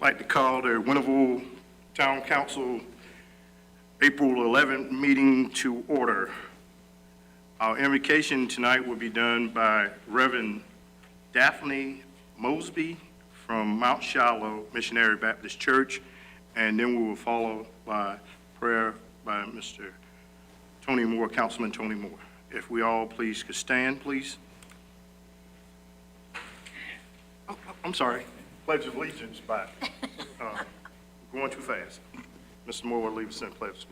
like to call the Winterville Town Council April 11th meeting to order. Our invocation tonight will be done by Reverend Daphne Mosby from Mount Shiloh Missionary Baptist Church, and then we will follow by prayer by Mr. Tony Moore, Councilman Tony Moore. If we all please could stand, please. Oh, I'm sorry. Pledge of Allegiance by going too fast. Mr. Moore will leave us in pledge of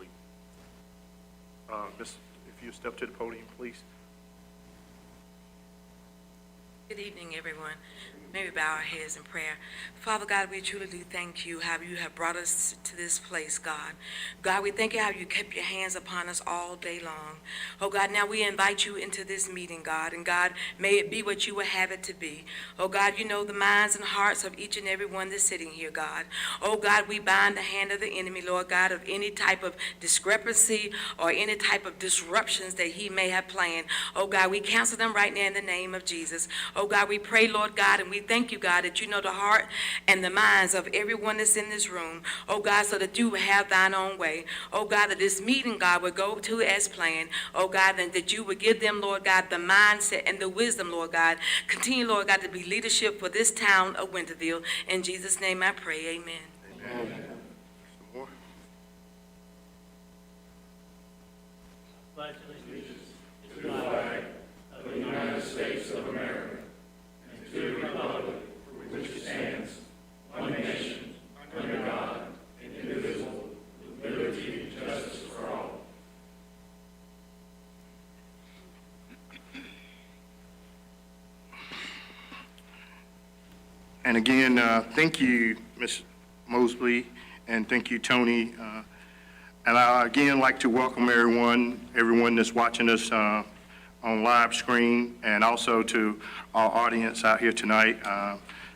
allegiance. If you step to the podium, please. Good evening, everyone. May we bow our heads in prayer. Father God, we truly do thank you how you have brought us to this place, God. God, we thank you how you kept your hands upon us all day long. Oh God, now we invite you into this meeting, God. And God, may it be what you would have it to be. Oh God, you know the minds and hearts of each and every one that's sitting here, God. Oh God, we bind the hand of the enemy, Lord God, of any type of discrepancy or any type of disruptions that he may have planned. Oh God, we cancel them right now in the name of Jesus. Oh God, we pray, Lord God, and we thank you, God, that you know the heart and the minds of everyone that's in this room. Oh God, so that you will have thine own way. Oh God, that this meeting, God, would go to as planned. Oh God, and that you would give them, Lord God, the mindset and the wisdom, Lord God. Continue, Lord God, to be leadership for this town of Winterville. In Jesus' name I pray, amen. Amen. Mr. Moore. Pledge allegiance to the flag of the United States of America and to the republic for which it stands, one nation, under God, indivisible, with liberty and justice for all. And again, thank you, Ms. Mosley, and thank you, Tony. And I again like to welcome everyone that's watching us on live screen, and also to our audience out here tonight.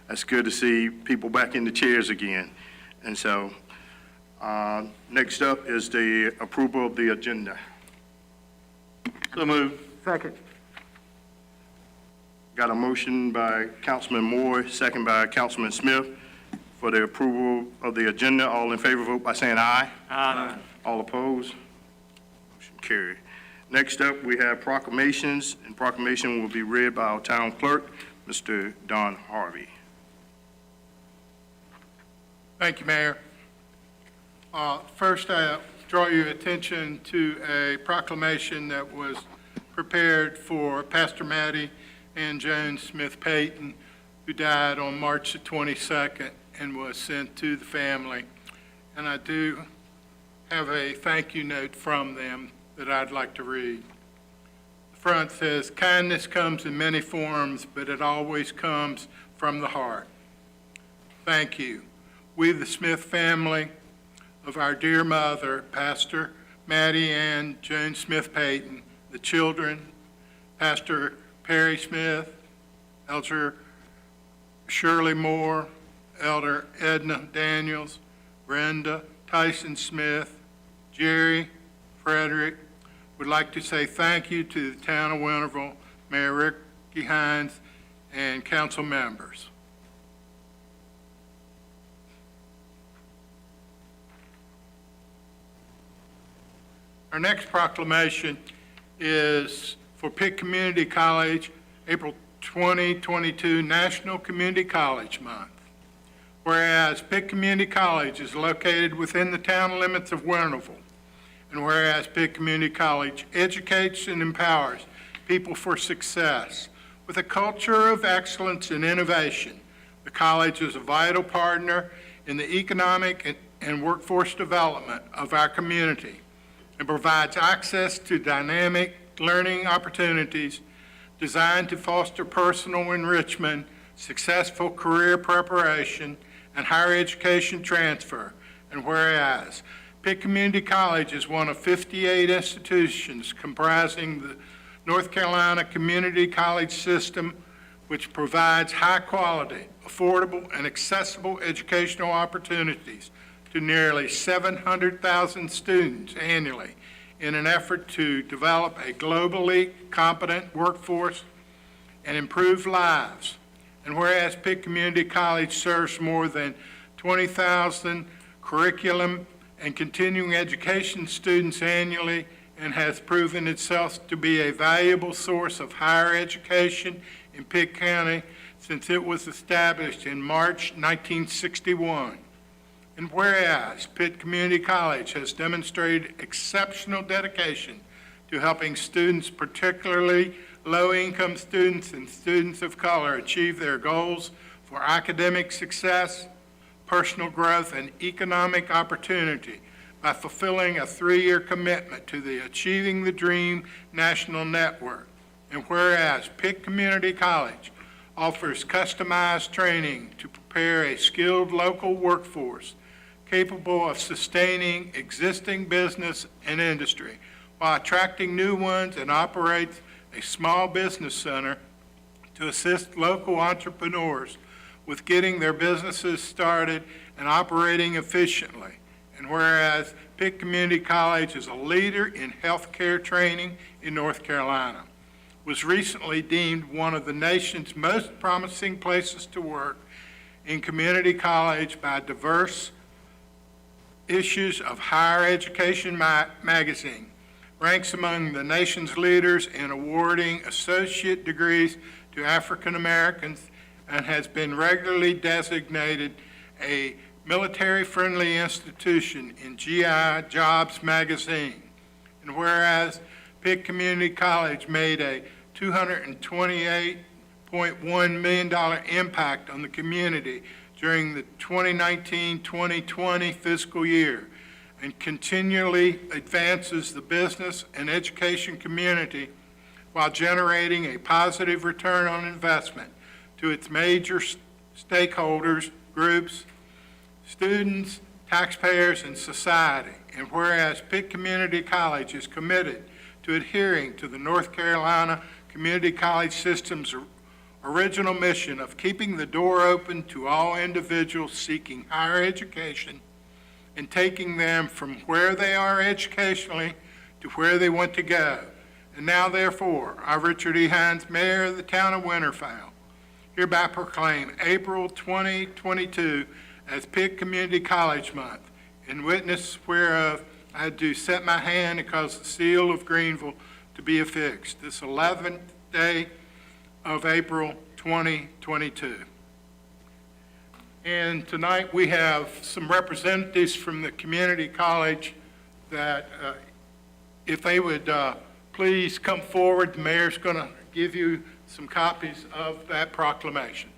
It's good to see people back in the chairs again. And so next up is the approval of the agenda. So moved. Second. Got a motion by Councilman Moore, second by Councilman Smith for the approval of the agenda. All in favor, vote by saying aye. Aye. All opposed? Motion carried. Next up, we have proclamations, and proclamation will be read by our town clerk, Mr. Don Harvey. Thank you, Mayor. First, I draw your attention to a proclamation that was prepared for Pastor Maddie and Joan Smith Payton, who died on March the 22nd and was sent to the family. And I do have a thank you note from them that I'd like to read. The front says, "Kindness comes in many forms, but it always comes from the heart. Thank you. We, the Smith family of our dear mother, Pastor Maddie and Joan Smith Payton, the children, Pastor Perry Smith, Elder Shirley Moore, Elder Edna Daniels, Brenda Tyson Smith, Jerry, Frederick, would like to say thank you to the town of Winterville, Mayor Ricky Hines, and council members." Our next proclamation is for Pitt Community College, April 2022 National Community College Month. Whereas Pitt Community College is located within the town limits of Winterville, and whereas Pitt Community College educates and empowers people for success with a culture of excellence and innovation, the college is a vital partner in the economic and workforce development of our community and provides access to dynamic learning opportunities designed to foster personal enrichment, successful career preparation, and higher education transfer. And whereas Pitt Community College is one of 58 institutions comprising the North Carolina Community College System, which provides high-quality, affordable, and accessible educational opportunities to nearly 700,000 students annually in an effort to develop a globally competent workforce and improve lives. And whereas Pitt Community College serves more than 20,000 curriculum and continuing education students annually, and has proven itself to be a valuable source of higher education in Pitt County since it was established in March 1961. And whereas Pitt Community College has demonstrated exceptional dedication to helping students, particularly low-income students and students of color, achieve their goals for academic success, personal growth, and economic opportunity by fulfilling a 3-year commitment to the Achieving the Dream National Network. And whereas Pitt Community College offers customized training to prepare a skilled local workforce capable of sustaining existing business and industry while attracting new ones, and operates a small business center to assist local entrepreneurs with getting their businesses started and operating efficiently. And whereas Pitt Community College is a leader in healthcare training in North Carolina, was recently deemed one of the nation's most promising places to work in community college by diverse issues of Higher Education magazine, ranks among the nation's leaders in awarding associate degrees to African Americans, and has been regularly designated a military-friendly institution in GI Jobs magazine. And whereas Pitt Community College made a $228.1 million impact on the community during the 2019-2020 fiscal year, and continually advances the business and education community while generating a positive return on investment to its major stakeholders, groups, students, taxpayers, and society. And whereas Pitt Community College is committed to adhering to the North Carolina Community College System's original mission of keeping the door open to all individuals seeking higher education and taking them from where they are educationally to where they want to go. And now, therefore, I, Richard E. Hines, Mayor of the Town of Winterville, hereby proclaim April 2022 as Pitt Community College Month, in witness whereof I do set my hand and cause the seal of Greenville to be affixed this 11th day of April 2022. And tonight we have some representatives from the community college that, if they would please come forward, the mayor's going to give you some copies of that proclamation.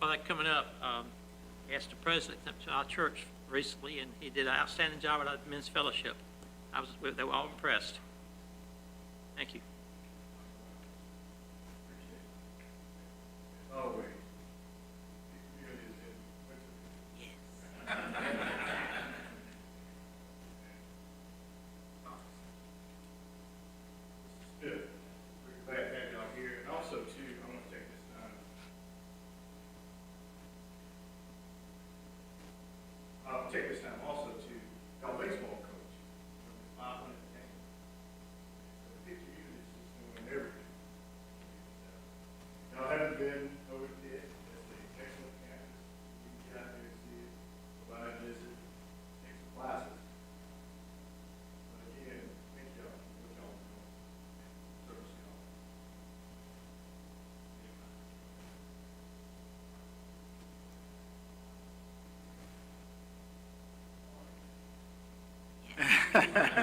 Well, that coming up, asked the president to our church recently, and he did an outstanding job at our men's fellowship. They were all impressed. Thank you. Oh, wait. Good. We're glad to have y'all here. And also, too, I want to take this time. I'll take this time also to y'all baseball coach. 500 games. So the picture you is just doing everything. Y'all haven't been over there. That's an excellent campus. You can get out there and see it, provide a visit, take some classes. But again, thank y'all for what y'all are doing. Service y'all.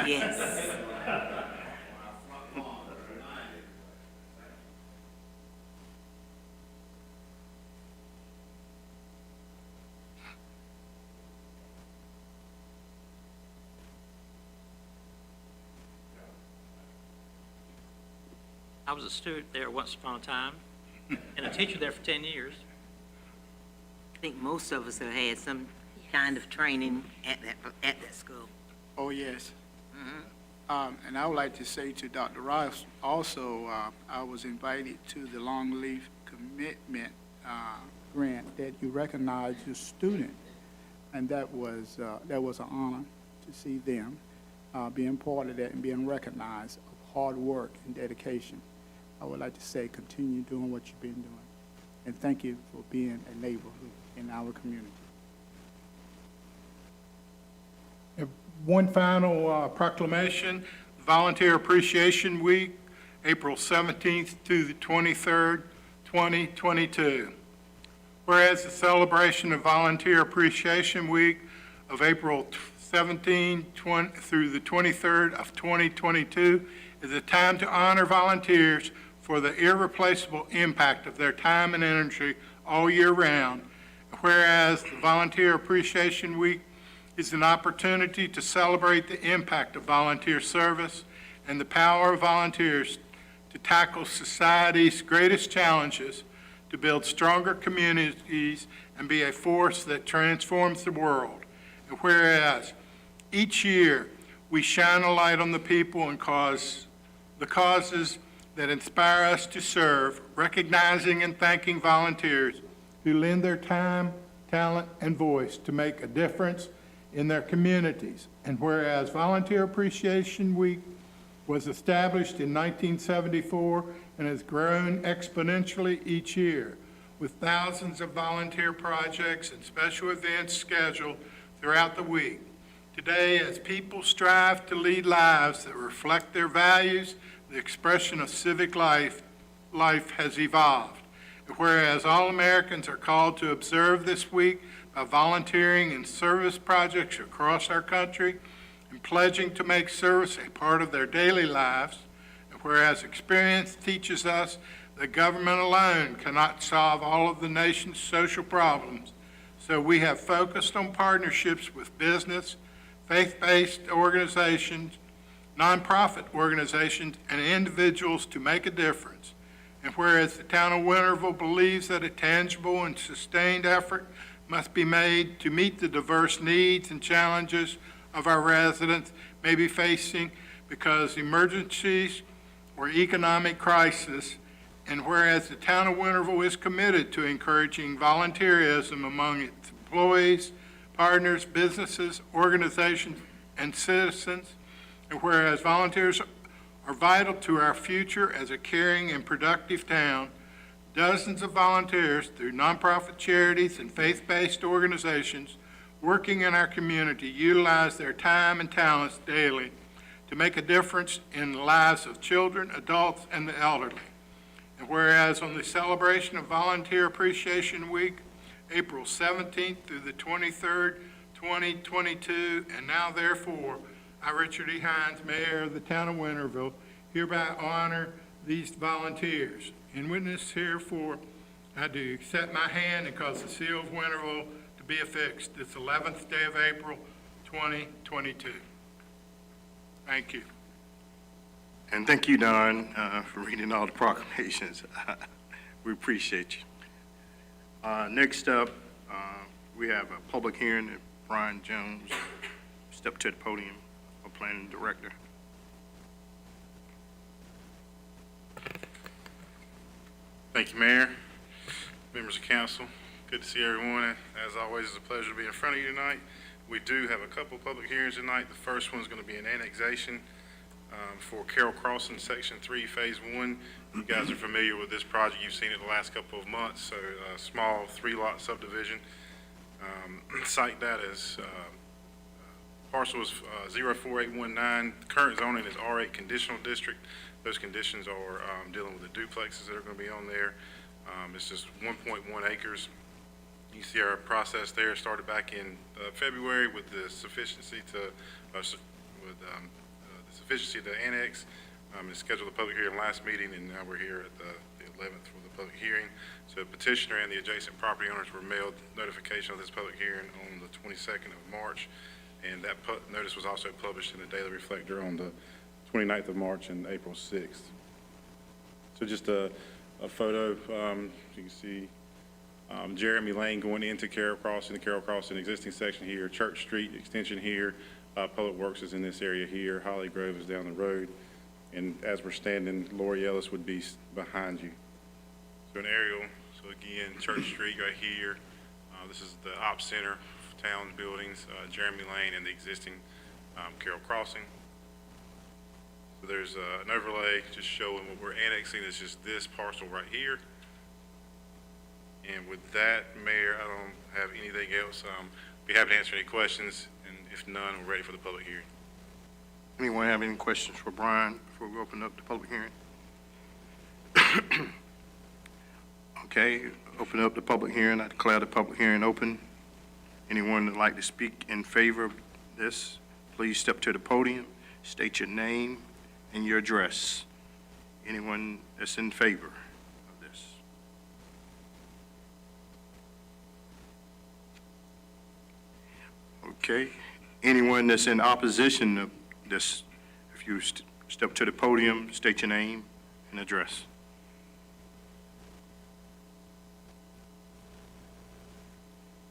Yes. I was a student there once upon a time, and a teacher there for 10 years. I think most of us have had some kind of training at that school. Oh, yes. And I would like to say to Dr. Rice, also, I was invited to the Long Leaf Commitment Grant that you recognize your student, and that was an honor to see them being part of that and being recognized of hard work and dedication. I would like to say, continue doing what you've been doing. And thank you for being a neighbor in our community. One final proclamation, Volunteer Appreciation Week, April 17th to the 23rd, 2022. Whereas the celebration of Volunteer Appreciation Week of April 17 through the 23rd of 2022 is a time to honor volunteers for the irreplaceable impact of their time and energy all year round. Whereas the Volunteer Appreciation Week is an opportunity to celebrate the impact of volunteer service and the power of volunteers to tackle society's greatest challenges, to build stronger communities and be a force that transforms the world. And whereas each year we shine a light on the people and the causes that inspire us to serve, recognizing and thanking volunteers who lend their time, talent, and voice to make a difference in their communities. And whereas Volunteer Appreciation Week was established in 1974 and has grown exponentially each year, with thousands of volunteer projects and special events scheduled throughout the week. Today, as people strive to lead lives that reflect their values, the expression of civic life has evolved. Whereas all Americans are called to observe this week by volunteering in service projects across our country and pledging to make service a part of their daily lives, and whereas experience teaches us that government alone cannot solve all of the nation's social problems, so we have focused on partnerships with business, faith-based organizations, nonprofit organizations, and individuals to make a difference. And whereas the town of Winterville believes that a tangible and sustained effort must be made to meet the diverse needs and challenges of our residents may be facing because emergencies or economic crisis, and whereas the town of Winterville is committed to encouraging volunteerism among its employees, partners, businesses, organizations, and citizens, and whereas volunteers are vital to our future as a caring and productive town, dozens of volunteers through nonprofit charities and faith-based organizations working in our community utilize their time and talents daily to make a difference in the lives of children, adults, and the elderly. And whereas on the celebration of Volunteer Appreciation Week, April 17th through the 23rd, 2022, and now therefore, I, Richard E. Hines, Mayor of the town of Winterville, hereby honor these volunteers. In witness herefore, I do accept my hand and cause the seal of Winterville to be affixed this 11th day of April, 2022. Thank you. And thank you, Don, for reading all the proclamations. We appreciate you. Next up, we have a public hearing that Brian Jones step to the podium, our planning director. Thank you, Mayor, members of council. Good to see everyone. As always, it's a pleasure to be in front of you tonight. We do have a couple public hearings tonight. The first one is going to be an annexation for Carroll Crossing, Section 3, Phase 1. You guys are familiar with this project. You've seen it the last couple of months. So a small 3-lot subdivision. Site data is parcel is 04819. Current zoning is R8 conditional district. Those conditions are dealing with the duplexes that are going to be on there. It's just 1.1 acres. You see our process there started back in February with the sufficiency to sufficiency to annex, and scheduled a public hearing last meeting, and now we're here at the 11th for the public hearing. So petitioner and the adjacent property owners were mailed notification of this public hearing on the 22nd of March, and that notice was also published in the Daily Reflector on the 29th of March and April 6th. So just a photo, you can see Jeremy Lane going into Carroll Crossing, the Carroll Crossing existing section here, Church Street extension here, Public Works is in this area here, Holly Grove is down the road, and as we're standing, Lori Ellis would be behind you. So an aerial, so again, Church Street right here, this is the op center, town buildings, Jeremy Lane and the existing Carroll Crossing. So there's an overlay just showing what we're annexing is just this parcel right here. And with that, Mayor, I don't have anything else. Be happy to answer any questions, and if none, we're ready for the public hearing. Anyone have any questions for Brian before we open up the public hearing? Okay, open up the public hearing. I declare the public hearing open. Anyone that'd like to speak in favor of this, please step to the podium, state your name and your address. Anyone that's in favor of this? Okay, anyone that's in opposition of this, if you step to the podium, state your name and address.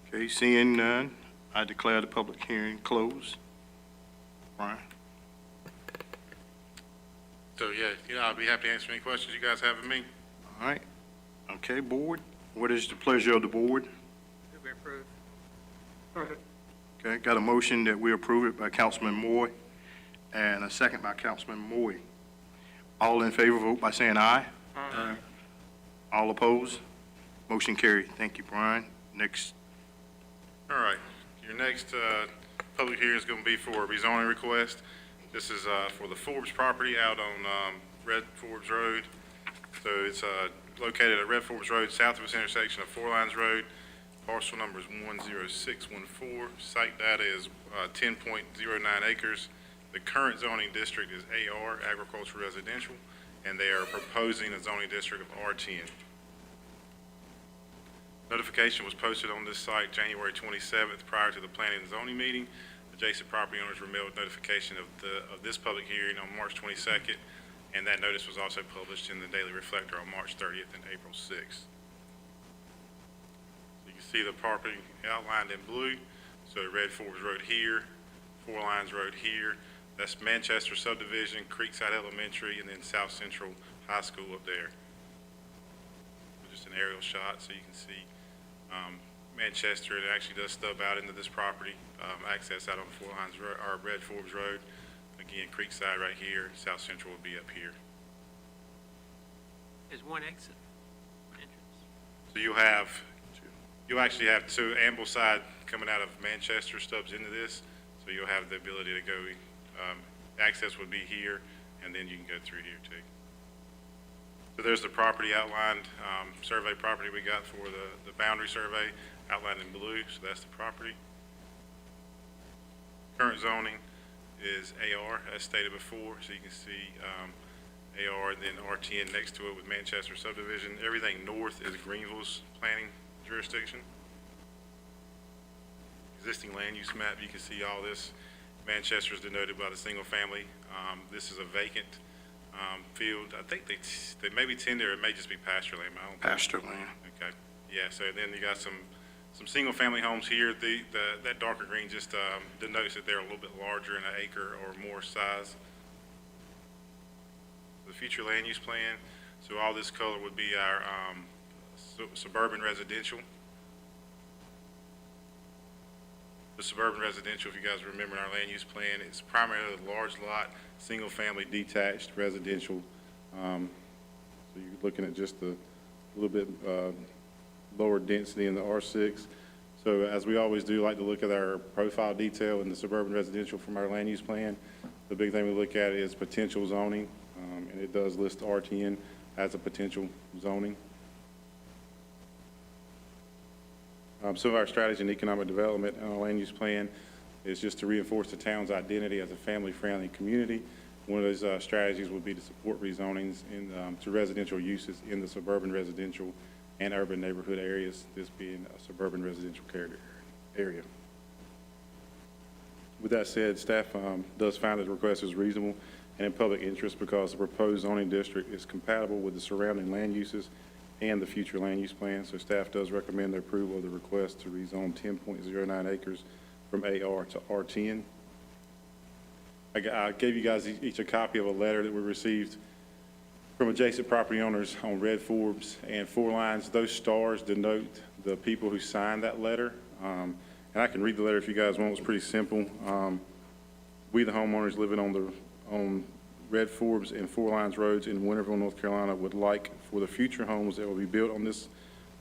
Okay, seeing none, I declare the public hearing closed. Brian? So, yeah, I'll be happy to answer any questions you guys have of me. All right. Okay, board, what is the pleasure of the board? Okay, got a motion that we approve it by Councilman Moy and a second by Councilman Moy. All in favor, vote by saying aye. Aye. All opposed? Motion carried. Thank you, Brian. Next. All right, your next public hearing is going to be for a rezoning request. This is for the Forbes property out on Red Forbes Road. So it's located at Red Forbes Road, south of this intersection of Four Lines Road. Parcel number is 10614. Site data is 10.09 acres. The current zoning district is AR, agricultural residential, and they are proposing a zoning district of R10. Notification was posted on this site January 27th prior to the planning and zoning meeting. Adjacent property owners were mailed notification of this public hearing on March 22nd, and that notice was also published in the Daily Reflector on March 30th and April 6th. So you can see the property outlined in blue. So Red Forbes Road here, Four Lines Road here. That's Manchester subdivision, Creekside Elementary, and then South Central High School up there. Just an aerial shot so you can see Manchester. It actually does stub out into this property, access out on Four Lines Road, or Red Forbes Road. Again, Creekside right here, South Central will be up here. There's one exit, one entrance. So you'll actually have two, Ambleside coming out of Manchester stubs into this, so you'll have the ability to go, access would be here, and then you can go through here too. So there's the property outlined, survey property we got for the boundary survey outlined in blue, so that's the property. Current zoning is AR, as stated before, so you can see AR and then R10 next to it with Manchester subdivision. Everything north is Greenville's planning jurisdiction. Existing land use map, you can see all this. Manchester is denoted by the single family. This is a vacant field. I think they may be tender, or it may just be pasture land. I don't think. Pasture land. Okay, yeah, so then you got some single family homes here. That darker green just denotes that they're a little bit larger in an acre or more size. The future land use plan, so all this color would be our suburban residential. The suburban residential, if you guys remember in our land use plan, it's primarily a large lot, single family detached residential. So you're looking at just a little bit lower density in the R6. So as we always do, like to look at our profile detail in the suburban residential from our land use plan. The big thing we look at is potential zoning, and it does list R10 as a potential zoning. Some of our strategy in economic development and our land use plan is just to reinforce the town's identity as a family-friendly community. One of those strategies would be to support rezonings to residential uses in the suburban residential and urban neighborhood areas, this being a suburban residential area. With that said, staff does find that the request is reasonable and in public interest because the proposed zoning district is compatible with the surrounding land uses and the future land use plan. So staff does recommend the approval of the request to rezone 10.09 acres from AR to R10. I gave you guys each a copy of a letter that we received from adjacent property owners on Red Forbes and Four Lines. Those stars denote the people who signed that letter. And I can read the letter if you guys want. It's pretty simple. We, the homeowners living on Red Forbes, and Four Lines Roads in Winterville, North Carolina would like for the future homes that will be built on this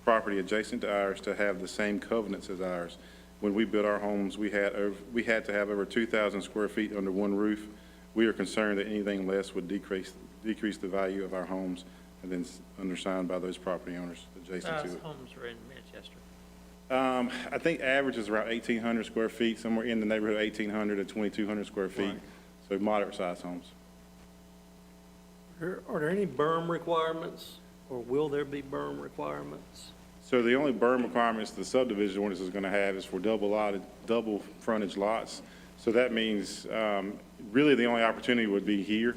property adjacent to ours to have the same covenants as ours. When we built our homes, we had to have over 2,000 square feet under one roof. We are concerned that anything less would decrease the value of our homes, and then undersigned by those property owners adjacent to Size it. homes are in Manchester. I think average is around 1,800 square feet, somewhere in the neighborhood of 1,800 to 2,200 square feet. Right. So moderate-sized homes. Are there any berm requirements, or will there be berm requirements? So the only berm requirements the subdivision ordinance is going to have is for double frontage lots. So that means, really the only opportunity would be here.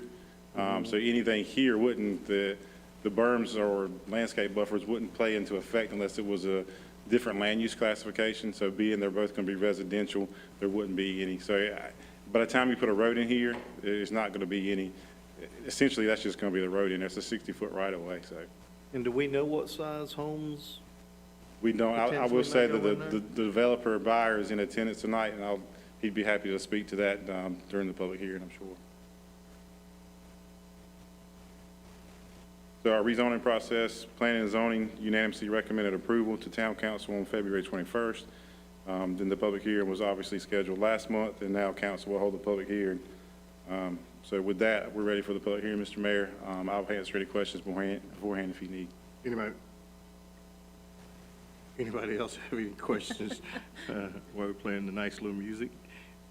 So anything here wouldn't, the berms or landscape buffers wouldn't play into effect unless it was a different land use classification. So being they're both going to be residential, there wouldn't be any. So by the time you put a road in here, there's not going to be any. Essentially, that's just going to be the road in there. It's a 60-foot right-of-way, so. And do we know what size homes? We don't, I will Potentially say may that go in the there? developer buyer is in attendance tonight, and he'd be happy to speak to that during the public hearing, I'm sure. So our rezoning process, planning and zoning unanimously recommended approval to town council on February 21st. Then the public hearing was obviously scheduled last month, and now council will hold the public hearing. So with that, we're ready for the public hearing, Mr. Mayor. I'll answer any questions beforehand if you need. Anybody else have any questions while we're playing the nice little music?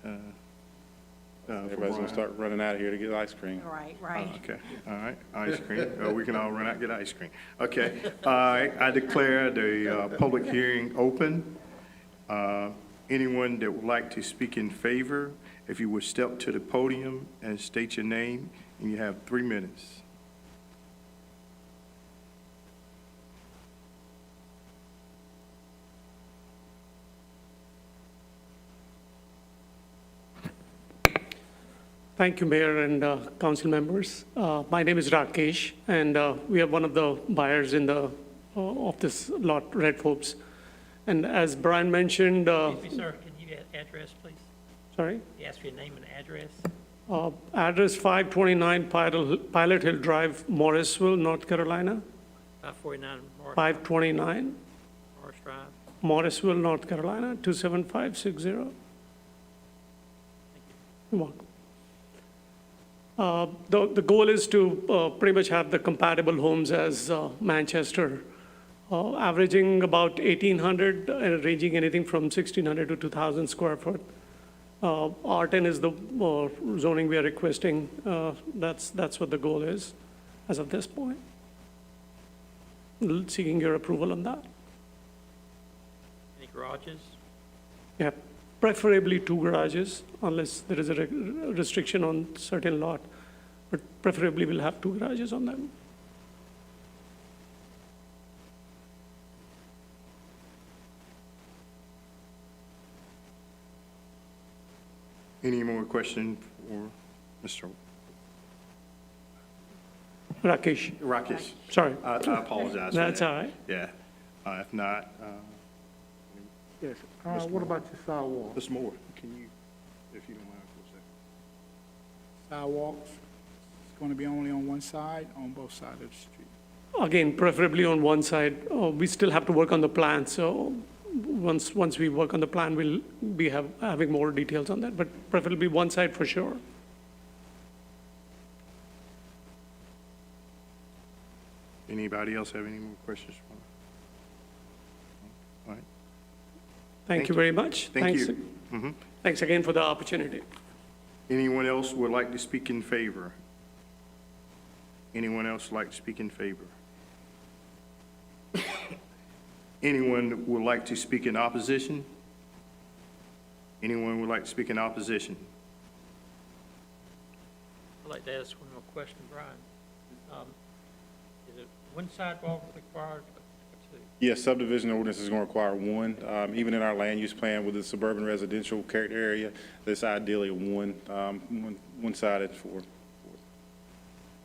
For Everybody's gonna Brian? start running out of here to get ice cream. Right, Oh, right. okay, all right, ice cream. We can all run out and get ice cream. Okay, all right, I declare the public hearing open. Anyone that would like to speak in favor, if you would step to the podium and state your name, and you have 3 minutes. Thank you, Mayor and council members. My name is Rakesh, and we are one of the buyers in the of this lot, Red Forbes. And as Brian mentioned, Excuse me, sir, can you address, please? sorry, You ask for your name and address? address 529 Pilot Hill Drive, Morrisville, North Carolina. 549 529 Morris Drive. Morrisville, North Carolina, 27560. You're welcome. The goal is to pretty much have the compatible homes as Manchester, averaging about 1,800, ranging anything from 1,600 to 2,000 square foot. R10 is the zoning we are requesting. That's what the goal is as of this point. Seeking your approval on that. Any garages? Yeah, preferably 2 garages, unless there is a restriction on certain lot, but preferably we'll have 2 garages on them. Any more questions for Mr. Rakesh, Rakesh? sorry. I apologize for That's that. all right. Yeah, if not, Yes. What about your sidewalk? Mr. Moore, can you, if you don't mind for a second? Sidewalks, it's going to be only on one side, on both sides of the street. Again, preferably on one side. We still have to work on the plan, so once we work on the plan, we'll be having more details on that, but preferably one side for sure. Anybody else have any more questions? All right, Thank you very much. thank Thanks. you. Mhm. Thanks again for the opportunity. Anyone else would like to speak in favor? Anyone else like to speak in favor? Anyone would like to speak in opposition? Anyone would like to speak in opposition? I'd like to ask one more question, Brian. Is it one sidewalk required or two? Yes, subdivision ordinance is going to require one. Even in our land use plan with the suburban residential character area, this ideally one-sided for.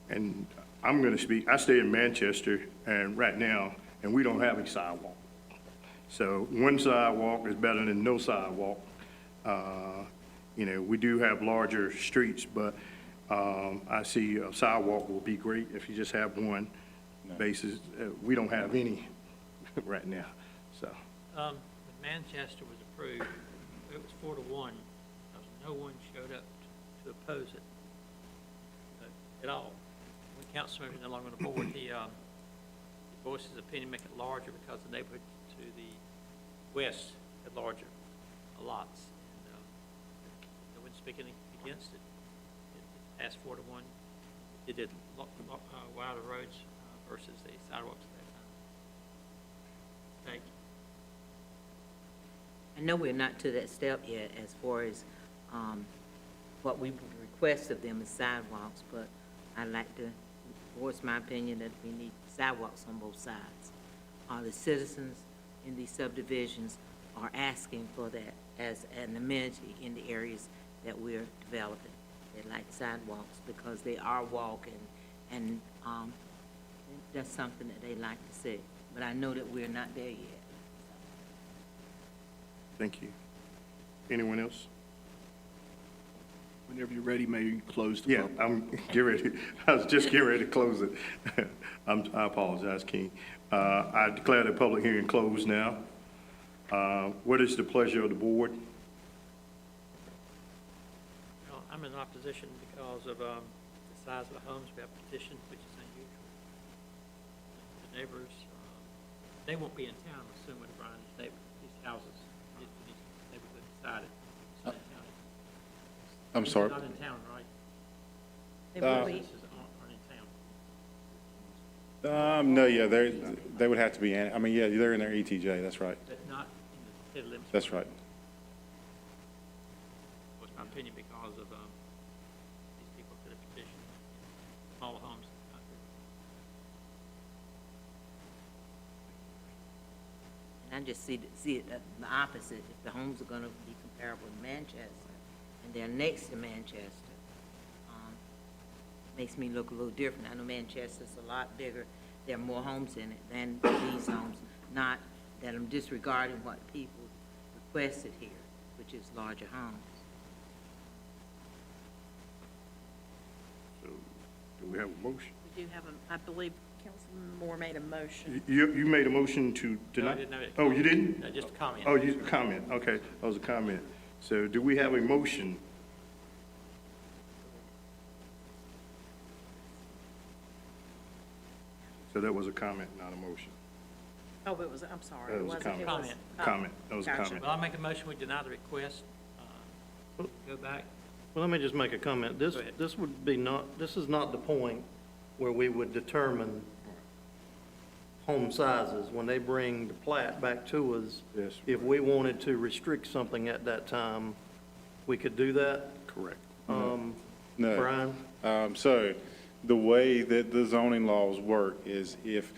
And I'm going to speak, I stay in Manchester, and right now, and we don't have a sidewalk. So one sidewalk is better than no sidewalk. We do have larger streets, but I see a sidewalk will be great if you just have one basis. We don't have any right now, so. When Manchester was approved, it was 4-1, because no one showed up to oppose it at all. When council member is no longer on the board, he voiced his opinion, make it larger, because the neighborhood to the west had larger lots. And no one speaking against it. It passed 4-1. It did wider roads versus the sidewalks at that time. Thank you. I know we're not to that step yet as far as what we would request of them is sidewalks, but I'd like to voice my opinion that we need sidewalks on both sides. The citizens in these subdivisions are asking for that as an amenity in the areas that we're developing. They like sidewalks because they are walking, and that's something that they like to see. But I know that we're not there yet. Thank you. Anyone else? Whenever you're ready, may you close the Yeah, public? I'm getting ready. I was just getting ready to close it. I apologize, King. I declare the public hearing closed now. What is the pleasure of the board? Well, I'm in opposition because of the size of the homes we have petitioned, which is unusual. The neighbors, they won't be in town, I'm assuming, Brian, these houses, these neighborhood decided. It's not in town. I'm sorry. Not in town, right? They will be. Businesses aren't in town, No, yeah, they would have to be, yeah, they're in their ETJ, that's right. but not in the city limits. That's right. Was my opinion because of these people that have petitioned smaller homes out there. And I just see it the opposite. If the homes are going to be comparable to Manchester, and they're next to Manchester, makes me look a little different. I know Manchester's a lot bigger. There are more homes in it than these homes. Not that I'm disregarding what people requested here, which is larger homes. So, do we have a motion? We do have I believe Councilman Moore made a motion. You made a motion to No, I deny? didn't know that. Oh, you didn't? No, just a comment. Oh, you, comment, okay, that was a comment. So do we have a motion? So that was a comment, not a motion. Oh, it was, I'm sorry. That it was a wasn't- it comment. was- Comment, that was a Gotcha. comment. Well, I make a motion, we deny the request, go back. Well, let me just make a comment. Go ahead. This would be not, this is not the point where we would determine home sizes. When they bring the plat back to us, Yes. if we wanted to restrict something at that time, we could do that. Correct. No. Brian? So the way that the zoning laws work is if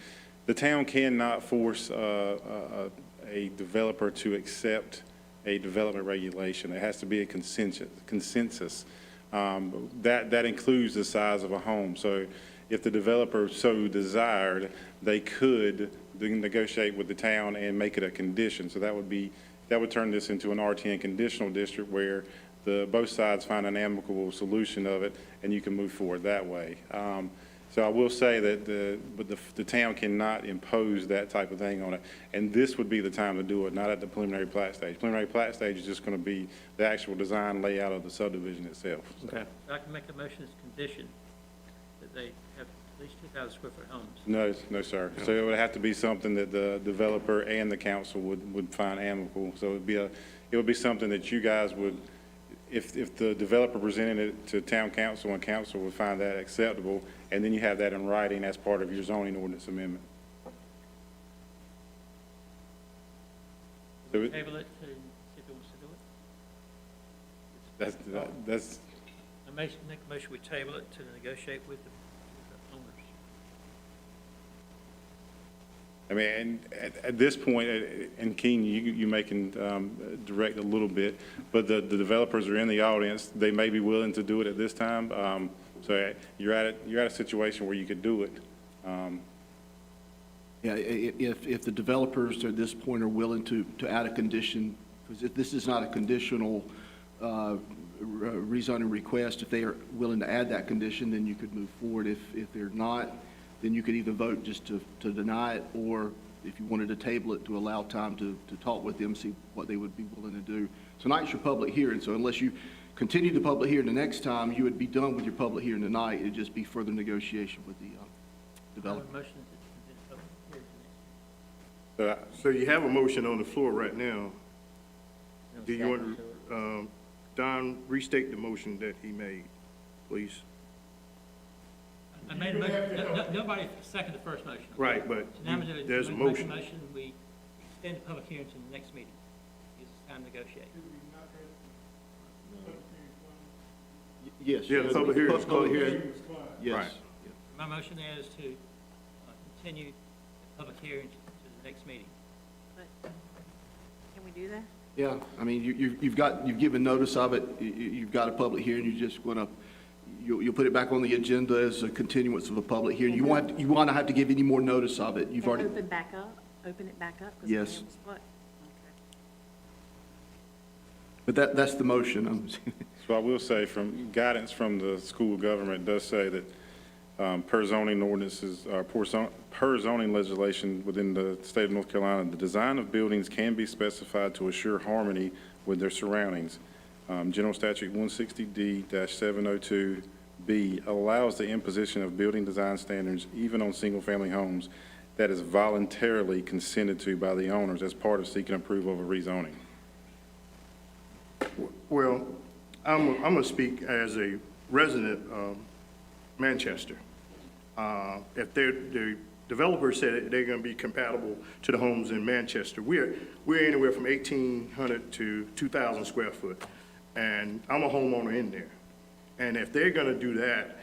the town cannot force a developer to accept a development regulation, there has to be a consensus. That includes the size of a home. So if the developer so desired, they could negotiate with the town and make it a condition. So that would turn this into an R10 conditional district where both sides find an amicable solution of it, and you can move forward that way. So I will say that the town cannot impose that type of thing on it, and this would be the time to do it, not at the preliminary plat stage. Preliminary plat stage is just going to be the actual design layout of the subdivision itself. Okay. I can make a motion as condition that they have at least 2,000 square foot homes. No, sir. So it would have to be something that the developer and the council would find amicable. So it would be something that you guys would, if the developer presented it to town council and council would find that acceptable, and then you have that in writing as part of your zoning ordinance amendment. So Table it to see if it wants to do it. that's, I make a motion, we table it to negotiate with the owners. I mean, and at this point, and Keen, you may can direct a little bit, but the developers are in the audience. They may be willing to do it at this time. So you're at a situation where you could do it. Yeah, if the developers at this point are willing to add a condition, because this is not a conditional rezoning request. If they are willing to add that condition, then you could move forward. If they're not, then you could either vote just to deny it, or if you wanted to table it to allow time to talk with them, see what they would be willing to do. Tonight's your public hearing, so unless you continue the public hearing the next time, you would be done with your public hearing tonight. It'd just be further negotiation with the developer. Motion to continue the public hearing to next. So So you have a motion on the floor right now. No Do you want second to it. to, Don, restate the motion that he made, please? I made a motion, nobody seconded the first motion. Right, but So now I'm gonna there's a make motion. motion, we extend the public hearing to the next meeting. Gives us time to negotiate. Yes. Yeah, the public hearing is Public closed. hearing, yes. Right. My motion is to continue the public hearing to the next meeting. Can we do that? Yeah, I mean, you've given notice of it, you've got a public hearing, you're just gonna, you'll put it back on the agenda as a continuance of a public hearing. You want to have to give any more notice of it, you've And already, open it back up? 'Cause the Yes. dam was what? but that's the motion. So I will say, from guidance from the school government, does say that per zoning ordinances, or per zoning legislation within the state of North Carolina, the design of buildings can be specified to assure harmony with their surroundings. General Statute 160D-702B allows the imposition of building design standards even on single-family homes that is voluntarily consented to by the owners as part of seeking approval of a rezoning. Well, I'm going to speak as a resident of Manchester. If the developer said they're going to be compatible to the homes in Manchester, we're anywhere from 1,800 to 2,000 square foot, and I'm a homeowner in there. And if they're going to do that,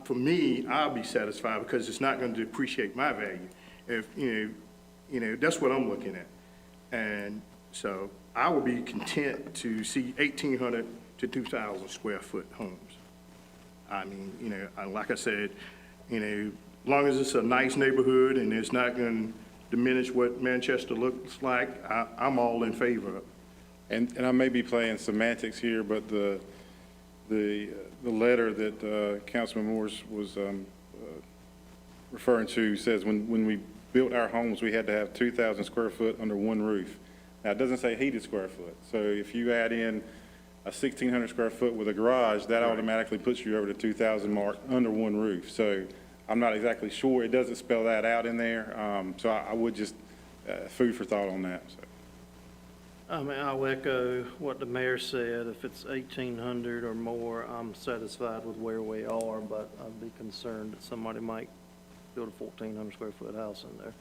for me, I'll be satisfied because it's not going to depreciate my value. If, that's what I'm looking at. And so I would be content to see 1,800 to 2,000 square foot homes. I mean, like I said, as long as it's a nice neighborhood and it's not going to diminish what Manchester looks like, I'm all in favor of it. And I may be playing semantics here, but the letter that Councilman Morris was referring to says when we built our homes, we had to have 2,000 square foot under one roof. Now, it doesn't say heated square foot. So if you add in a 1,600 square foot with a garage, that automatically puts you over the 2,000 mark under one roof. So I'm not exactly sure. It doesn't spell that out in there. So I would just, food for thought on that. So. I mean, I'll echo what the mayor said. If it's 1,800 or more, I'm satisfied with where we are, but I'd be concerned that somebody might build a 1,400 square foot house in there.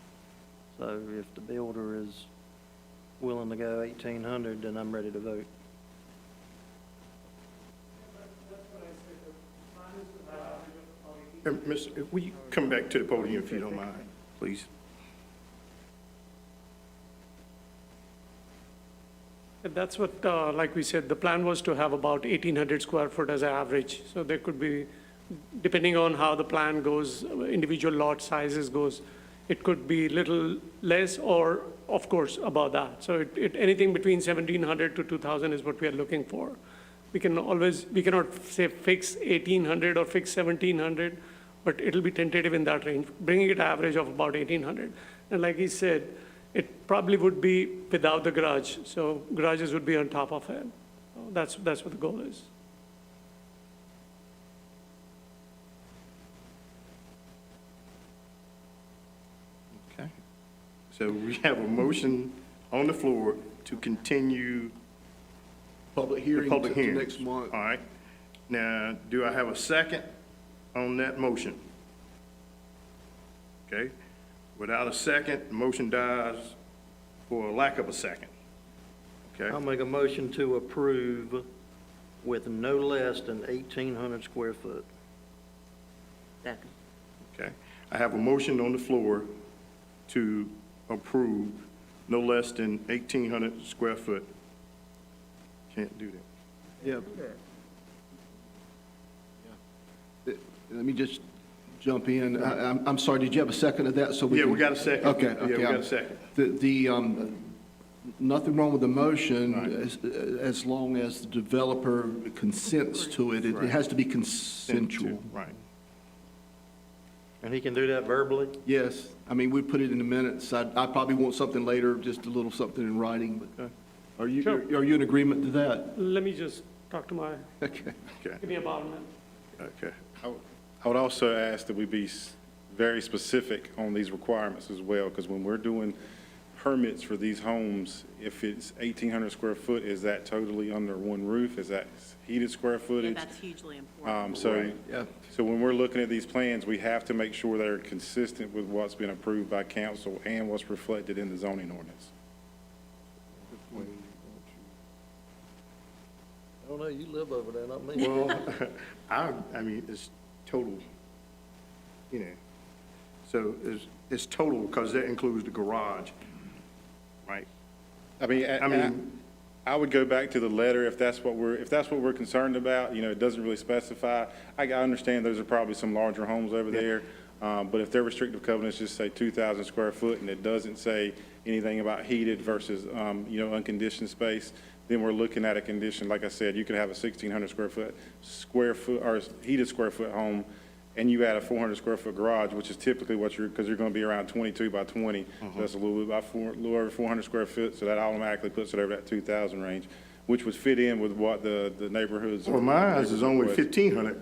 So if the builder is willing to go 1,800, then I'm ready to vote. Mr., will you come back to the podium if you don't mind, please? That's what, like we said, the plan was to have about 1,800 square foot as an average. So there could be, depending on how the plan goes, individual lot sizes goes, it could be little less or, of course, above that. So anything between 1,700 to 2,000 is what we are looking for. We cannot say fix 1,800 or fix 1,700, but it'll be tentative in that range, bringing it average of about 1,800. And like he said, it probably would be without the garage, so garages would be on top of it. So that's what the goal is. Okay. So we have a motion on the floor to continue Public the hearing public to hearing. next month. All right. Now, do I have a second on that motion? Okay. Without a second, the motion dies for lack of a second. Okay. I'll make a motion to approve with no less than 1,800 square foot. Second. Okay. I have a motion on the floor to approve no less than 1,800 square foot. Can't do that. Yeah. Let me just jump in. I'm sorry, did you have a second of that? So Yeah, we got a second. Okay, Yeah, okay. we got a second. Nothing wrong with the motion Right. as long as the developer consents to it. It Right. has to be consensual. Right. And he can do that verbally? Yes, I mean, we put it in the minutes. I probably want something later, just a little something in writing, but are you in agreement to that? Let me just talk to my, Okay. Okay, give me about a minute. okay. I would also ask that we be very specific on these requirements as well, because when we're doing permits for these homes, if it's 1,800 square foot, is that totally under one roof? Is that heated square Yeah, footage? that's hugely important. Yeah. So when we're looking at these plans, we have to make sure they're consistent with what's been approved by council and what's reflected in the zoning ordinance. I don't know, you live over there, not me. Well, I mean, it's total, you know, so it's total because that includes the garage, right? I mean, I mean, I would go back to the letter if that's what we're concerned about. You know, it doesn't really specify. I understand those are probably some larger homes over there. But if their restrictive covenants just say 2,000 square foot and it doesn't say anything about heated versus, you know, unconditioned space, then we're looking at a condition, like I said, you could have a 1,600 square foot or heated square foot home, and you add a 400 square foot garage, which is typically what because you're going to be around 22 by 20. So that's a little over 400 square foot, so that automatically puts it over that 2,000 range, which would fit in with what the neighborhoods. well, mine is only was. 1,500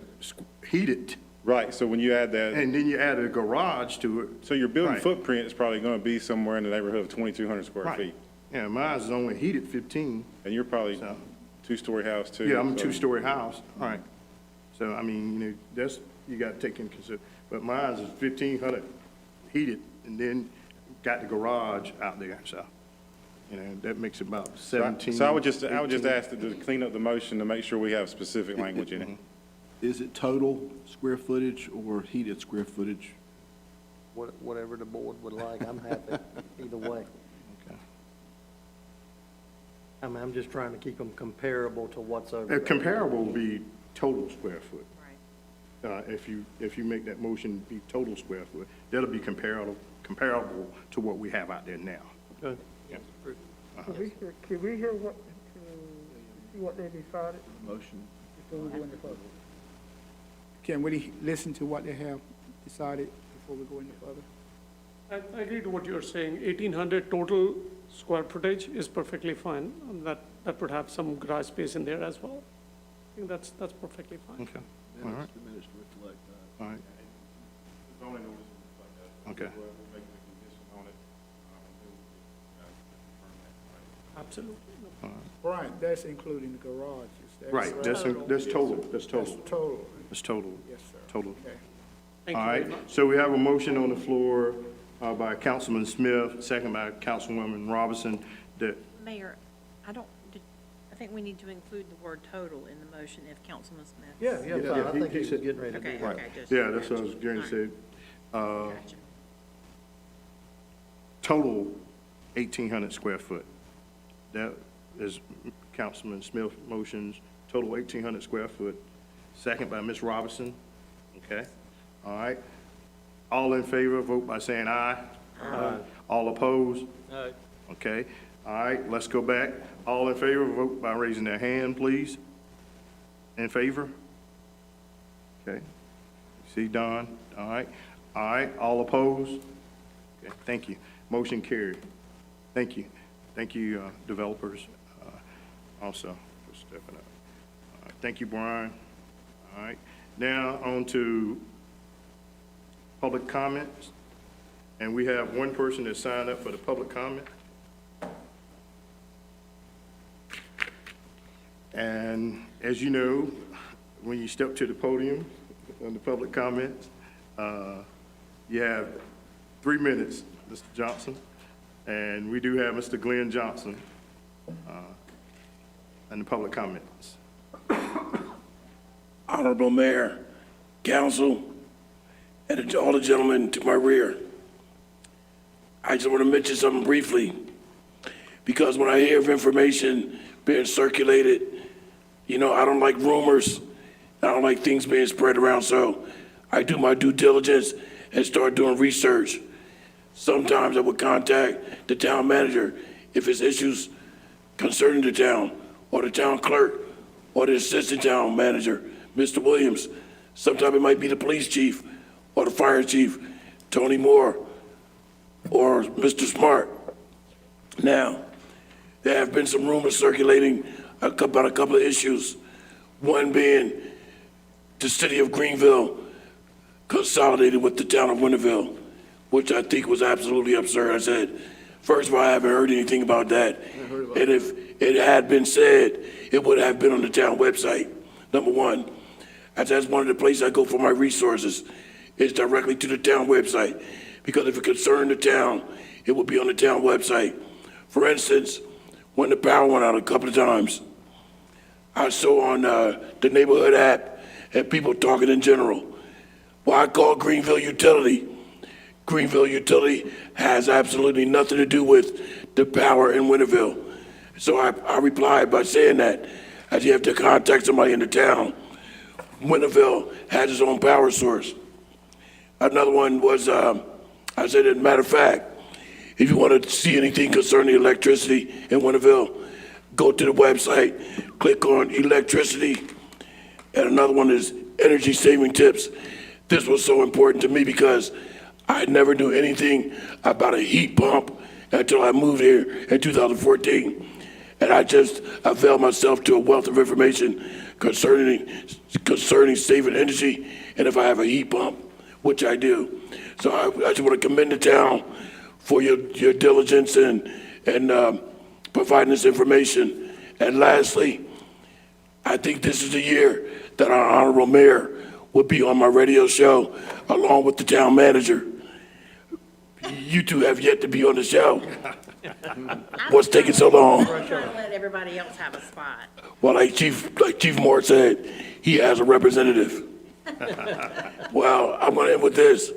heated, Right, so when you add that, and then you add a garage to it. so your building Right. footprint is probably going to be somewhere in the neighborhood of 2,200 square Right. feet. Yeah, mine is only heated 15. And you're probably So- two-story house too. Yeah, I'm a so- two-story house, right. So, I mean, you know, that's, you got to take into consideration. But mine is 1,500 heated, and then got the garage out there, so, you know, that makes about 17. So I would just 18. ask to clean up the motion to make sure we have specific language in it. Is it total square footage or heated square footage? Whatever the board would like, I'm happy either way. Okay. I mean, I'm just trying to keep them comparable to what's over there. Comparable would be total square foot. Right. If you make that motion be total square foot, that'll be comparable to what we have out there now. Okay. Can we hear what they decided Motion. before we go into public? Can we listen to what they have decided before we go any further? I agree to what you're saying. 1,800 total square footage is perfectly fine. That would have some garage space in there as well. I think that's perfectly fine. Okay, all right, The minutes to reflect that. all right, Zoning ordinance is like that. okay. We'll make the condition on it. Absolutely. No Brian, that's including the garages. That's Right, that's total, that's total, That's total. that's total, Yes, sir. total. Okay. Thank All you very right, much. so we have a motion on the floor by Councilman Smith, second by Councilwoman Robinson, that, Mayor, I think we need to include the word total in the motion if Councilman Smith. Yeah, fine, I he- think he he's said- getting ready to Okay, do that. okay, just. yeah, that's what I was going to say. Gotcha. Total 1,800 square foot. That is Councilman Smith motions, total 1,800 square foot, second by Ms. Robinson, okay? All right, all in favor, vote by saying aye. Aye. All opposed? Aye. Okay, all right, let's go back. All in favor, vote by raising their hand, please. In favor? Okay. See, Don, all right, all opposed? Okay, thank you. Motion carried. Thank you, developers, also for stepping up. All right, thank you, Brian. All right, now on to public comments. And we have one person that signed up for the public comment. And as you know, when you step to the podium on the public comments, you have 3 minutes, Mr. Johnson. And we do have Mr. Glenn Johnson in the public comments. Honorable Mayor, Council, and all the gentlemen to my rear. I just want to mention something briefly, because when I hear of information being circulated, you know, I don't like rumors. I don't like things being spread around, so I do my due diligence and start doing research. Sometimes I would contact the town manager if it's issues concerning the town, or the town clerk, or the assistant town manager, Mr. Williams. Sometimes it might be the police chief, or the fire chief, Tony Moore, or Mr. Smart. Now, there have been some rumors circulating about a couple of issues. One being the city of Greenville consolidated with the town of Winterville, which I think was absolutely absurd. I said, first of all, I haven't heard anything about that. And if it had been said, it would have been on the town website, number one. That's one of the places I go for my resources, is directly to the town website. Because if it concerned the town, it would be on the town website. For instance, when the power went out a couple of times, I saw on the neighborhood app and people talking in general. Well, I called Greenville Utility. Greenville Utility has absolutely nothing to do with the power in Winterville. So I replied by saying that you have to contact somebody in the town. Winterville has its own power source. Another one was, I said, as a matter of fact, if you want to see anything concerning electricity in Winterville, go to the website, click on electricity, and another one is energy saving tips. This was so important to me because I never knew anything about a heat pump until I moved here in 2014. And I just availed myself to a wealth of information concerning saving energy and if I have a heat pump, which I do. So I just want to commend the town for your diligence and providing this information. And lastly, I think this is the year that our honorable mayor will be on my radio show along with the town manager. You two have yet to be on the show. What's taking so long? I'm trying to let everybody else have a spot. Well, like Chief Moore said, he has a representative. Well, I'm going to end with this.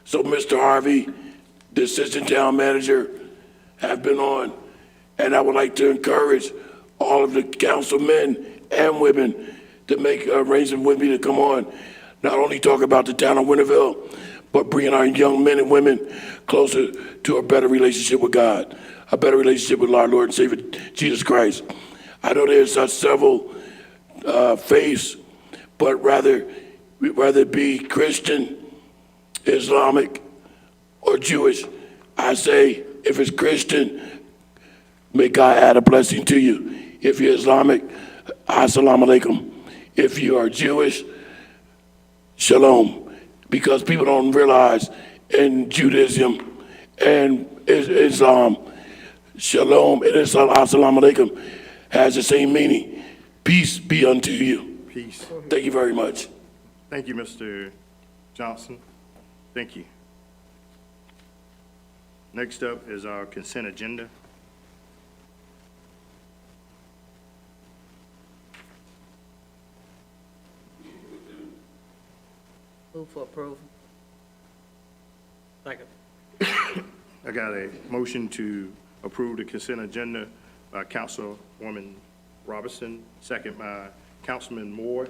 So Mr. Harvey, the assistant town manager, have been on, and I would like to encourage all of the councilmen and women to make arrangements with me to come on, not only talk about the town of Winterville, but bringing our young men and women closer to a better relationship with God, a better relationship with our Lord and Savior, Jesus Christ. I know there's several faiths, but rather it be Christian, Islamic, or Jewish. I say, if it's Christian, may God add a blessing to you. If you're Islamic, assalamu alaikum. If you are Jewish, shalom. Because people don't realize in Judaism and Islam, shalom and assalamu alaikum has the same meaning. Peace be unto you. Peace. Thank you very much. Thank you, Mr. Johnson. Thank you. Next up is our consent agenda. Move for approval. Second. I got a motion to approve the consent agenda by Councilwoman Robinson, second by Councilman Moore.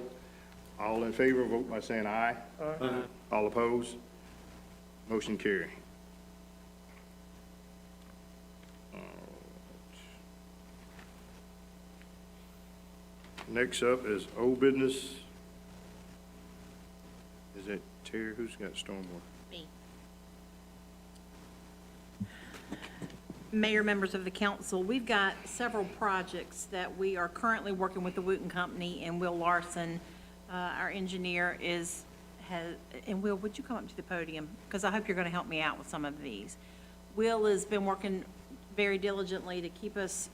All in favor, vote by saying aye. Aye. All opposed? Motion carry. Next up is old business. Is it Terry? Who's got stormwater? Me. Mayor, members of the council, we've got several projects that we are currently working with the Wooten Company, and Will Larson, our engineer, and Will, would you come up to the podium? Because I hope you're going to help me out with some of these. Will has been working very diligently to keep us,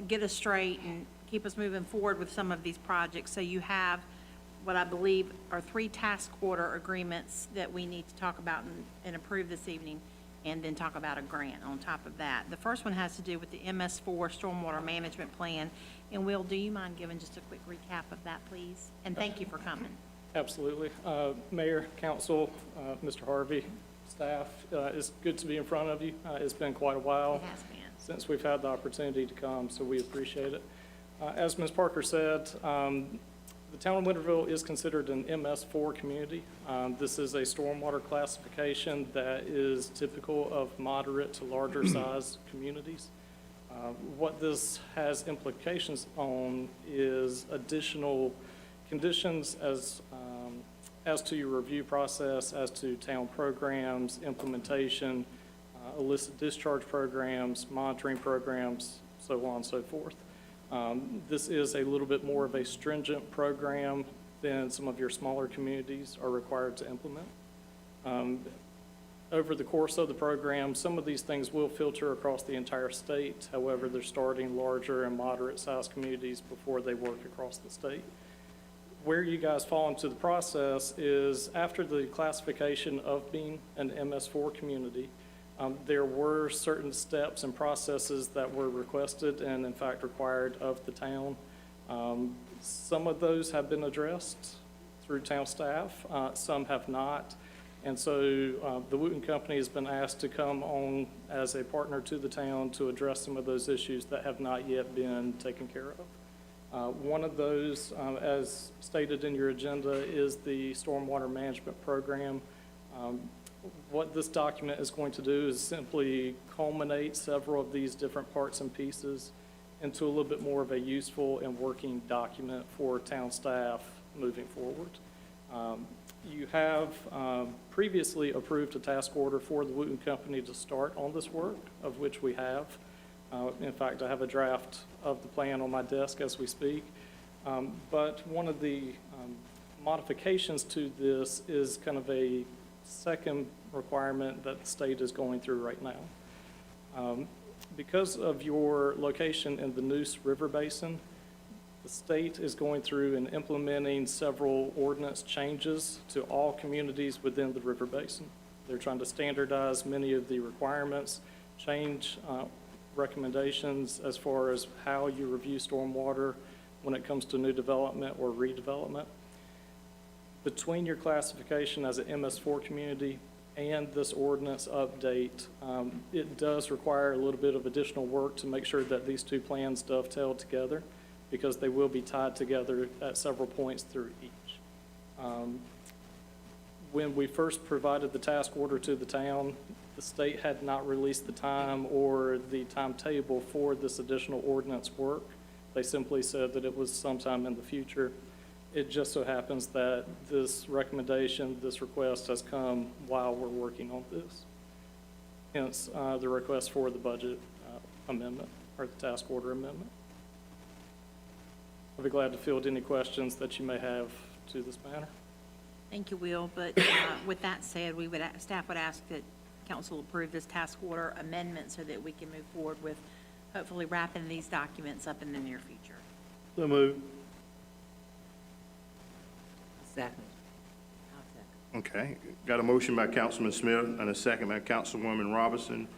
get us straight and keep us moving forward with some of these projects. So you have what I believe are 3 task order agreements that we need to talk about and approve this evening, and then talk about a grant on top of that. The first one has to do with the MS4 Stormwater Management Plan. And Will, do you mind giving just a quick recap of that, please? And thank you for coming. Absolutely. Mayor, council, Mr. Harvey, staff, it's good to be in front of you. It's been quite a while It has been. since we've had the opportunity to come, so we appreciate it. As Ms. Parker said, the town of Winterville is considered an MS4 community. This is a stormwater classification that is typical of moderate to larger size communities. What this has implications on is additional conditions as to your review process, as to town programs, implementation, illicit discharge programs, monitoring programs, so on and so forth. This is a little bit more of a stringent program than some of your smaller communities are required to implement. Over the course of the program, some of these things will filter across the entire state. However, they're starting larger and moderate-sized communities before they work across the state. Where you guys fall into the process is after the classification of being an MS4 community, there were certain steps and processes that were requested and in fact required of the town. Some of those have been addressed through town staff, some have not. And so the Wooten Company has been asked to come on as a partner to the town to address some of those issues that have not yet been taken care of. One of those, as stated in your agenda, is the stormwater management program. What this document is going to do is simply culminate several of these different parts and pieces into a little bit more of a useful and working document for town staff moving forward. You have previously approved a task order for the Wooten Company to start on this work, of which we have. In fact, I have a draft of the plan on my desk as we speak. But one of the modifications to this is kind of a second requirement that the state is going through right now. Because of your location in the Neuse River Basin, the state is going through and implementing several ordinance changes to all communities within the river basin. They're trying to standardize many of the requirements, change recommendations as far as how you review stormwater when it comes to new development or redevelopment. Between your classification as an MS4 community and this ordinance update, it does require a little bit of additional work to make sure that these two plans dovetail together, because they will be tied together at several points through each. When we first provided the task order to the town, the state had not released the time or the timetable for this additional ordinance work. They simply said that it was sometime in the future. It just so happens that this recommendation, this request has come while we're working on this. Hence, the request for the budget amendment or the task order amendment. I'll be glad to field any questions that you may have to this matter. Thank you, Will, but with that said, staff would ask that council approve this task order amendment so that we can move forward with hopefully wrapping these documents up in the near future. So moved. Second. I'll second. Okay, got a motion by Councilman Smith and a second by Councilwoman Robinson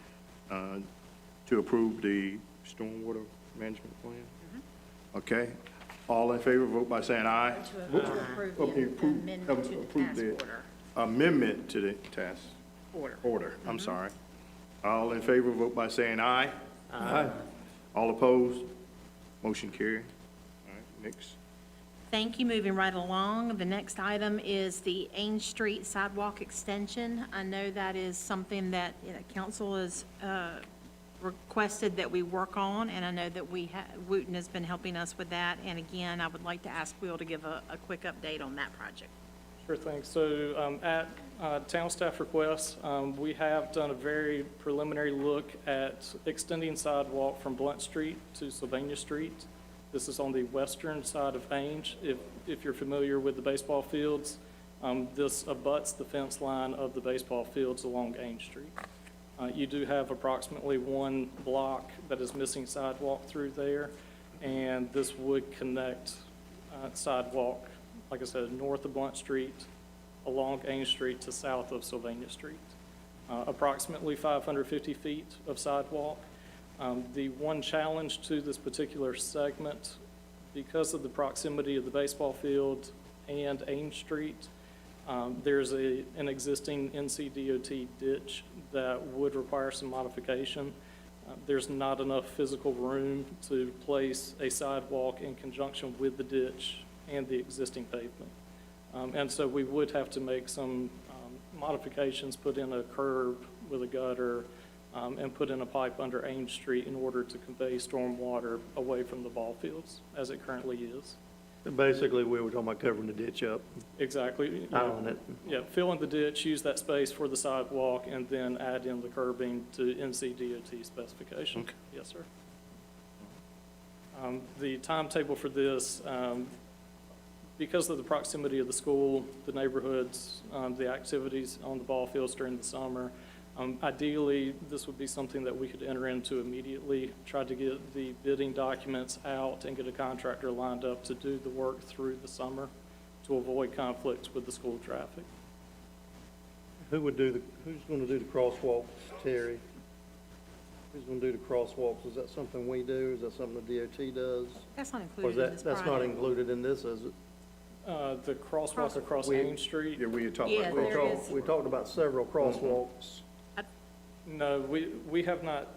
to approve the stormwater management plan. Okay, all in favor, vote by saying aye. To approve the amendment to the task order. Amendment to the task order, I'm sorry. All in favor, vote by saying aye. Aye. All opposed? Motion carried. All right, next. Thank you. Moving right along, the next item is the Ain Street sidewalk extension. I know that is something that council has requested that we work on, and I know that Wooten has been helping us with that. And again, I would like to ask Will to give a quick update on that project. Sure thing. So at town staff request, we have done a very preliminary look at extending sidewalk from Blunt Street to Sylvania Street. This is on the western side of Ainge. If you're familiar with the baseball fields, this abuts the fence line of the baseball fields along Ainge Street. You do have approximately one block that is missing sidewalk through there, and this would connect sidewalk, like I said, north of Blunt Street, along Ainge Street to south of Sylvania Street. Approximately 550 feet of sidewalk. The one challenge to this particular segment, because of the proximity of the baseball field and Ainge Street, there's an existing NCDOT ditch that would require some modification. There's not enough physical room to place a sidewalk in conjunction with the ditch and the existing pavement. And so we would have to make some modifications, put in a curb with a gutter, and put in a pipe under Ames Street in order to convey stormwater away from the ball fields as it currently is. Basically, we were talking about covering the ditch up, Exactly. You know, on it. yeah, fill in the ditch, use that space for the sidewalk, and then add in the curbing to NCDOT specification. Okay. Yes, sir. The timetable for this, because of the proximity of the school, the neighborhoods, the activities on the ball fields during the summer, ideally, this would be something that we could enter into immediately, try to get the bidding documents out and get a contractor lined up to do the work through the summer to avoid conflicts with the school traffic. Who's gonna do the crosswalks, Terry? Who's gonna do the crosswalks? Is that something we do? Is that something the DOT does? That's not Or is included in this that's not project. included in this, is it? The crosswalk across We- Ames Street, Yeah, we had talked Yeah, about there crosswalk. is. We talked about several crosswalks. no, we have not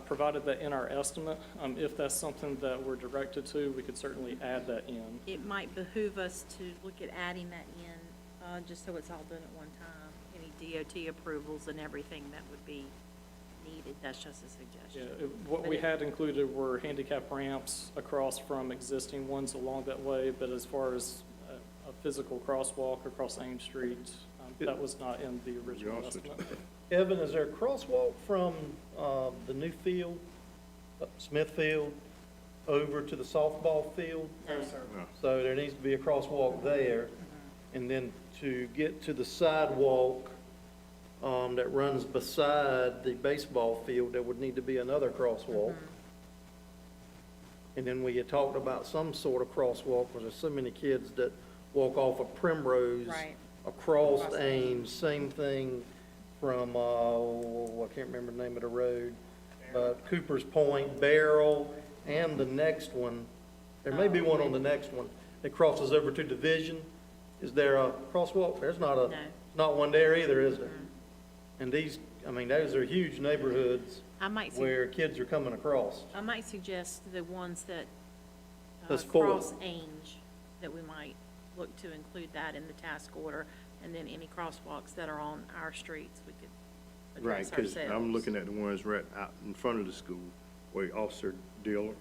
provided that in our estimate. If that's something that we're directed to, we could certainly add that in. It might behoove us to look at adding that in, just so it's all done at one time. Any DOT approvals and everything that would be needed, that's just a Yeah, suggestion. what we had included were handicap ramps across from existing ones along that way, but as far as a physical crosswalk across Ames Street, that was not in the original also- estimate. Evan, is there a crosswalk from, the new field, Smith Field, over to the softball field? So there needs to be a crosswalk there, and then to get to the sidewalk, that runs beside the baseball field, there would need to be another crosswalk. And then we had talked about some sort of crosswalk, because there's so many kids that walk off of Primrose Right. across Ames, same thing from, I can't remember the name of the road, but Cooper's Point, Barrel, and the next one. There may be one on the next one that crosses over to Division. Is there a crosswalk? There's not No. not one there either, is there? And these, I mean, those are huge neighborhoods I might, where kids are coming across. I might suggest the ones that That's four. cross Ames, that we might look to include that in the task order, and then any crosswalks that are on our streets, we could Right, address because ourselves. I'm looking at the ones right out in front of the school, where Officer Diller,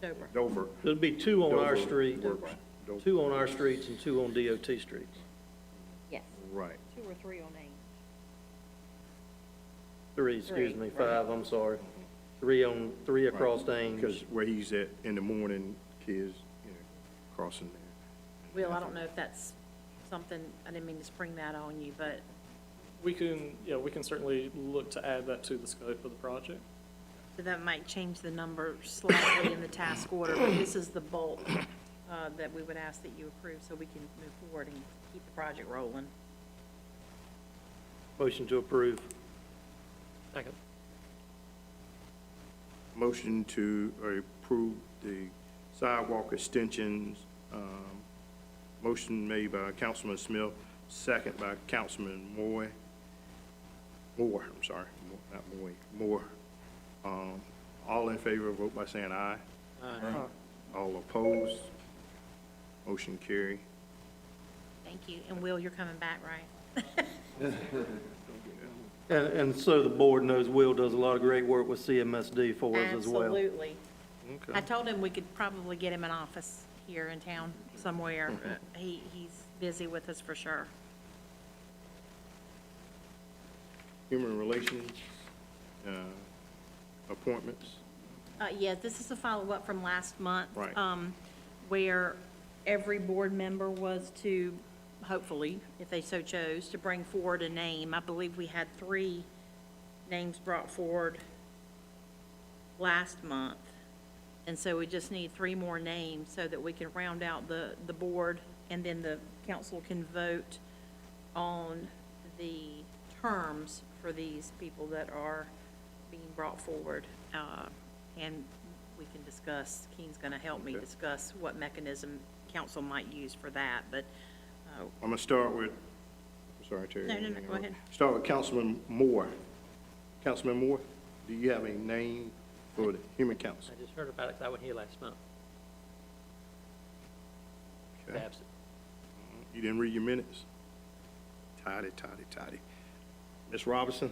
Dover. Dover. There'd be two on our Dover street, works. Dover. two on our streets and two on DOT streets. Yes, Right. 2 or 3 on Ames. Three, excuse Three, me, right. 5, I'm sorry. Three across Ames. Because where he's at in the morning, kids, crossing there. Will, I don't know if that's something, I didn't mean to spring that on you, but We can certainly look to add that to the scope of the project. so that might change the number slightly in the task order, but this is the bulk that we would ask that you approve so we can move forward and keep the project rolling. Motion to approve. Second. Motion to approve the sidewalk extensions. Motion made by Councilman Smith, second by Councilman Moore, I'm sorry, not Moy, Moore. All in favor, vote by saying aye. Aye. All opposed, motion carry. Thank you, and Will, you're coming back, right? And so the board knows Will does a lot of great work with CMSD for us as well. Absolutely. I Okay. told him we could probably get him an office here in town somewhere. He's busy with us for sure. Human Relations, appointments. Yeah, this is a follow-up from last month. Right. Where every board member was to, hopefully, if they so chose, to bring forward a name. I believe we had 3 names brought forward last month. And so we just need 3 more names so that we can round out the board, and then the council can vote on the terms for these people that are being brought forward. And we can discuss, Keen's gonna help me Okay. discuss what mechanism council might use for that, but, I'm gonna start with, I'm sorry, Terry. No, go ahead. Start with Councilman Moore. Councilman Moore, do you have a name for the Human Council? I just heard about it 'cause I wasn't here last month. Okay. Absent. You didn't read your minutes? Tidy. Ms. Robinson?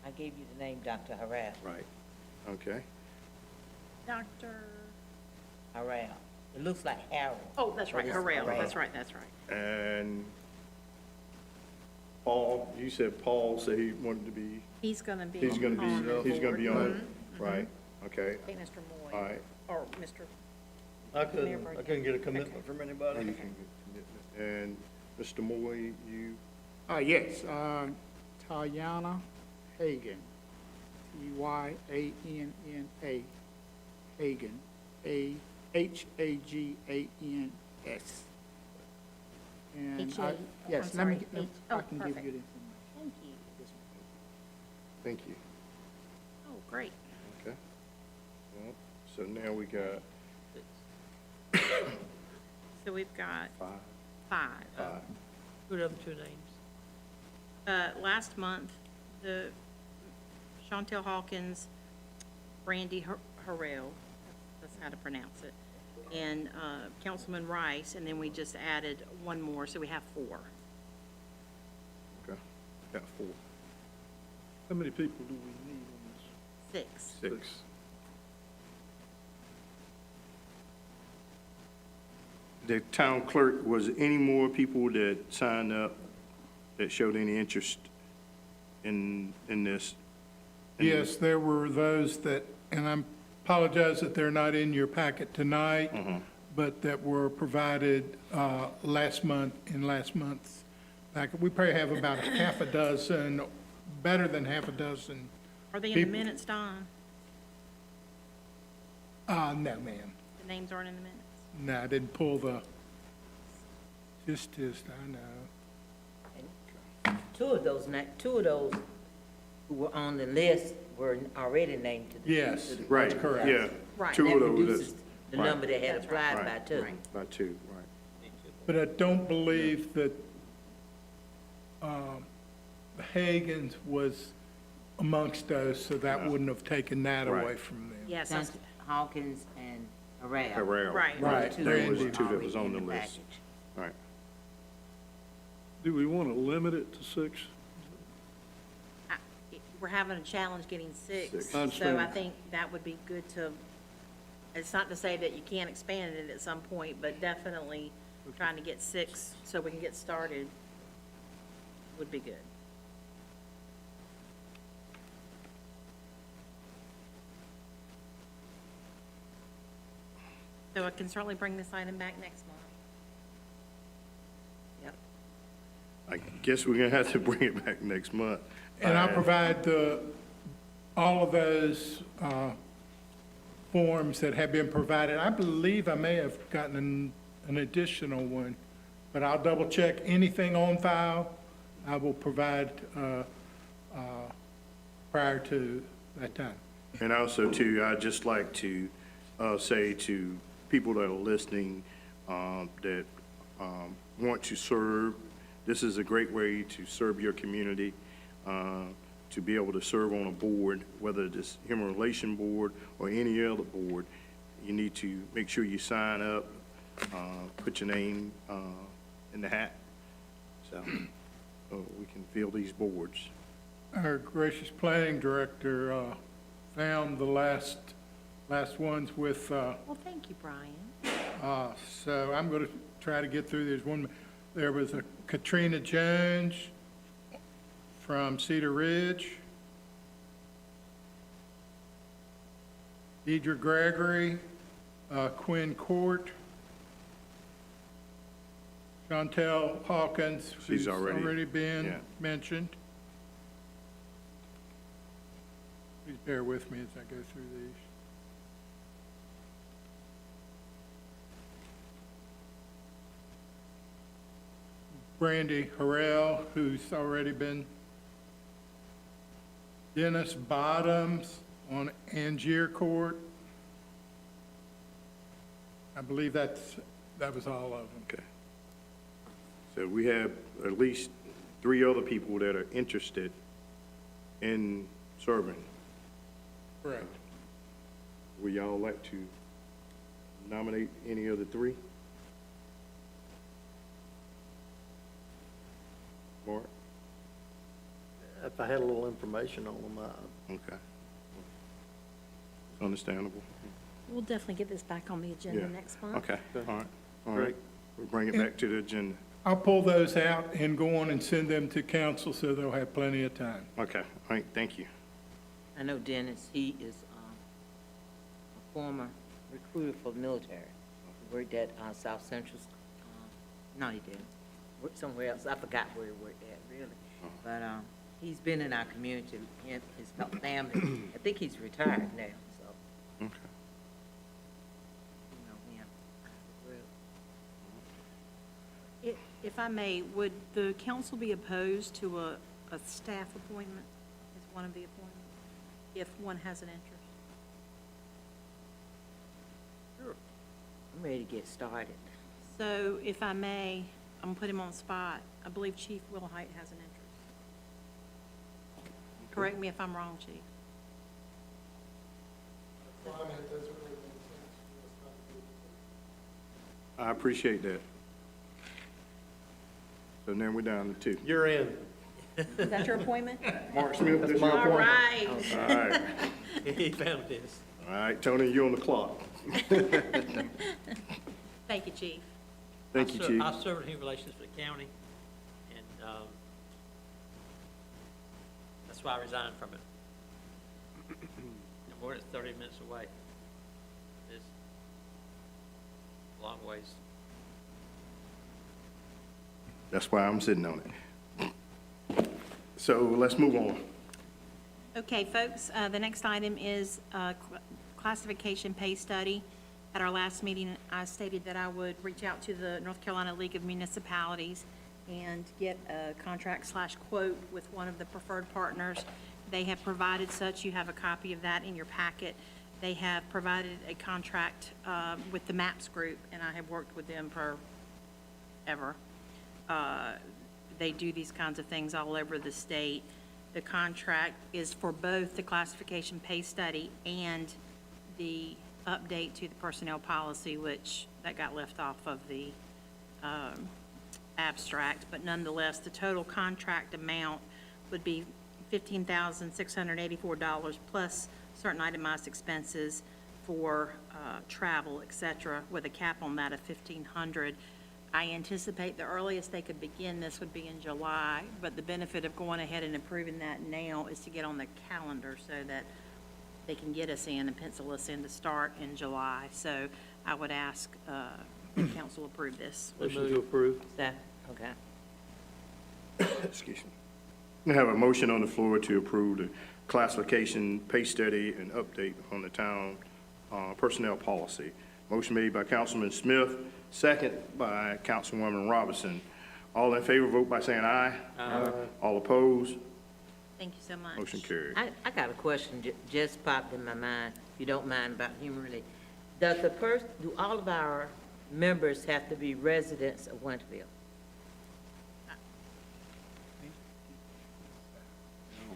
I gave you the name, Dr. Harrell. Right. Okay. Dr., Harrell. It looks like Harold. oh, that's right, But it's Harrell, Harrell. that's right, that's right. And Paul, you said Paul said he wanted to be, He's gonna be he's gonna on the be, he's gonna be board. on it, right? Okay, Okay, Mr. Moy. all right. Or Mr. I couldn't get a commitment from Now anybody. you can get commitment. And Mr. Moy, you, Yes, Tayana Hagan, Tyanna, Hagan, Hagans. And H.A. yes, I'm let me, sorry, let- H- I oh, can give perfect. you the information. Thank you. thank you. Oh, great. Okay. Well, so now we got So we've got five. 5. Who are the other two names? Last month, the Chantel Hawkins, Brandy Harrell, that's how to pronounce it, and Councilman Rice, and then we just added one more, so we have 4. Okay, got 4. How many people do we need on 6. 6. The town clerk, was any more people that signed up that showed any interest in this? Yes, there were those that, and I apologize that they're not in your packet tonight, but that were provided last month, in last month's packet. We probably have about a half a dozen, better than half a dozen. Are they in the People- minutes, Don? No, ma'am. The names aren't in the minutes? No, I didn't pull the, just, I know. Two of those who were on the list were already named to the. Yes, to the- Right, correct. yeah. Right. 2 That of those, reduces the right. number that had That's right. applied by 2. Right. by 2, right. But I don't believe that Hagan's was amongst those, so that No. wouldn't have taken that Right. away from them. Yes, That's Hawkins and Harrell. Harrell. Right. Were the Right, two they're that in were the- two that was already on in the list. package. Right. Do we want to limit it to 6? we're having a challenge getting 6. Six. So I Understand. think that would be good to, it's not to say that you can't expand it at some point, but definitely trying to get 6 so we can get started would be good. So I can certainly bring this item back next month. Yep. I guess we're gonna have to bring it back next month. And I'll provide all of those forms that have been provided. I believe I may have gotten an additional one, but I'll double check. Anything on file, I will provide prior to that time. And also too, I'd just like to say to people that are listening that want to serve, this is a great way to serve your community, to be able to serve on a board, whether it's Human Relation Board or any other board. You need to make sure you sign up, put your name in the hat, so we can fill these boards. Our gracious planning director found the last ones with, Well, thank you, Brian. so I'm going to try to get through. There was a Katrina Jones from Cedar Ridge, Deidre Gregory, Quinn Court, Chantel Hawkins, She's who's already- already been yeah. mentioned. Please bear with me as I go through these. Brandy Harrell, who's already been. Dennis Bottoms on Angier Court. I believe that was all of them. Okay. So we have at least 3 other people that are interested in serving. Correct. Would y'all like to nominate any of the 3? Mark? if I had a little information on them, Okay. Understandable. We'll definitely get this back on the Yeah. agenda next month. Okay, all right, all Great. right. We'll bring it back to the agenda. I'll pull those out and go on and send them to council so they'll have plenty of time. Okay, all right, thank you. I know Dennis, he is, a former recruiter for the military. He worked at, South Central, no, he didn't, worked somewhere else, I forgot where he worked at, really. But, he's been in our community, him, his family, I think he's retired now, so, Okay. you know him. If I may, would the council be opposed to a staff appointment as one of the appointments, if one has an interest? I'm ready to get started. So if I may, I'm gonna put him on the spot. I believe Chief Wilhite has an interest. Correct me if I'm wrong, Chief. I appreciate that. So now we're down to two. You're in. Is that your appointment? Mark Smith, this is your All appointment? right. All right, He found this. all right, Tony, you're on the clock. Thank you, Chief. Thank you, Chief. I served in human relations for the county, and that's why I resigned from it. And we're at 30 minutes away. It's a long ways. That's why I'm sitting on it. So let's move on. Okay, folks, the next item is classification pay study. At our last meeting, I stated that I would reach out to the North Carolina League of Municipalities and get a contract/quote with one of the preferred partners. They have provided such. You have a copy of that in your packet. They have provided a contract with the MAPS group, and I have worked with them forever. They do these kinds of things all over the state. The contract is for both the classification pay study and the update to the personnel policy, which that got left off of the abstract. But nonetheless, the total contract amount would be $15,684 plus certain itemized expenses for travel, et cetera, with a cap on that of $1,500. I anticipate the earliest they could begin this would be in July, but the benefit of going ahead and approving that now is to get on the calendar so that they can get us in and pencil us in to start in July. So I would ask the council approve this. Motion to approve. Staff, okay. Excuse me. We have a motion on the floor to approve the classification, pay study, and update on the town personnel policy. Motion made by Councilman Smith, second by Councilwoman Robinson. All in favor, vote by saying aye. Aye. All opposed, Thank you so much. motion carried. I got a question just popped in my mind, if you don't mind, about human relief. Do all of our members have to be residents of Winterville?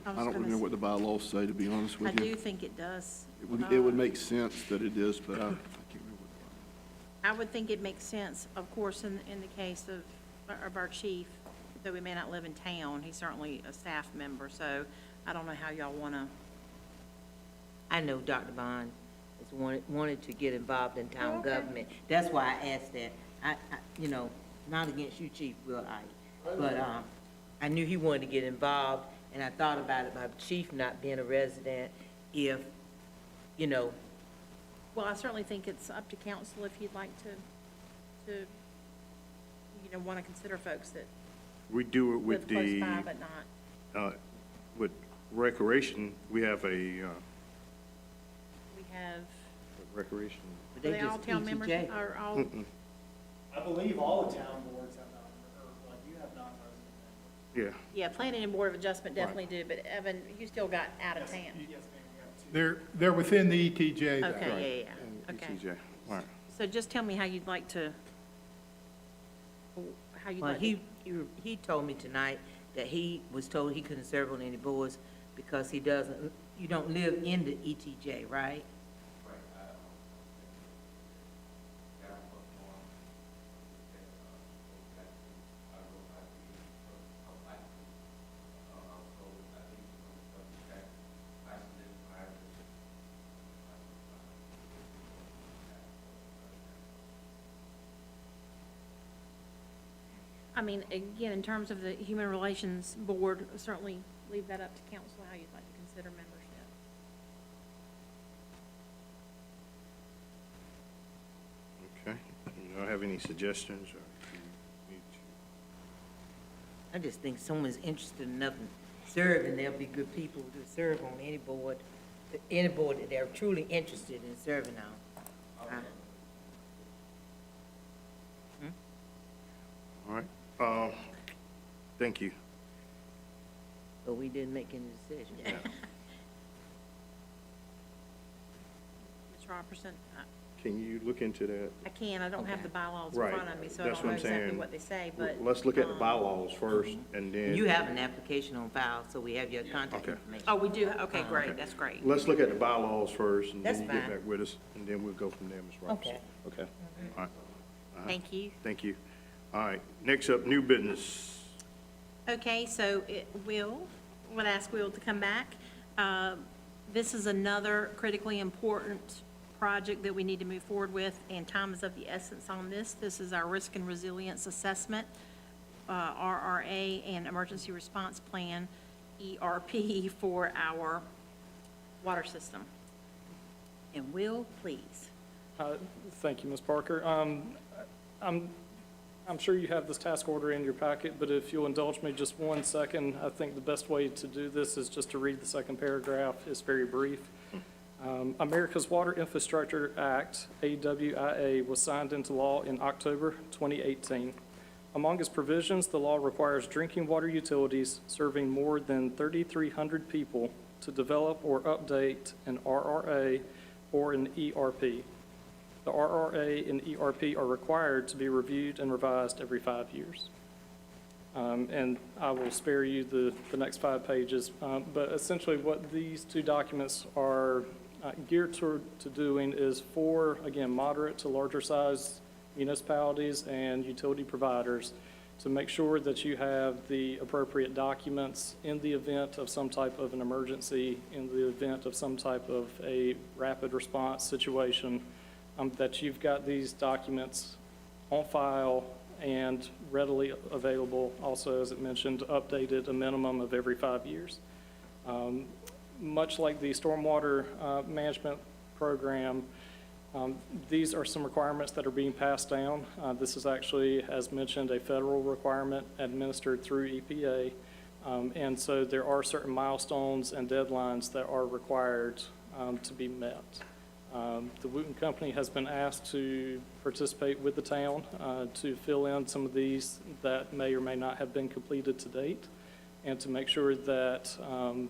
I don't remember what the bylaws say, to be honest I with do you. think it does. It would make sense that it is, but I can't remember what the I would think it makes sense, of course, in the case of our chief, though we may not live in town, he's certainly a staff member, so I don't know how y'all want to. I know Dr. Bond has wanted to get involved in town government. That's why I asked that. I you know, not against you, Chief Will but I knew he wanted to get involved, and I thought about it, my chief not being a resident, if, you know, Well, I certainly think it's up to council if you'd like to want to consider folks that We do it live with close the, by but not. with recreation, we have a, We have, recreation. are they they all just town members, ETJ? are all, I believe all the town boards have you have non-resident members. Yeah, yeah, planning and board of adjustment definitely do, but Evan, you still got out of town. Yes, ma'am, we have two. They're within the ETJ, though. Okay, yeah, and yeah, okay. ETJ, all right. So just tell me how you'd like to, well, he told me tonight that he was told he couldn't serve on any boards because you don't live in the ETJ, right? mean, again, in terms of the Human Relations Board, certainly leave that up to council, how you'd like to consider membership. Okay. You don't have any suggestions or you need to? I just think someone's interested enough in serving, there'll be good people to serve on any board that they're truly interested in serving on. All right. Thank you. But we didn't make any decisions. Ms. Robertson, Can you look into that? I can, I don't have the bylaws in Right. front of me, so I That's don't know what I'm exactly saying. what they say, but. Let's look at the bylaws first and then. You have an application on file, so we have your contact Okay. information. Oh, we do, okay, great, that's great. Let's look at the bylaws first and then That's you get fine. back with us and then we'll go from there, Ms. Robinson. Okay. Okay. All right. Thank you. Thank you. All right. Next up, new business. Okay, so would ask Will to come back. This is another critically important project that we need to move forward with, and time is of the essence on this. This is our Risk and Resilience Assessment, RRA, and Emergency Response Plan, ERP, for our water system. And Will, please. Thank you, Ms. Parker. I'm sure you have this task order in your packet, but if you'll indulge me just 1 second, I think the best way to do this is just to read the second paragraph. It's very brief. America's Water Infrastructure Act, AWIA, was signed into law in October 2018. Among its provisions, the law requires drinking water utilities serving more than 3,300 people to develop or update an RRA or an ERP. The RRA and ERP are required to be reviewed and revised every 5 years. And I will spare you the next 5 pages, but essentially what these two documents are geared to doing is for, again, moderate to larger size municipalities and utility providers to make sure that you have the appropriate documents in the event of some type of an emergency, in the event of some type of a rapid response situation, that you've got these documents on file and readily available, also, as it mentioned, updated a minimum of every 5 years. Much like the stormwater management program, these are some requirements that are being passed down. This is actually, as mentioned, a federal requirement administered through EPA. And so there are certain milestones and deadlines that are required to be met. The Wooten Company has been asked to participate with the town to fill in some of these that may or may not have been completed to date, and to make sure that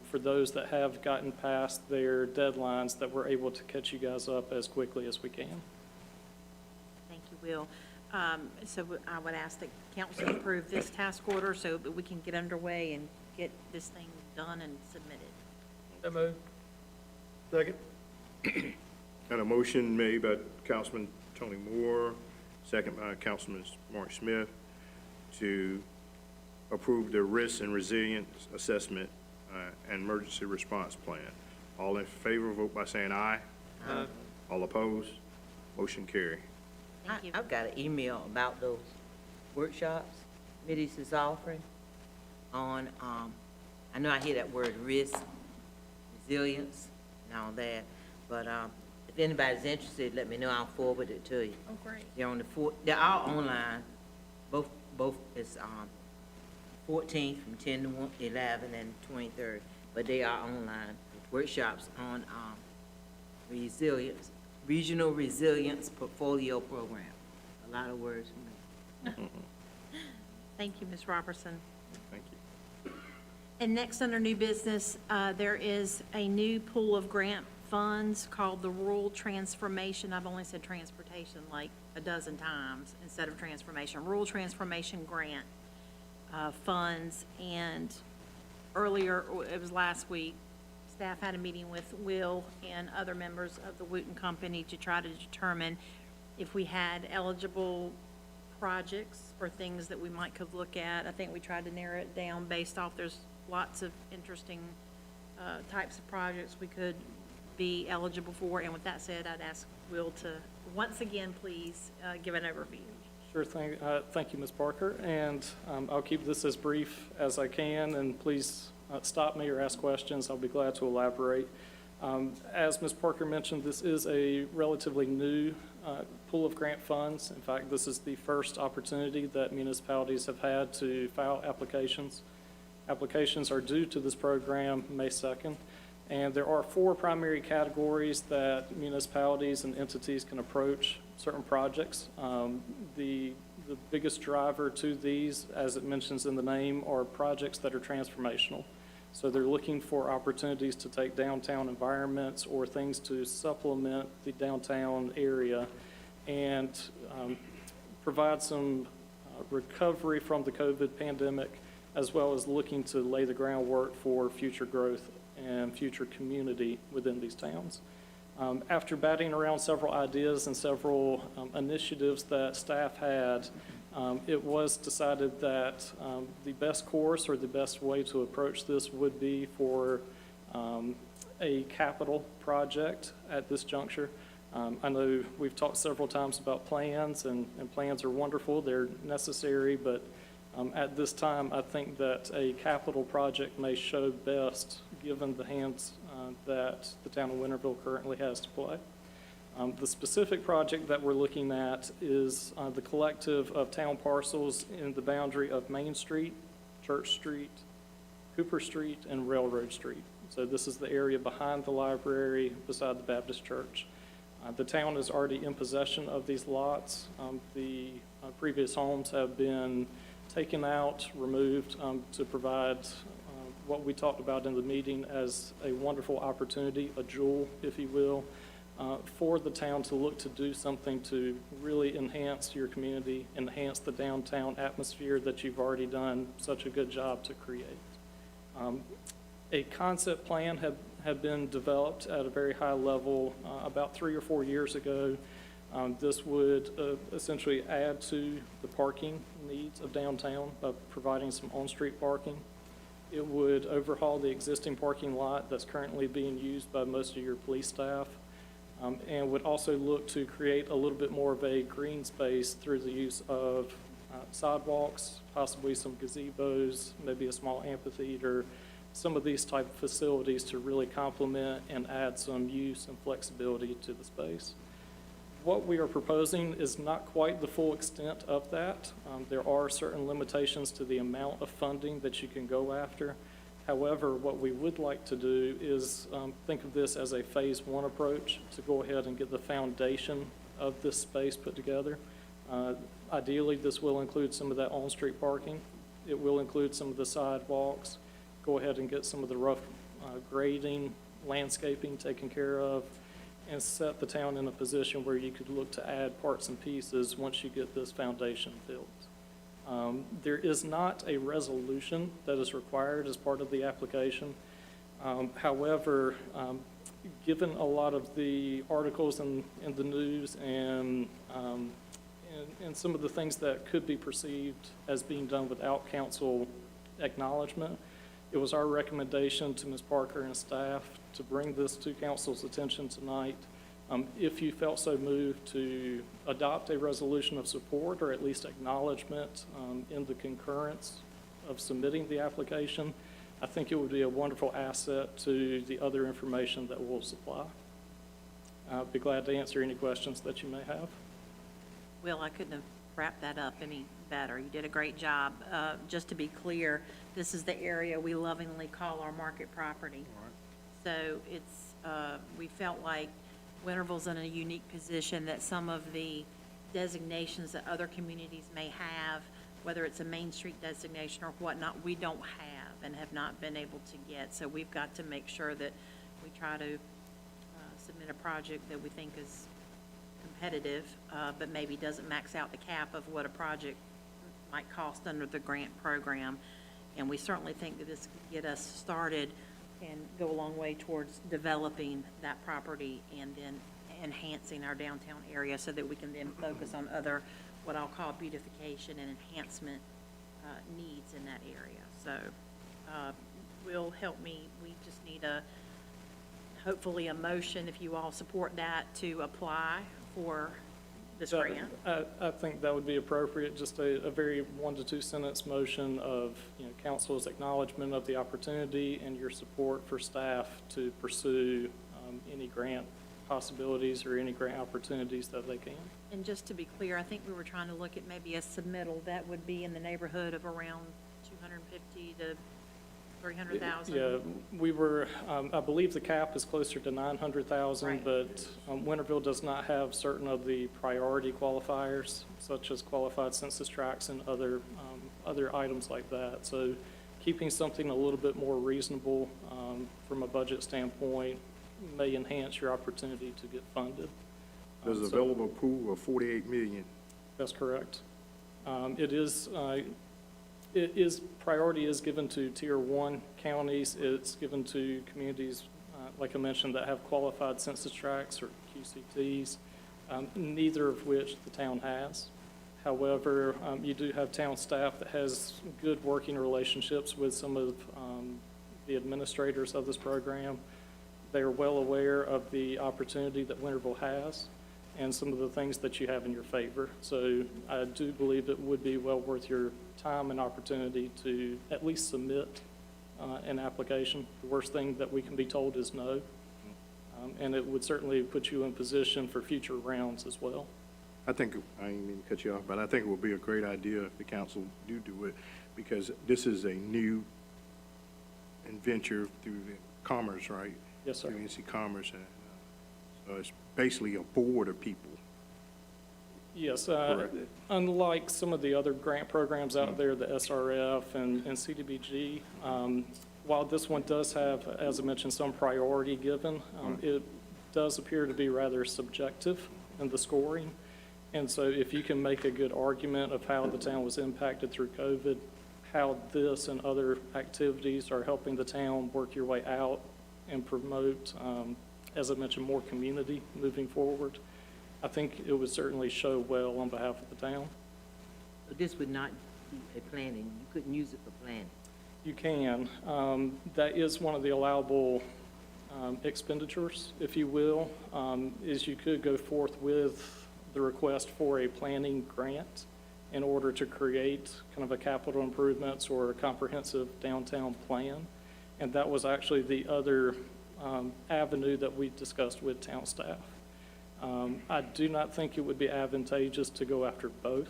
for those that have gotten past their deadlines, that we're able to catch you guys up as quickly as we can. Thank you, Will. So I would ask that council approve this task order so that we can get underway and get this thing done and submitted. So moved. Second. Got a motion made by Councilman Tony Moore, second by Councilman Mark Smith, to approve the Risk and Resilience Assessment and Emergency Response Plan. All in favor, vote by saying aye. Aye. All opposed? Motion carry. Thank you. I've got an email about those workshops Middy's is offering on, I know I hear that word risk, resilience, and all that, but, if anybody's interested, let me know, I'll forward it to you. Oh, great. They're all online, both is, 14th from 10 to 11 and 23rd, but they are online workshops on, regional resilience portfolio program. A lot of words for me. Thank you, Ms. Robertson. Thank you. And next, under new business, there is a new pool of grant funds called the Rural Transformation. I've only said transportation like a dozen times instead of transformation. Rural Transformation Grant funds. And earlier, it was last week, staff had a meeting with Will and other members of the Wooten Company to try to determine if we had eligible projects or things that we might could look at. I think we tried to narrow it down based off, there's lots of interesting types of projects we could be eligible for. And with that said, I'd ask Will to, once again, please give an overview. Sure thing. Thank you, Ms. Parker, and I'll keep this as brief as I can, and please stop me or ask questions. I'll be glad to elaborate. As Ms. Parker mentioned, this is a relatively new pool of grant funds. In fact, this is the first opportunity that municipalities have had to file applications. Applications are due to this program May 2nd, and there are 4 primary categories that municipalities and entities can approach certain projects. The biggest driver to these, as it mentions in the name, are projects that are transformational. So they're looking for opportunities to take downtown environments or things to supplement the downtown area and provide some recovery from the COVID pandemic, as well as looking to lay the groundwork for future growth and future community within these towns. After batting around several ideas and several initiatives that staff had, it was decided that the best course or the best way to approach this would be for a capital project at this juncture. I know we've talked several times about plans, and plans are wonderful, they're necessary, but at this time, I think that a capital project may show best given the hands that the town of Winterville currently has to play. The specific project that we're looking at is the collective of town parcels in the boundary of Main Street, Church Street, Cooper Street, and Railroad Street. So this is the area behind the library beside the Baptist Church. The town is already in possession of these lots. The previous homes have been taken out, removed to provide what we talked about in the meeting as a wonderful opportunity, a jewel, if you will, for the town to look to do something to really enhance your community, enhance the downtown atmosphere that you've already done such a good job to create. A concept plan had been developed at a very high level about 3 or 4 years ago. This would essentially add to the parking needs of downtown by providing some on-street parking. It would overhaul the existing parking lot that's currently being used by most of your police staff, and would also look to create a little bit more of a green space through the use of sidewalks, possibly some gazebos, maybe a small amphitheater, some of these type of facilities to really complement and add some use and flexibility to the space. What we are proposing is not quite the full extent of that. There are certain limitations to the amount of funding that you can go after. However, what we would like to do is think of this as a phase 1 approach to go ahead and get the foundation of this space put together. Ideally, this will include some of that on-street parking. It will include some of the sidewalks. Go ahead and get some of the rough grading, landscaping taken care of, and set the town in a position where you could look to add parts and pieces once you get this foundation built. There is not a resolution that is required as part of the application. However, given a lot of the articles in the news and some of the things that could be perceived as being done without council acknowledgement, it was our recommendation to Ms. Parker and staff to bring this to council's attention tonight. If you felt so moved to adopt a resolution of support or at least acknowledgement in the concurrence of submitting the application, I think it would be a wonderful asset to the other information that we'll supply. I'd be glad to answer any questions that you may have. Will, I couldn't have wrapped that up any better. You did a great job. Just to be clear, this is the area we lovingly call our market property. So it's, we felt like Winterville's in a unique position that some of the designations that other communities may have, whether it's a Main Street designation or whatnot, we don't have and have not been able to get. So we've got to make sure that we try to submit a project that we think is competitive, but maybe doesn't max out the cap of what a project might cost under the grant program. And we certainly think that this could get us started and go a long way towards developing that property and then enhancing our downtown area so that we can then focus on other, what I'll call beautification and enhancement needs in that area. So will help me. We just need hopefully a motion, if you all support that, to apply for this So, grant? I think that would be appropriate, just a very 1 to 2 sentence motion of, council's acknowledgement of the opportunity and your support for staff to pursue any grant possibilities or any grant opportunities that they can. And just to be clear, I think we were trying to look at maybe a submittal that would be in the neighborhood of around 250 to 300,000. Yeah, we were, I believe the cap is closer to 900,000, Right. but Winterville does not have certain of the priority qualifiers, such as qualified census tracts and other items like that. So keeping something a little bit more reasonable from a budget standpoint may enhance your opportunity to get funded. There's So- available pool of 48 million. That's correct. Priority is given to Tier 1 counties. It's given to communities, like I mentioned, that have qualified census tracts or QCTs, neither of which the town has. However, you do have town staff that has good working relationships with some of the administrators of this program. They are well aware of the opportunity that Winterville has and some of the things that you have in your favor. So I do believe it would be well worth your time and opportunity to at least submit an application. The worst thing that we can be told is no. And it would certainly put you in position for future rounds as well. I think, I didn't mean to cut you off, but I think it would be a great idea if the council do it, because this is a new venture through the Commerce, right? Yes, sir. Through NC Commerce, and so it's basically a board of people. Yes, Correct. unlike some of the other grant programs out there, the SRF and CDBG, while this one does have, as I mentioned, some priority given, it does appear to be rather subjective in the scoring. And so if you can make a good argument of how the town was impacted through COVID, how this and other activities are helping the town work your way out and promote, as I mentioned, more community moving forward, I think it would certainly show well on behalf of the town. But this would not be a planning, you couldn't use it for planning. You can. That is one of the allowable expenditures, if you will, is you could go forth with the request for a planning grant in order to create kind of a capital improvements or a comprehensive downtown plan. And that was actually the other avenue that we discussed with town staff. I do not think it would be advantageous to go after both.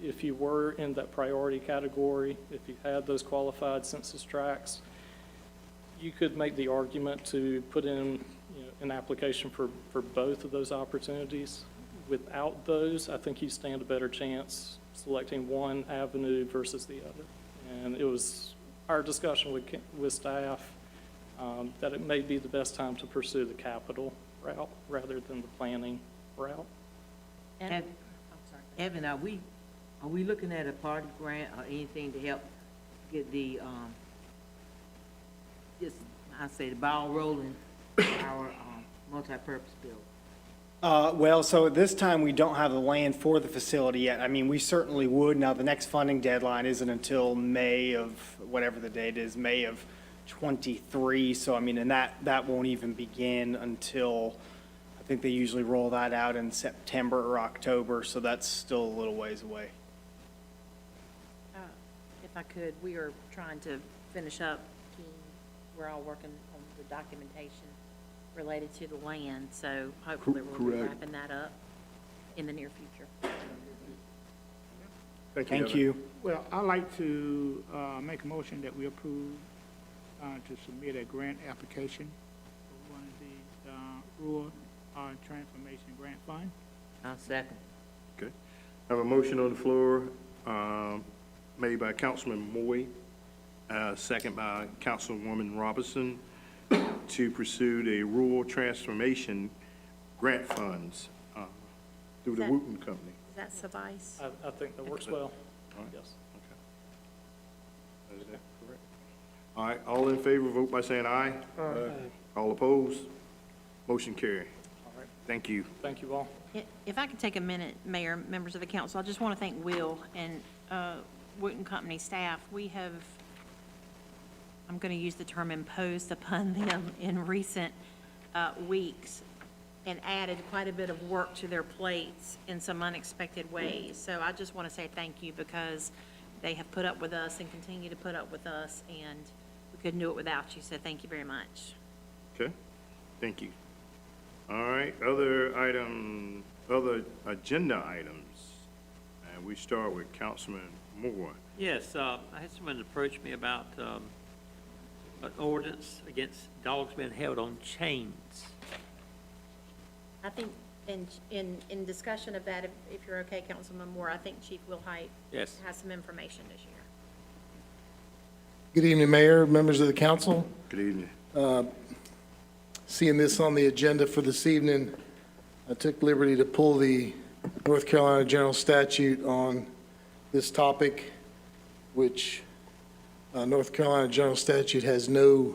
If you were in that priority category, if you had those qualified census tracts, you could make the argument to put in an application for both of those opportunities. Without those, I think you stand a better chance selecting one avenue versus the other. And it was our discussion with staff that it may be the best time to pursue the capital route rather than the planning route. And- Ev- I'm sorry. Evan, are we looking at a party grant or anything to help get the, just, I say, the ball rolling, our, multi-purpose building? Well, so at this time, we don't have the land for the facility yet. I mean, we certainly would. Now, the next funding deadline isn't until May of, whatever the date is, May of '23. So, I mean, and that won't even begin until, I think they usually roll that out in September or October. So that's still a little ways away. If I could, we are trying to finish up, we're all working on the documentation related to the land, so hopefully we'll be Correct. wrapping that up in the near future. Thank you. Well, I'd like to make a motion that we approve to submit a grant application for one of the rural transformation grant fund. I'll second. Okay. I have a motion on the floor, made by Councilman Moy, second by Councilwoman Robinson, to pursue the rural transformation grant funds through the That- Wooten Company. Does that suffice? I think that works well. All right. Yes. Okay. Is that correct? All right, all in favor, vote by saying aye. Aye. All opposed? Motion carry. All right. Thank you. Thank you all. If I could take a minute, Mayor, members of the council, I just want to thank Will and Wooten Company staff. We have, I'm going to use the term imposed upon them in recent weeks and added quite a bit of work to their plates in some unexpected ways. So I just want to say thank you because they have put up with us and continue to put up with us, and we couldn't do it without you, so thank you very much. Okay, thank you. All right, other agenda items. And we start with Councilman Moore. Yes, I had someone approach me about an ordinance against dogs being held on chains. I think in discussion of that, if you're okay, Councilman Moore, I think Chief Wilhite Yes. has some information to share. Good evening, Mayor, members of the council. Good evening. Seeing this on the agenda for this evening, I took liberty to pull the North Carolina General Statute on this topic, which North Carolina General Statute has no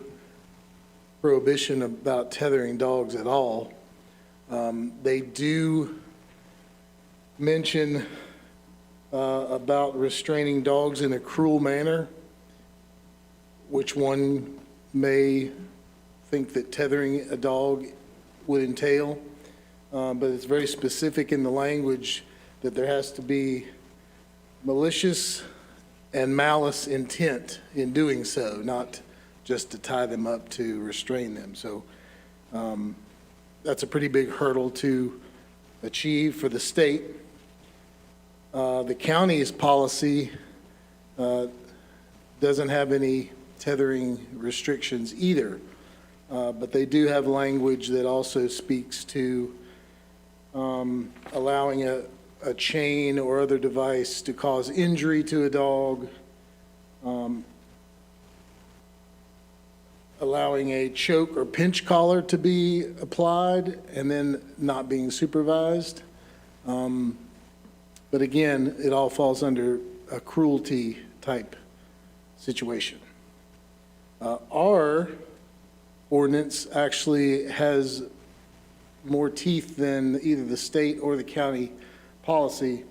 prohibition about tethering dogs at all. They do mention about restraining dogs in a cruel manner, which one may think that tethering a dog would entail, but it's very specific in the language that there has to be malicious and malice intent in doing so, not just to tie them up to restrain them. So that's a pretty big hurdle to achieve for the state. The county's policy doesn't have any tethering restrictions either, but they do have language that also speaks to allowing a chain or other device to cause injury to a dog, allowing a choke or pinch collar to be applied and then not being supervised. But again, it all falls under a cruelty type situation. Our ordinance actually has more teeth than either the state or the county policy.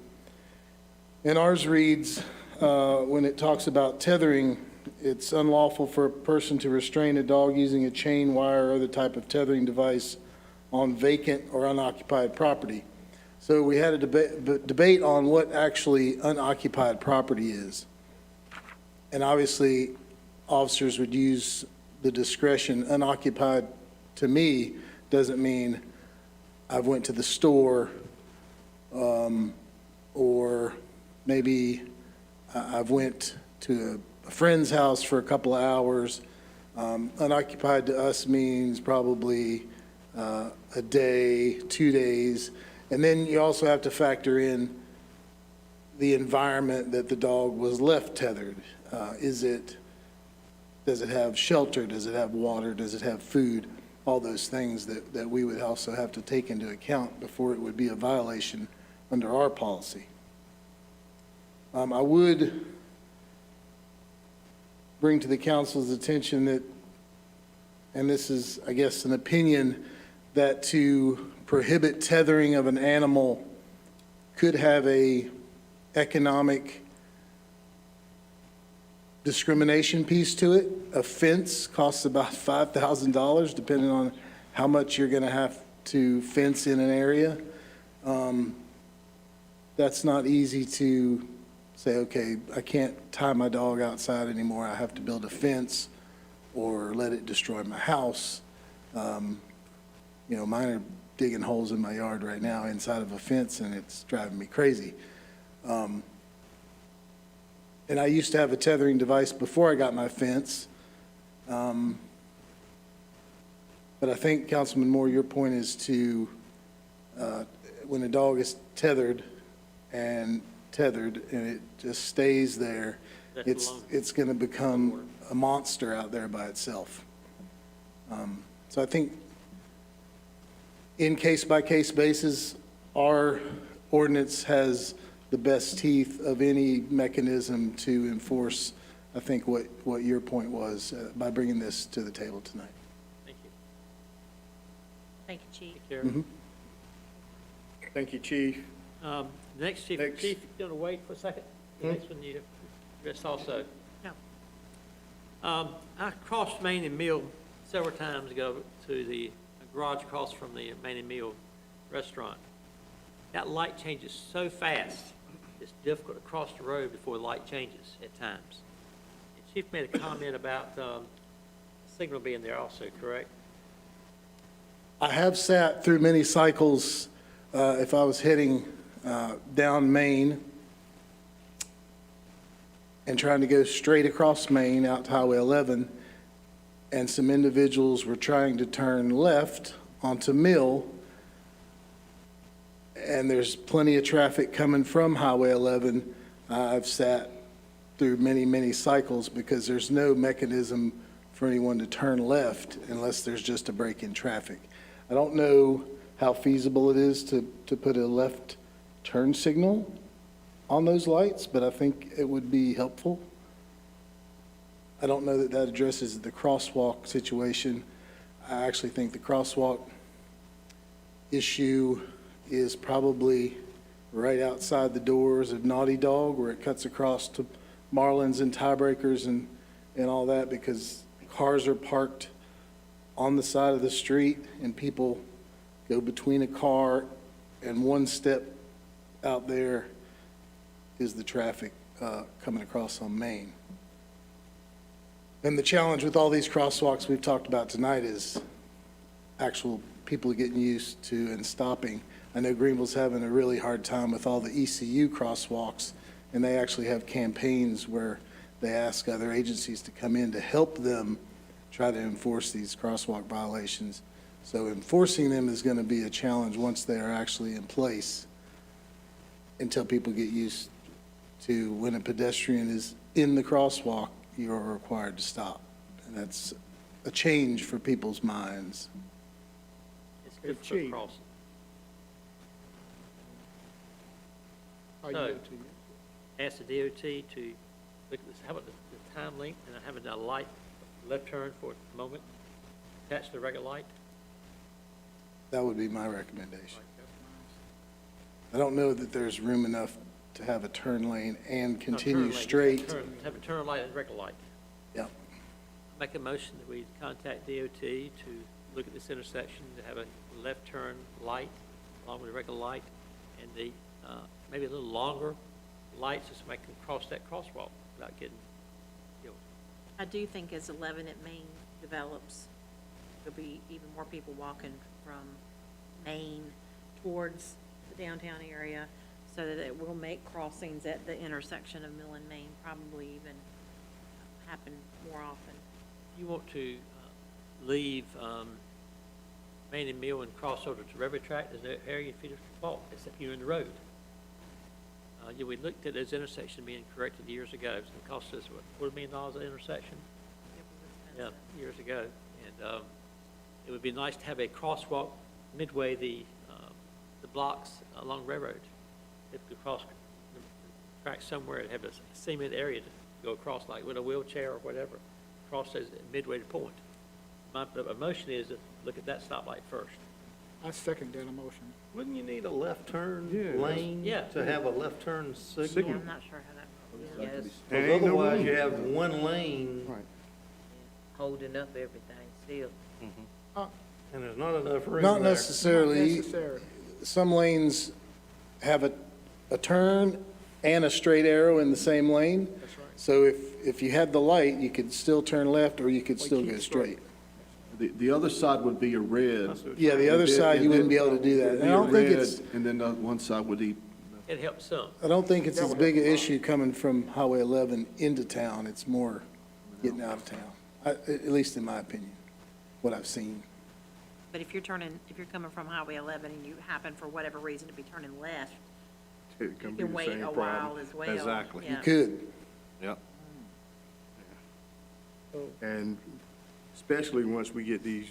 And ours reads, when it talks about tethering, it's unlawful for a person to restrain a dog using a chain, wire, or other type of tethering device on vacant or unoccupied property. So we had a debate on what actually unoccupied property is. And obviously, officers would use the discretion. Unoccupied, to me, doesn't mean I've went to the store, or maybe I've went to a friend's house for a couple of hours. Unoccupied to us means probably a day, 2 days. And then you also have to factor in the environment that the dog was left tethered. Does it have shelter? Does it have water? Does it have food? All those things that we would also have to take into account before it would be a violation under our policy. I would bring to the council's attention that, and this is, I guess, an opinion, that to prohibit tethering of an animal could have a economic discrimination piece to it. A fence costs about $5,000, depending on how much you're going to have to fence in an area. That's not easy to say, okay, I can't tie my dog outside anymore. I have to build a fence or let it destroy my house. Mine are digging holes in my yard right now inside of a fence, and it's driving me crazy. And I used to have a tethering device before I got my fence. But I think, Councilman Moore, your point is to, when a dog is tethered and it just stays there, it's going to become a monster out there by itself. So I think in case-by-case basis, our ordinance has the best teeth of any mechanism to enforce, I think, what your point was by bringing this to the table tonight. Thank you. Thank you, Chief. Take care. Mm-hmm. Thank you, Chief. Next, Chief, Next. Chief, you want to wait for a second? The next one you address also. No. I crossed Main and Mill several times ago to the garage across from the Main and Mill restaurant. That light changes so fast, it's difficult to cross the road before the light changes at times. And Chief made a comment about signal being there also, correct? I have sat through many cycles, if I was heading down Main and trying to go straight across Main out to Highway 11, and some individuals were trying to turn left onto Mill, and there's plenty of traffic coming from Highway 11. I've sat through many, many cycles because there's no mechanism for anyone to turn left unless there's just a break in traffic. I don't know how feasible it is to put a left turn signal on those lights, but I think it would be helpful. I don't know that that addresses the crosswalk situation. I actually think the crosswalk issue is probably right outside the doors of Naughty Dog, where it cuts across to Marlins and Tiebreakers and all that, because cars are parked on the side of the street and people go between a car and one step out there is the traffic coming across on Main. And the challenge with all these crosswalks we've talked about tonight is actual people getting used to and stopping. I know Greenville's having a really hard time with all the ECU crosswalks, and they actually have campaigns where they ask other agencies to come in to help them try to enforce these crosswalk violations. So enforcing them is going to be a challenge once they are actually in place, until people get used to when a pedestrian is in the crosswalk, you are required to stop. And that's a change for people's minds. It's difficult to cross. So, ask the DOT to look at this, how about the time length, and having a light, left turn for a moment, attached to the regular light? That would be my recommendation. I don't know that there's room enough to have a turn lane and No, turn continue lane, straight. have a turn light and regular light. Yep. Make a motion that we contact DOT to look at this intersection, to have a left turn light along with a regular light, and the, maybe a little longer lights just to make them cross that crosswalk without getting killed. I do think as 11 at Main develops, there'll be even more people walking from Main towards the downtown area, so that it will make crossings at the intersection of Mill and Main probably even happen more often. You want to leave Main and Mill and cross over to railroad track, there's no area for you to walk, except you're in the road. Yeah, we looked at those intersections being corrected years ago. It was going to cost us, what, $250,000 an intersection? Yeah, years ago. And it would be nice to have a crosswalk midway the blocks along railroad. If we could cross the track somewhere and have a cement area to go across, like with a wheelchair or whatever, cross those midway to point. My motion is to look at that stoplight first. I second that motion. Wouldn't you need a left turn Yeah. lane Yeah. to have a left turn Yeah, signal? I'm not sure how that, yeah. Yes, Because Ain't no otherwise room. you have one lane holding up everything still. and there's not enough room Not there. necessarily. Necessary. Some lanes have a turn and a straight arrow in the same lane. That's right. So if you had the light, you could still turn left or you could still keep go straight. straight. The other side would be a red. Yeah, the other side, you wouldn't be able to do that. And I don't think it's, And then the one side would be, It helps some. I don't think it's as big an issue coming from Highway 11 into town. It's more getting out of town, at least in my opinion, what I've seen. But if you're coming from Highway 11 and you happen for whatever reason to be turning left, It you can be can the wait same a problem. while as well. Exactly. Yeah. Could. yep. And especially once we get these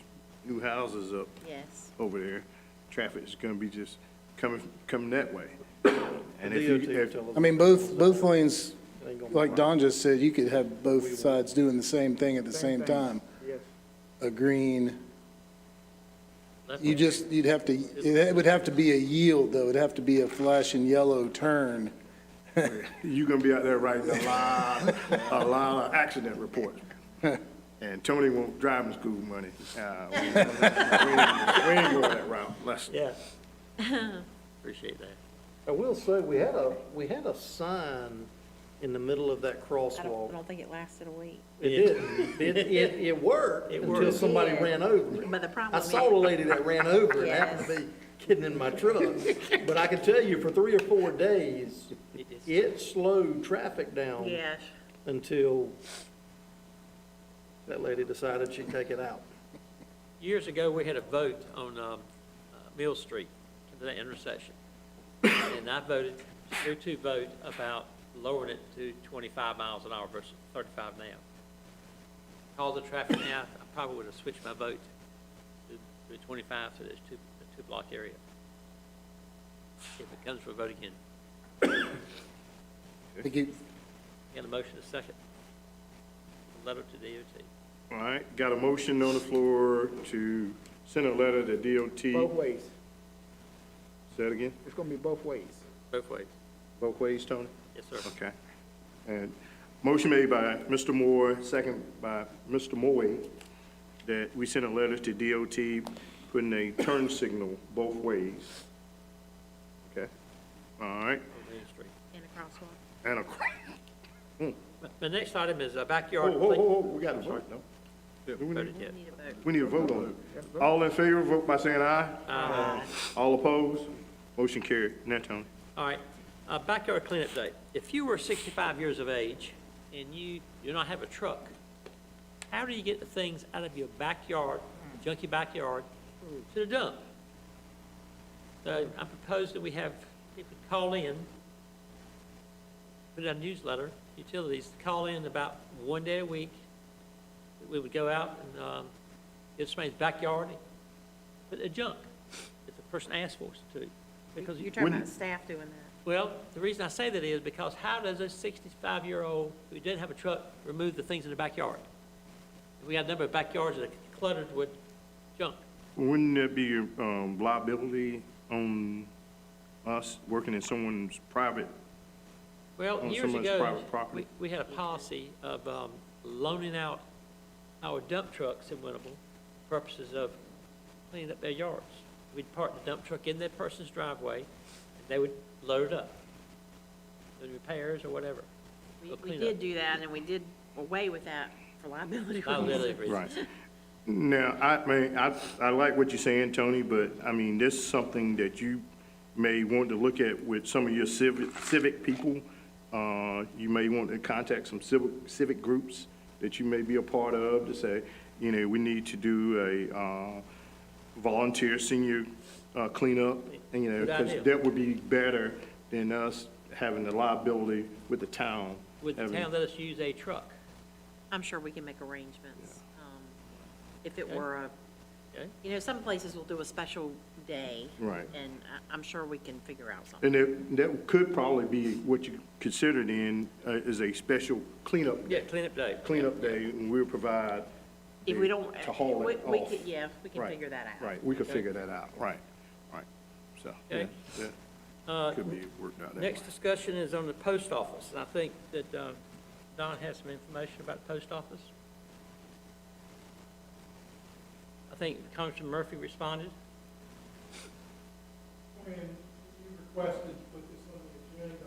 new houses up Yes. over there, traffic is gonna be just coming that way. And if DOT you, will if, tell us. I mean, both lanes, It ain't gonna be like right. Don just said, you could have both sides doing the same thing at the same time. Yes. A green, Left you'd have to, it would have to be a yield, though. It'd have to be a flashing yellow turn. you're gonna be out there writing a lot of accident reports. And Tony won't driving school money. We ain't going that route. Let's, Yeah. Appreciate that. I will say, we had a sign in the middle of that I crosswalk. don't think it lasted a week. It didn't. It worked It until worked. somebody Yeah. ran over it. But the I problem saw the lady that ran over it, happened to Yes. be getting in my truck. But I can tell you, for 3 or 4 days, it slowed traffic down Yes. until that lady decided she'd take it out. Years ago, we had a vote on Mill Street, to that intersection. And I voted, 3-2 vote about lowering it to 25 miles an hour versus 35 now. All the traffic now, I probably would have switched my vote to 25 to this two-block area. If it comes for a vote again. Thank you. Got a motion, a second. A letter to DOT. all right, got a motion on the floor to send a letter to DOT. Both ways. Say it again? It's gonna be both ways. Both ways. Both ways, Tony? Yes, sir. Okay. And motion made by Mr. Moore, second by Mr. Moy, that we send a letter to DOT putting a turn signal both ways. Okay? All right? On Main Street. In a crosswalk. And a, The next item is a oh, backyard. we got to vote, no? Yeah, do we Voted need- yet. Need a vote. We need a vote on it. All in favor, vote by saying aye. Aye. All opposed? Motion carried. Now, Tony. All right, backyard cleanup day. If you were 65 years of age and you do not have a truck, how do you get the things out of your backyard, junky backyard, to the dump? So I propose that we have people call in, put it on a newsletter, utilities, call in about 1 day a week. We would go out and get somebody's backyard, put the junk, if the person asks for us to. Because You're talking about staff doing that. well, the reason I say that is because how does a 65-year-old who didn't have a truck remove the things in the backyard? We have a number of backyards that are cluttered with junk. Wouldn't that be liability on us working in someone's private? Well, On years someone's ago, private property. we had a policy of loaning out our dump trucks in Winterville for purposes of cleaning up their yards. We'd park the dump truck in that person's driveway, and they would load it up, doing repairs or whatever. Or We clean did up. do that, and we did away with that for liability Liability reasons. reasons. Right. Now, I mean, I like what you're saying, Tony, but I mean, this is something that you may want to look at with some of your civic people. You may want to contact some civic groups that you may be a part of to say, you know, we need to do a volunteer senior cleanup, and, you know, Good because idea. that would be better than us having the liability with the town. Would the having- town let us use a truck? I'm sure we can make arrangements. If it Okay. were a, Okay. you know, some places will do a special day. Right. And I'm sure we can figure out something. And that could probably be what you considered in, is a special cleanup Yeah, cleanup day. cleanup day, and we'll provide. If we don't, To haul it we off. could, yeah, we can Right, figure that out. Right, we could Okay. figure that out, right, so, yeah, Okay. that could be worked out that way. Next discussion is on the post office, and I think that Don has some information about the post office. I think Congressman Murphy responded. When you requested to put this on the agenda,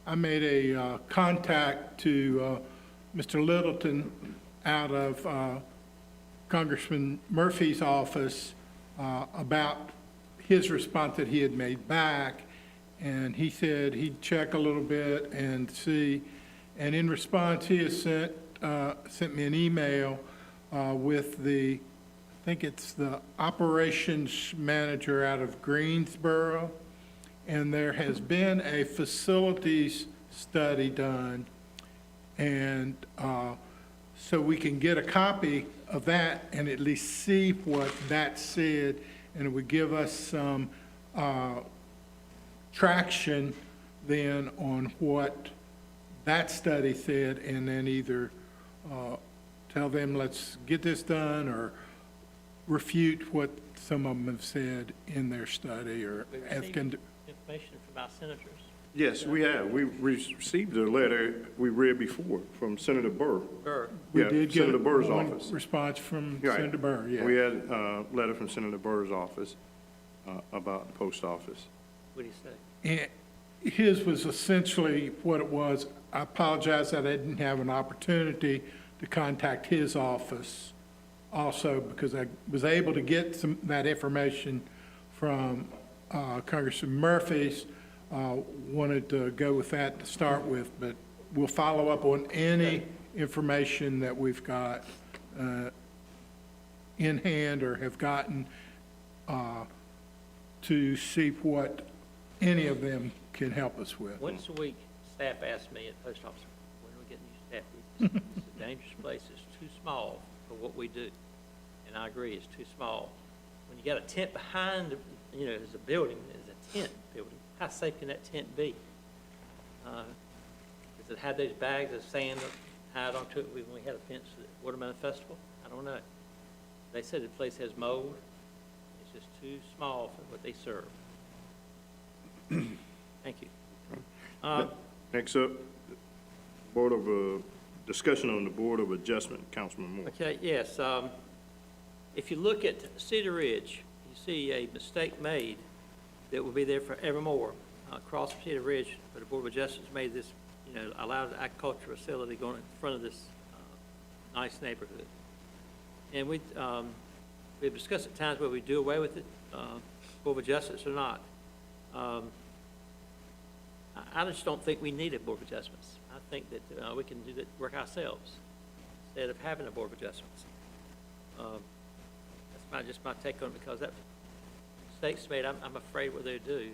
I made a contact to Mr. Littleton out of Congressman Murphy's office about his response that he had made back, and he said he'd check a little bit and see. And in response, he has sent me an email with the, I think it's the operations manager out of Greensboro, and there has been a facilities study done, and so we can get a copy of that and at least see what that said, and it would give us some traction then on what that study said, and then either tell them, let's get this done, or refute what some of them have said in their study, or We ask received them to. information from our senators Yes, we have. We received a letter we read before from Senator Burr. Burr. We Yeah, did get Senator Burr's one office. response from Right. Senator Burr, yeah. We had a letter from Senator Burr's office about the post office. What do you say? And his was essentially what it was. I apologize that I didn't have an opportunity to contact his office also, because I was able to get that information from Congressman Murphy's. Wanted to go with that to start with, but we'll follow up on any information that we've got in hand or have gotten to see what any of them can help us with. Once a week, staff asks me at post office, when are we getting new staff? It's a dangerous place, it's too small for what we do. And I agree, it's too small. When you got a tent behind, there's a building, there's a tent building, how safe can that tent be? Does it have those bags of sand tied onto it when we had a fence at the Watermelon Festival? I don't know. They said the place has mold. It's just too small for what they serve. Thank you. Next up, discussion on the Board of Adjustment, Councilman Moore. Okay, yes. If you look at Cedar Ridge, you see a mistake made that will be there forevermore. Across Cedar Ridge, where the Board of Adjustments made this, allowed the agricultural facility going in front of this nice neighborhood. And we've discussed at times whether we do away with it, Board of Adjustments or not. I just don't think we need a Board of Adjustments. I think that we can do that work ourselves instead of having a Board of Adjustments. That's just my take on it, because that mistakes made, I'm afraid what they do.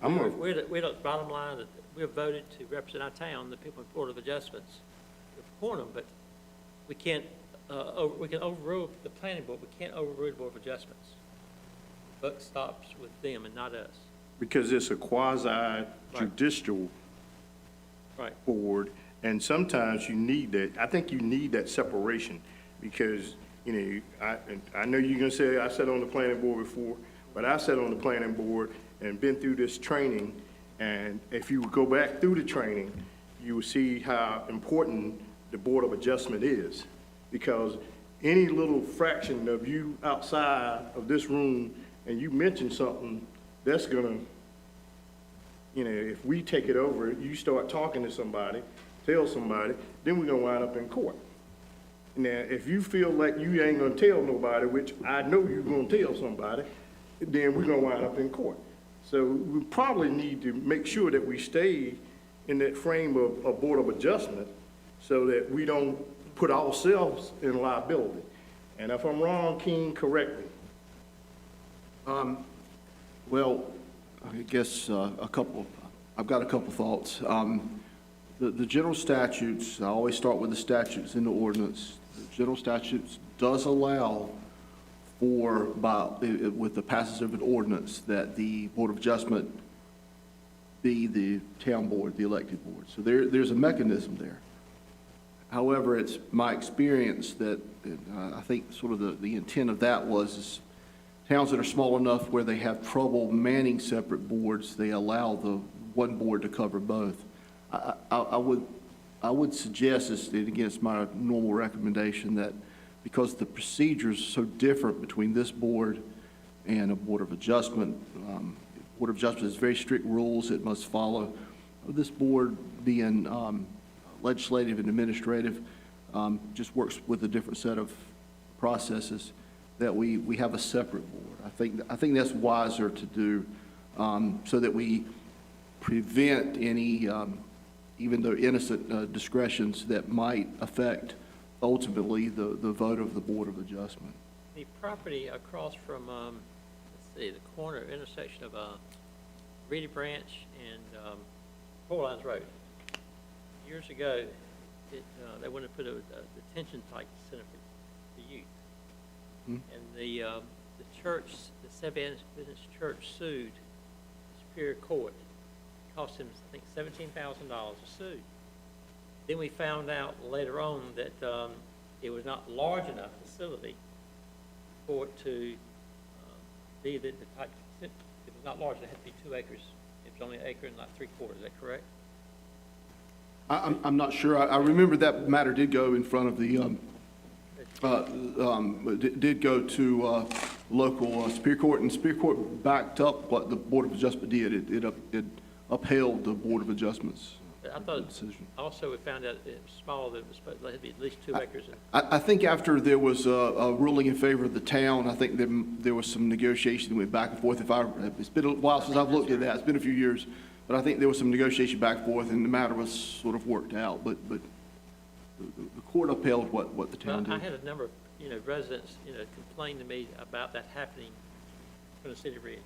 We're the bottom line, that we're voted to represent our town, the people in Board of Adjustments, to appoint them, but we can't, we can overrule the planning board, we can't overrule the Board of Adjustments. The buck stops with them and not us. Because it's a quasi-judicial board, and sometimes you need that. I think you need that separation, because, I know you're gonna say I sat on the planning board before, but I sat on the planning board and been through this training, and if you go back through the training, you will see how important the Board of Adjustment is, because any little fraction of you outside of this room and you mention something, that's gonna, if we take it over, you start talking to somebody, tell somebody, then we're gonna wind up in court. Now, if you feel like you ain't gonna tell nobody, which I know you're gonna tell somebody, then we're gonna wind up in court. So we probably need to make sure that we stay in that frame of a Board of Adjustment so that we don't put ourselves in liability. And if I'm wrong, King, correct me. Well, I guess I've got a couple thoughts. The general statutes, I always start with the statutes in the ordinance. The general statutes does allow for, with the passage of an ordinance, that the Board of Adjustment be the town board, the elected board. So there's a mechanism there. However, it's my experience that, I think sort of the intent of that was towns that are small enough where they have trouble manning separate boards, they allow the one board to cover both. I would suggest, and again, it's my normal recommendation, that because the procedures are so different between this board and a Board of Adjustment, Board of Adjustment has very strict rules it must follow. This board, being legislative and administrative, just works with a different set of processes, that we have a separate board. I think that's wiser to do, so that we prevent any, even though innocent discretions that might affect ultimately the vote of the Board of Adjustment. The property across from, let's see, the corner intersection of Reedy Branch and Four Lines Road. Years ago, they wanted to put a detention type center for youth. And the church, the Seventh Adventist Church, sued Superior Court. It cost him, I think, $17,000 to sue. Then we found out later on that it was not large enough facility for it to be the type, it was not large, it had to be 2 acres. It was only an acre and not 3/4, is that correct? I'm not sure. I remember that matter did go in front of the, did go to local Superior Court, and Superior Court backed up what the Board of Adjustment did. It upheld the Board of Adjustments I thought decision. also we found out it was small, that it was supposed to be at least 2 acres. I think after there was a ruling in favor of the town, I think there was some negotiation that went back and forth. It's been a while since I've looked at that. It's been a few years. But I think there was some negotiation back and forth, and the matter was sort of worked out. But the court upheld what the town Well, I did. had a number of, residents, complain to me about that happening from the city ridge.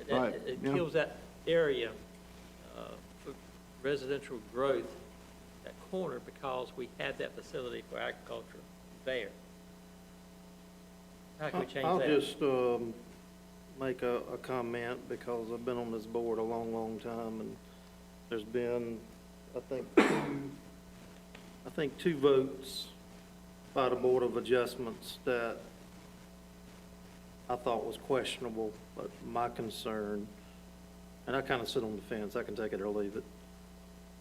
Right, It yeah. kills that area for residential growth, that corner, because we had that facility for agriculture there. How can we change that? I'll just make a comment, because I've been on this board a long, long time, and there's been, I think 2 votes by the Board of Adjustments that I thought was questionable, but my concern, and I kind of sit on the fence, I can take it or leave it,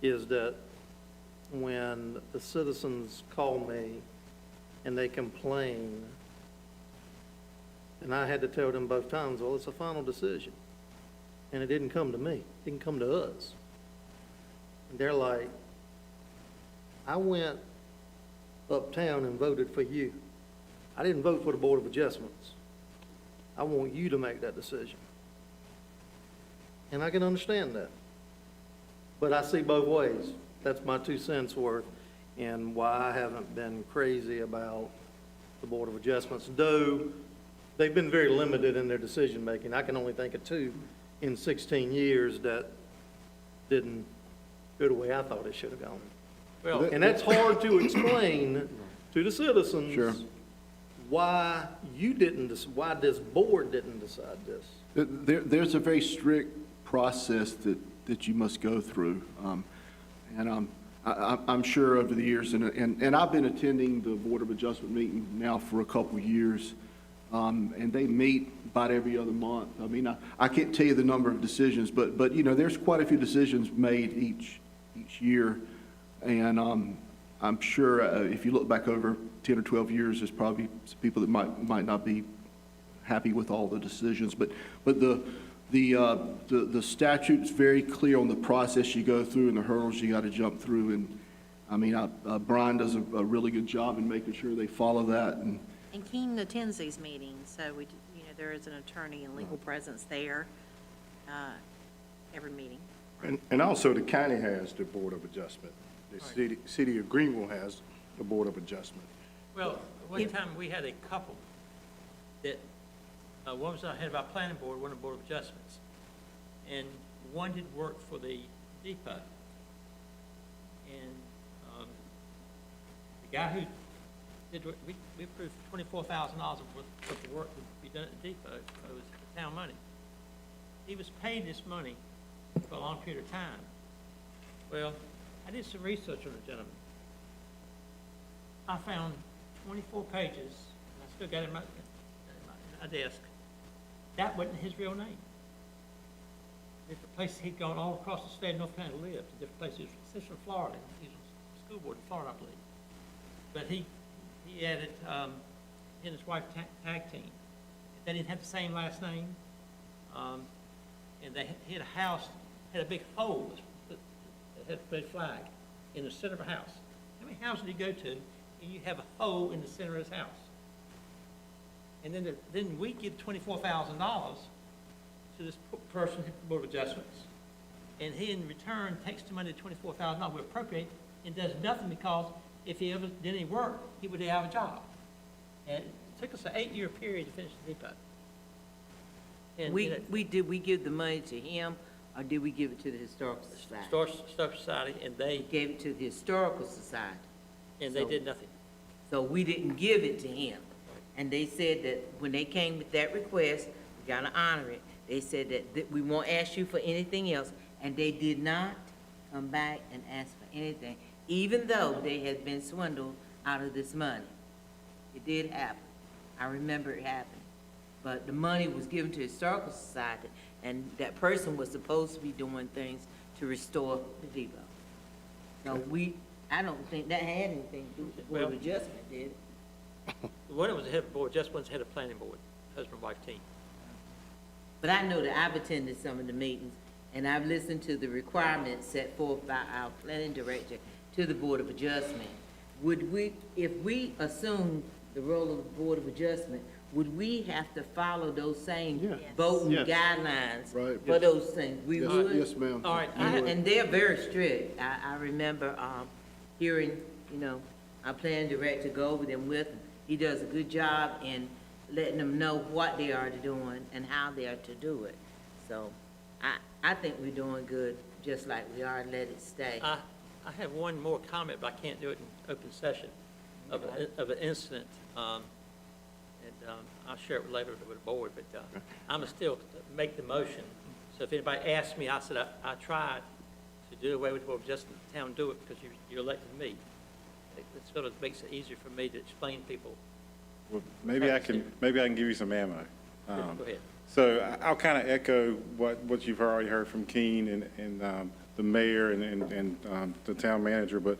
is that when the citizens call me and they complain, and I had to tell them both times, well, it's a final decision. And it didn't come to me, it didn't come to us. And they're like, I went uptown and voted for you. I didn't vote for the Board of Adjustments. I want you to make that decision. And I can understand that. But I see both ways. That's my 2 cents worth, and why I haven't been crazy about the Board of Adjustments, though they've been very limited in their decision-making. I can only think of 2 in 16 years that didn't go the way I thought it should have gone. Well, And that's hard to explain to the citizens. Sure. Why why this board didn't decide this. There's a very strict process that you must go through. I'm sure over the years, and I've been attending the Board of Adjustment meeting now for a couple of years, and they meet about every other month. I mean, I can't tell you the number of decisions, but there's quite a few decisions made each year, and I'm sure if you look back over 10 or 12 years, there's probably some people that might not be happy with all the decisions, but the statute is very clear on the process you go through and the hurdles you got to jump through, and I mean, Brian does a really good job in making sure they follow that. And Keenan attends these meetings, so there is an attorney and legal presence there, every meeting. And also the county has the Board of Adjustment. The city of Greenville has the Board of Adjustment. Well, one time we had a couple that, one was head of our planning board, one of the Board of Adjustments, and one did work for the depot. And the guy who did, we approved $24,000 worth of work to be done at the depot. It was town money. He was paid this money for a long period of time. Well, I did some research on the gentleman. I found 24 pages, and I still got it in my desk. That wasn't his real name. Different places he'd gone all across the state of North Carolina to live, to different places. He was from Florida. He was on the school board in Florida, I believe. But he added, he and his wife tag team. They didn't have the same last name. And he had a house, had a big hole that had a red flag in the center of a house. How many houses do you go to, and you have a hole in the center of his house? And then we give $24,000 to this person at the Board of Adjustments, and he in return takes the money, $24,000 we appropriate, and does nothing, because if he ever did any work, he would have a job. And it took us an 8-year period to finish the depot. And, We give the money to him, or did we give it to the Historical Society? Historical Society, and We gave it to the Historical Society. they did nothing. So we didn't give it to him. And they said that when they came with that request, we gotta honor it. They said that we won't ask you for anything else, and they did not come back and ask for anything, even though they had been swindled out of this money. It did happen. I remember it happening. but the money was given to Historical Society, and that person was supposed to be doing things to restore the depot. So I don't think that had anything to do with the Board of Well- Adjustment, did it? The one that was the head of board, just one's head of planning board, husband-wife team. But I know that I've attended some of the meetings, and I've listened to the requirements set forth by our planning director to the Board of Adjustment. Would we, if we assume the role of the Board of Adjustment, would we have to follow those same voting Yes. guidelines Right. for those things? We Yes, would? yes, ma'am. All right, And they're very strict. I remember, hearing, our planning director go over them with him. He does a good job in letting them know what they are doing and how they are to do it. So, I think we're doing good, just like we are, let it stay. I have one more comment, but I can't do it in open session, of an incident, I'll share it later with the board, but I'm gonna still make the motion. So if anybody asks me, I said, I tried to do away with the Board of Adjustment, the town do it because you elected me. It sort of makes it easier for me to explain to people. Well, maybe I can give you some ammo. Go ahead. So I'll kind of echo what you've already heard from Keene and the mayor and the town manager. But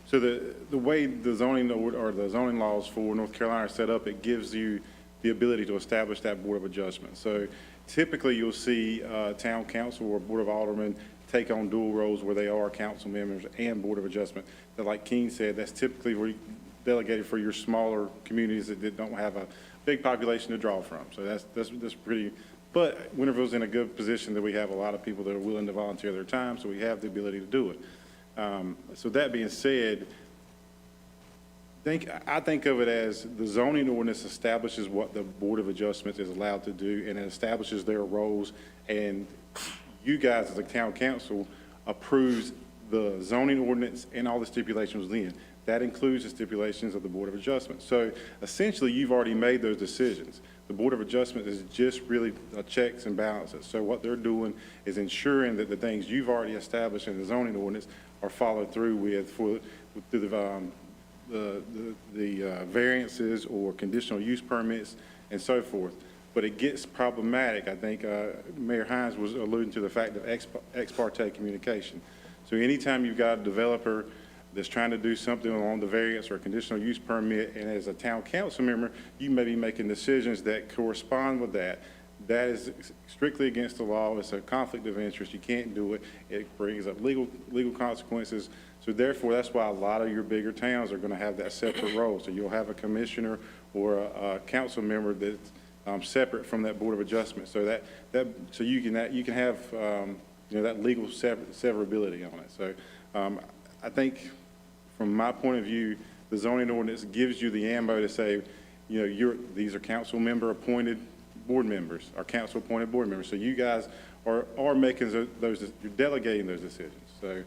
so the way the zoning or the zoning laws for North Carolina are set up, it gives you the ability to establish that Board of Adjustment. So typically you'll see town council or Board of Aldermen take on dual roles where they are council members and Board of Adjustment. That, like Keene said, that's typically delegated for your smaller communities that don't have a big population to draw from. So that's pretty, but Winterville's in a good position that we have a lot of people that are willing to volunteer their time, so we have the ability to do it. So that being said, I think of it as the zoning ordinance establishes what the Board of Adjustment is allowed to do, and it establishes their roles, and you guys as a town council approves the zoning ordinance and all the stipulations within. That includes the stipulations of the Board of Adjustment. So essentially, you've already made those decisions. The Board of Adjustment is just really checks and balances. So what they're doing is ensuring that the things you've already established in the zoning ordinance are followed through with through the variances or conditional use permits and so forth. But it gets problematic. I think Mayor Hines was alluding to the fact of ex parte communication. So anytime you've got a developer that's trying to do something along the variance or conditional use permit, and as a town council member, you may be making decisions that correspond with that. That is strictly against the law. It's a conflict of interest. You can't do it. It brings up legal consequences. So therefore, that's why a lot of your bigger towns are going to have that separate role. So you'll have a commissioner or a council member that's separate from that Board of Adjustment. So so you can have that legal severability on it. So I think from my point of view, the zoning ordinance gives you the ammo to say, these are council member appointed board members, or council appointed board members. So you guys are making those, you're delegating those decisions. So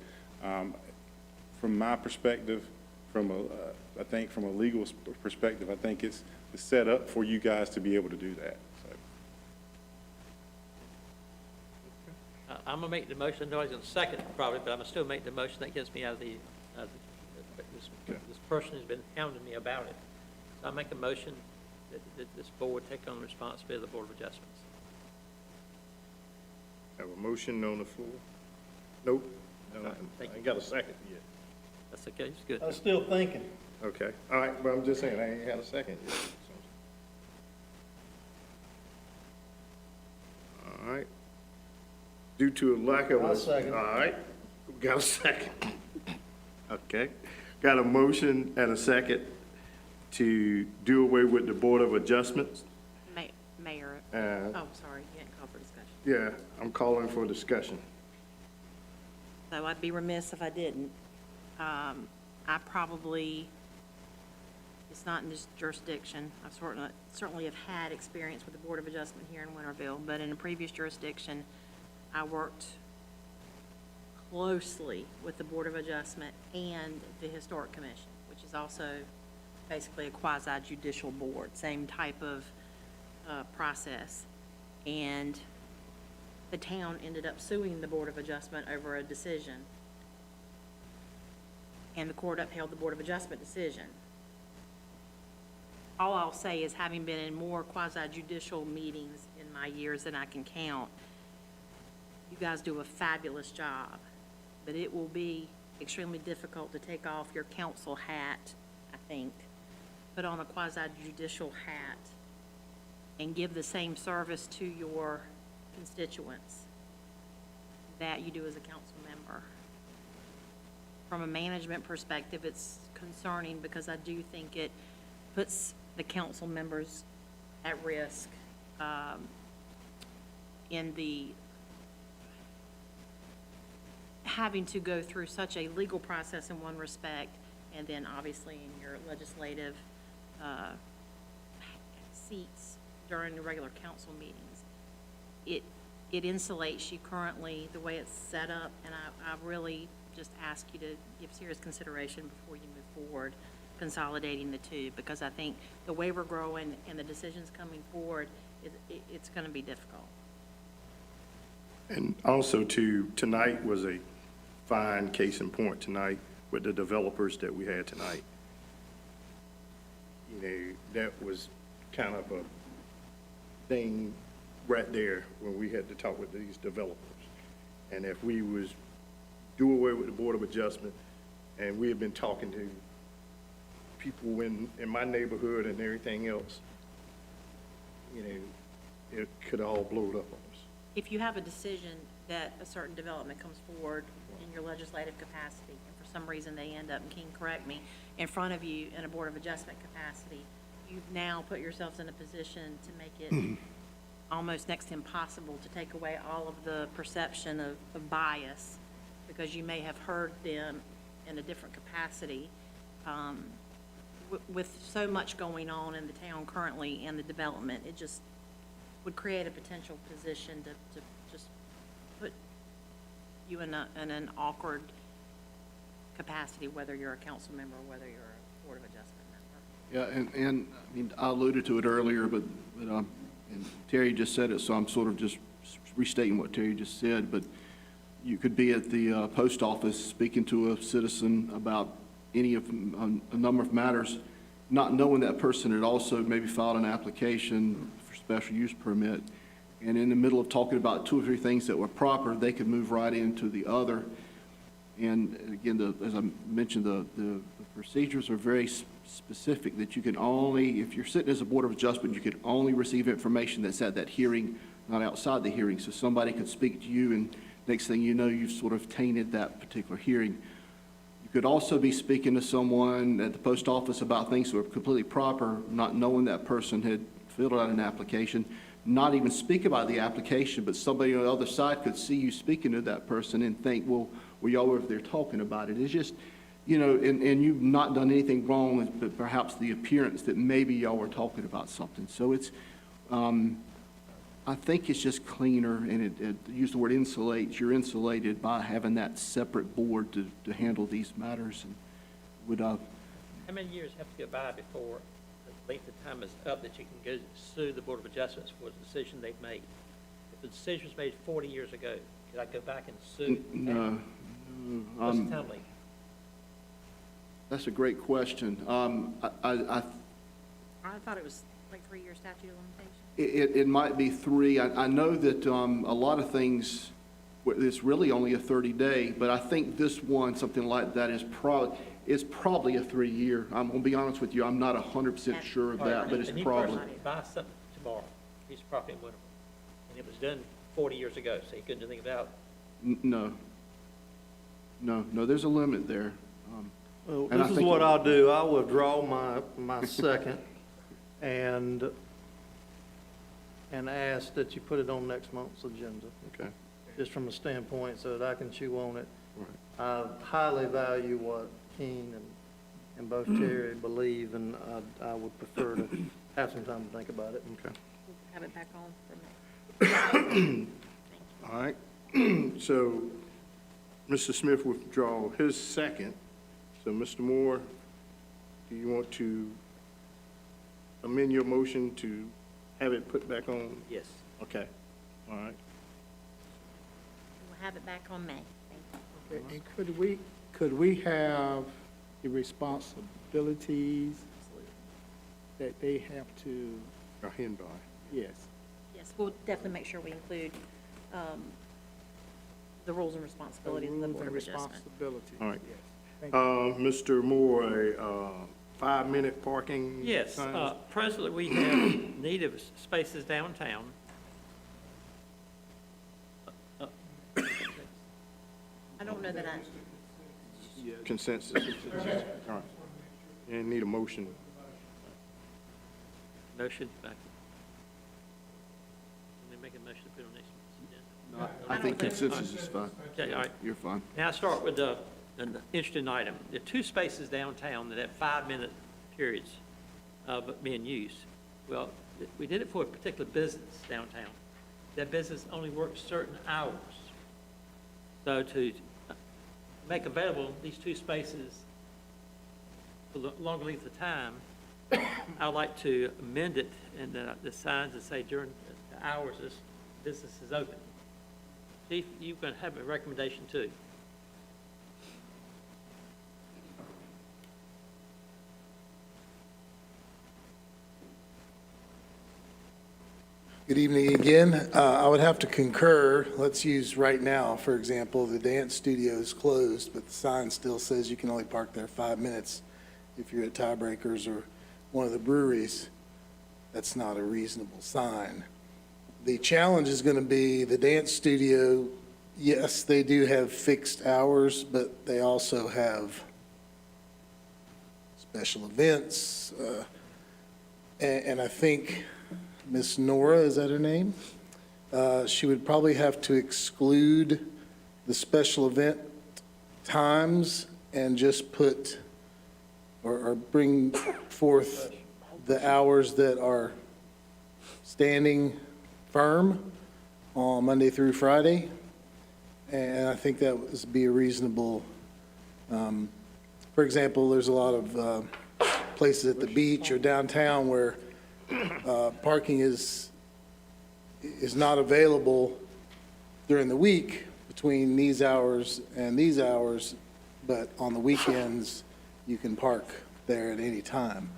from my perspective, I think from a legal perspective, I think it's set up for you guys to be able to do that. So. I'm gonna make the motion, nobody's gonna second it probably, but I'm gonna still make the motion that gets me out of this person has been hounding me about it. So I make a motion that this board take on the responsibility of the Board of Adjustments. Have a motion on the floor? Nope. No, I ain't got a second yet. That's okay, it's good. I was still thinking. Okay, all right, but I'm just saying, I ain't had a second yet. So. All right. Due to a lack of I'll second. All right, got a second. Okay, got a motion and a second to do away with the Board of Adjustments. Mayor, Uh, oh, sorry, you didn't call for discussion. Yeah, I'm calling for discussion. So I'd be remiss if I didn't. I probably, it's not in this jurisdiction. I certainly have had experience with the Board of Adjustment here in Winterville, but in a previous jurisdiction, I worked closely with the Board of Adjustment and the Historic Commission, which is also basically a quasi-judicial board, same type of process. And the town ended up suing the Board of Adjustment over a decision. And the court upheld the Board of Adjustment decision. all I'll say is, having been in more quasi-judicial meetings in my years than I can count, you guys do a fabulous job, but it will be extremely difficult to take off your council hat, I think, put on a quasi-judicial hat, and give the same service to your constituents that you do as a council member. From a management perspective, it's concerning because I do think it puts the council members at risk in the having to go through such a legal process in one respect, and then obviously in your legislative seats during the regular council meetings. It insulates you currently, the way it's set up, and I really just ask you to give serious consideration before you move forward, consolidating the two, because I think the way we're growing and the decisions coming forward, it's going to be difficult. And also tonight was a fine case in point tonight with the developers that we had tonight. You know, that was kind of a thing right there when we had to talk with these developers. And if we was do away with the Board of Adjustment, and we have been talking to people in my neighborhood and everything else, you know, it could all blowed up on us. If you have a decision that a certain development comes forward in your legislative capacity, and for some reason they end up, and King, correct me, in front of you in a Board of Adjustment capacity, you've now put yourselves in a position to make it almost next to impossible to take away all of the perception of bias, because you may have heard them in a different capacity. With so much going on in the town currently and the development, it just would create a potential position to just put you in an awkward capacity, whether you're a council member or whether you're a Board of Adjustment member. Yeah, and I mean, I alluded to it earlier, but and Terry just said it, so I'm sort of just restating what Terry just said, but you could be at the post office speaking to a citizen about any of a number of matters, not knowing that person had also maybe filed an application for special use permit, and in the middle of talking about 2 or 3 things that were proper, they could move right into the other. And again, as I mentioned, the procedures are very specific, that you can only, if you're sitting as a Board of Adjustment, you can only receive information that's at that hearing, not outside the hearing. So somebody could speak to you, and next thing you know, you've sort of tainted that particular hearing. You could also be speaking to someone at the post office about things that were completely proper, not knowing that person had filled out an application, not even speak about the application, but somebody on the other side could see you speaking to that person and think, well, y'all were over there talking about it. It's just, you know, and you've not done anything wrong, but perhaps the appearance that maybe y'all were talking about something. So it's, I think it's just cleaner, and it use the word insulates. You're insulated by having that separate board to handle these matters. And would How many years have to go by before the length of time is up that you can go sue the Board of Adjustments for the decision they've made? If the decision was made 40 years ago, could I go back and sue? No. What's the time length? That's a great question. I thought it was like 3-year statute of limitations. It might be 3. I know that a lot of things, it's really only a 30-day, but I think this one, something like that, is probably a 3-year. I'm going to be honest with you, I'm not 100% sure of that, but it's probably. And you buy something tomorrow, a piece of property in Winterville, and it was done 40 years ago, so you couldn't do anything about it. No, there's a limit there. Well, And I this is think what I'll do. I'll withdraw my second and ask that you put it on next month's agenda. Okay. Just from a standpoint so that I can chew on it. Right. I highly value what King and both Terry believe, and I would prefer to have some time to think about it. Okay. We'll have it back on for me. All right. So Mr. Smith withdraw his second. So Mr. Moore, do you want to amend your motion to have it put back on? Yes. Okay. All right. We'll have it back on May. Thank you. And could we have the responsibilities that they have to, Hinby. yes. Yes, we'll definitely make sure we include the rules and responsibilities of the Rules Board and of Adjustment. responsibilities. All right. Yes. Thank you. Mr. Moore, a 5-minute parking? Yes, signs? presently we have need of spaces downtown. I don't know that Consensus. All right. And need a motion. Motion, back. Let me make a motion to put on next month's agenda. I think consensus is fine. Okay, all right. You're fine. Now I start with an interesting item. There are 2 spaces downtown that have 5-minute periods of being used. Well, we did it for a particular business downtown. That business only works certain hours. So to make available these 2 spaces for longer lengths of time, I'd like to amend it in the signs that say during the hours this business is open. Chief, you can have a recommendation too. Good evening again. I would have to concur. Let's use right now, for example, the dance studio is closed, but the sign still says you can only park there 5 minutes if you're at Tiebreakers or one of the breweries. That's not a reasonable sign. The challenge is going to be the dance studio. Yes, they do have fixed hours, but they also have special events. And I think Miss Nora, is that her name? She would probably have to exclude the special event times and just put, or bring forth the hours that are standing firm on Monday through Friday. And I think that would be a reasonable, for example, there's a lot of places at the beach or downtown where parking is not available during the week between these hours and these hours, but on the weekends, you can park there at any time.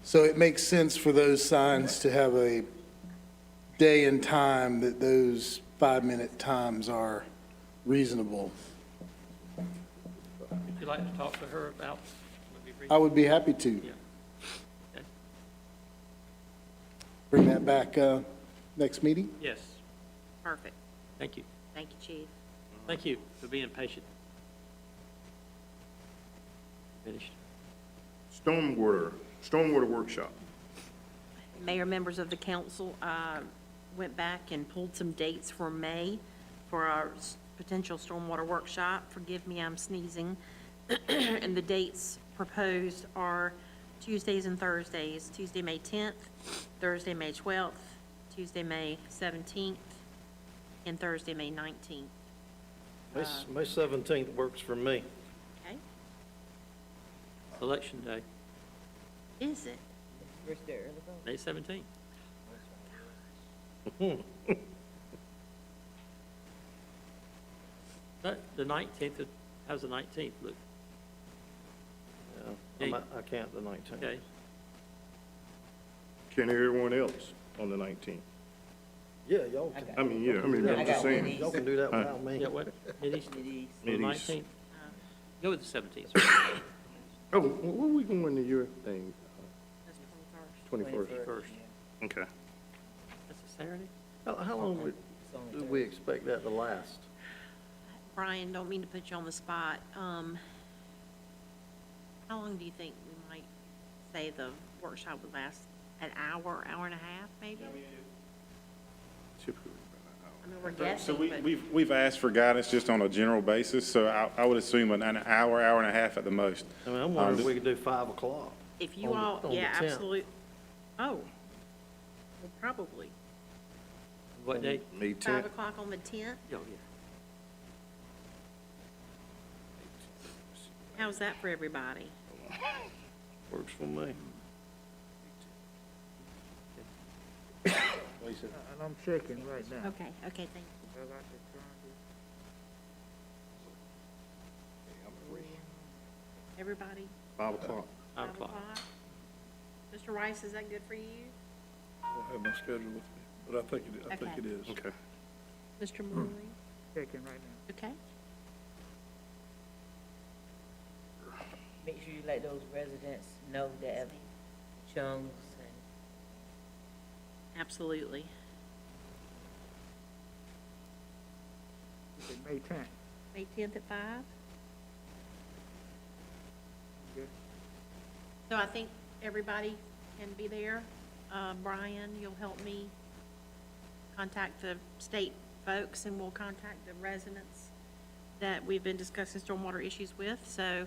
So it makes sense for those signs to have a day and time that those 5-minute times are reasonable. Would you like to talk to her about? I would be happy to. Yeah. Okay. Bring that back next meeting? Yes, Perfect. thank you. Thank you, Chief. Thank you for being patient. Finished. Stormwater workshop. Mayor, members of the council, went back and pulled some dates for May for our potential stormwater workshop. Forgive me, I'm sneezing. And the dates proposed are Tuesdays and Thursdays, Tuesday, May 10th, Thursday, May 12th, Tuesday, May 17th, and Thursday, May 19th. May 17th works for me. Okay? Election day, Is it? May 17th. But the 19th, how's the 19th look? I can't the 19th. Okay, Can everyone else on the 19th? Yeah, y'all can. I'm just saying. Y'all can do that without me. yeah, what, Mid-East, the Mid-East. 19th? Go with the 17th. Oh, where we going to your thing? That's 21st. 21st? First. Okay. That's a Saturday? How long do we expect that to last? Brian, don't mean to put you on the spot. How long do you think we might say the workshop would last? An hour, hour and a half, maybe? Typically. I mean, we're guessing, So but we've asked for guidance just on a general basis, so I would assume an hour, hour and a half at the most. I mean, I'm wondering if we could do 5 o'clock. if you on all, the yeah, 10th. absolutely. Oh, well, probably. What date? May 5 10th. o'clock on the 10th? Oh, yeah. How's that for everybody? Works for me. And I'm checking right now. Okay, okay, thank you. Everybody? 5 o'clock. 5 o'clock. Mr. Rice, is that good for you? I don't have my schedule with me, but I think it is. Okay. Mr. Mooney? Checking right now. Okay. Make sure you let those residents know that Chung's and Absolutely. May 10th. May 10th at 5? Good. So I think everybody can be there. Brian, you'll help me contact the state folks, and we'll contact the residents that we've been discussing stormwater issues with. So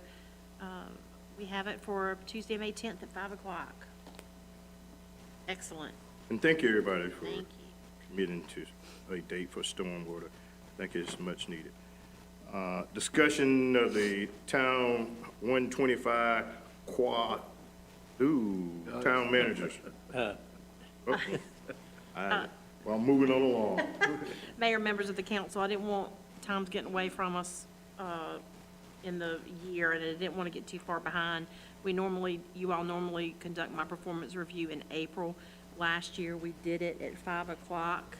we have it for Tuesday, May 10th at 5 o'clock. Excellent. And thank you, everybody, for Thank you. committing to a date for stormwater. I think it's much needed. Discussion of the Town 125 Quad, town managers. Uh, Well, moving on along. Mayor, members of the council, I didn't want times getting away from us in the year, and I didn't want to get too far behind. You all normally conduct my performance review in April. Last year, we did it at 5 o'clock,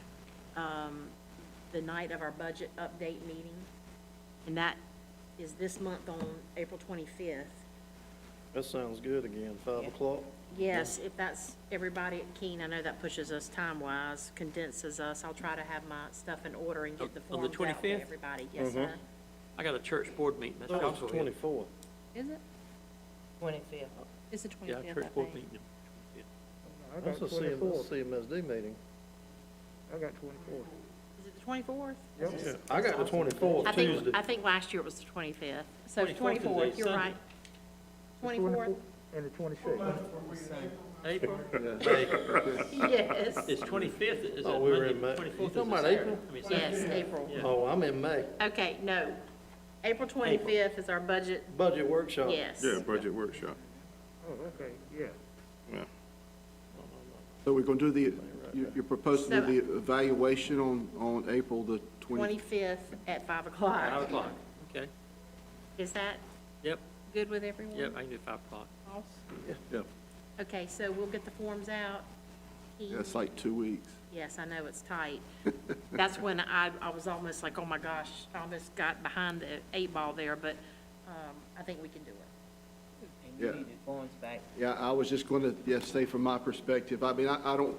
the night of our budget update meeting. And that is this month on April 25th. That sounds good again, 5 o'clock. Yes, if that's everybody at Keene, I know that pushes us time-wise, condenses us. I'll try to have my stuff in order and get the On the forms out to 25th? everybody. Yes, sir. I got a church board meeting. That's Oh, it's also the 24th. Is it? 25th. It's the Yeah, 25th, I church board think. meeting. That's a CMSD meeting. I got 24th. Is it the 24th? Yeah, I got the 24th, Tuesday. I think last year it was the 25th. So 24th is a 24th, you're Sunday. right. 24th? And the 26th. April? Yes. It's 25th, is it Oh, we were Monday? in May. 24th You is talking a about Saturday. April? I mean, Yes, Saturday. April. Yeah. Oh, I'm in May. Okay, no. April 25th is our budget, Budget workshop. yes. Yeah, budget workshop. Oh, okay, yeah. Yeah. So we're going to do you're proposing to do the evaluation on April the 25th at 5 5 o'clock. o'clock, okay. Is that Yep, good with everyone? yep, I can do 5 o'clock. Ross? Yeah, Okay, so we'll get the forms out. yeah, it's like 2 weeks. Yes, I know, it's tight. That's when I was almost like, oh my gosh, I almost got behind the 8 ball there, but I think we can do it. and you Yeah. need the forms back. Yeah, I was just going to, say from my perspective, I mean, I don't,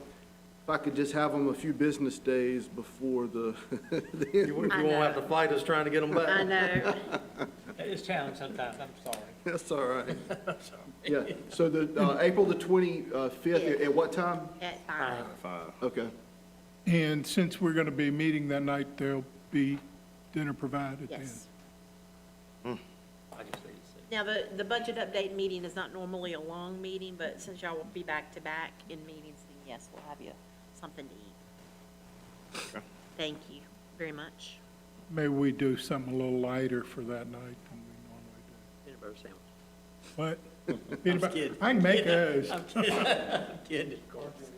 if I could just have them a few business days before the, You won't I know. have to fight us trying to get them back. I know. It's challenging sometimes, I'm sorry. That's all right. Yeah, so the, April the 25th, at what time? At 5. 5. Okay. And since we're going to be meeting that night, there'll be dinner provided then. Yes. I just need to see. Now, the budget update meeting is not normally a long meeting, but since y'all will be back-to-back in meetings, then yes, we'll have you something to eat. Okay. Thank you very much. Maybe we do something a little lighter for that night than we normally do. Peanut butter sandwich. What? Peanut butter- kidding. I can make those. I'm kidding, I'm kidding, of course.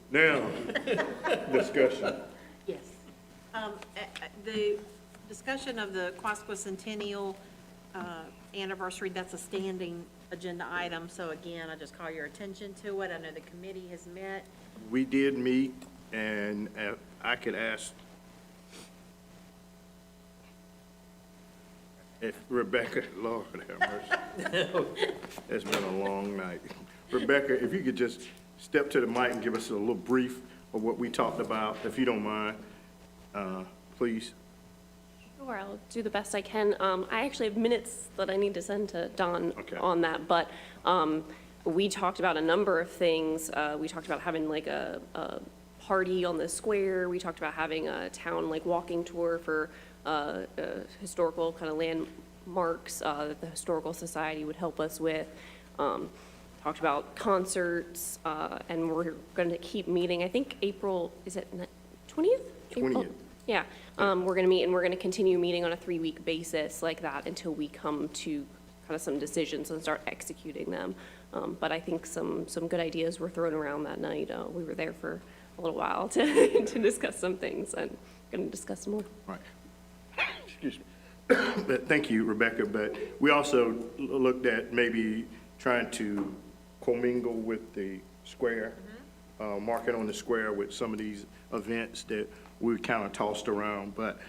Now, discussion. Yes. The discussion of the Quasqua Centennial anniversary, that's a standing agenda item. So again, I just call your attention to it. I know the committee has met. We did meet, and I could ask if Rebecca, Lord have mercy. It's been a long night. Rebecca, if you could just step to the mic and give us a little brief of what we talked about, if you don't mind, please. Sure, I'll do the best I can. I actually have minutes that I need to send to Don Okay. on that, but we talked about a number of things. We talked about having like a party on the square. We talked about having a town like walking tour for historical kind of landmarks that the Historical Society would help us with. Talked about concerts, and we're going to keep meeting. I think April, is it 20th? 20th. Yeah, we're going to meet, and we're going to continue meeting on a 3-week basis like that until we come to kind of some decisions and start executing them. But I think some good ideas were thrown around that night. We were there for a little while to discuss some things, and going to discuss some more. Right. Excuse me. But thank you, Rebecca, but we also looked at maybe trying to commingle with the square, mark it on the square with some of these events that we kind of tossed around, but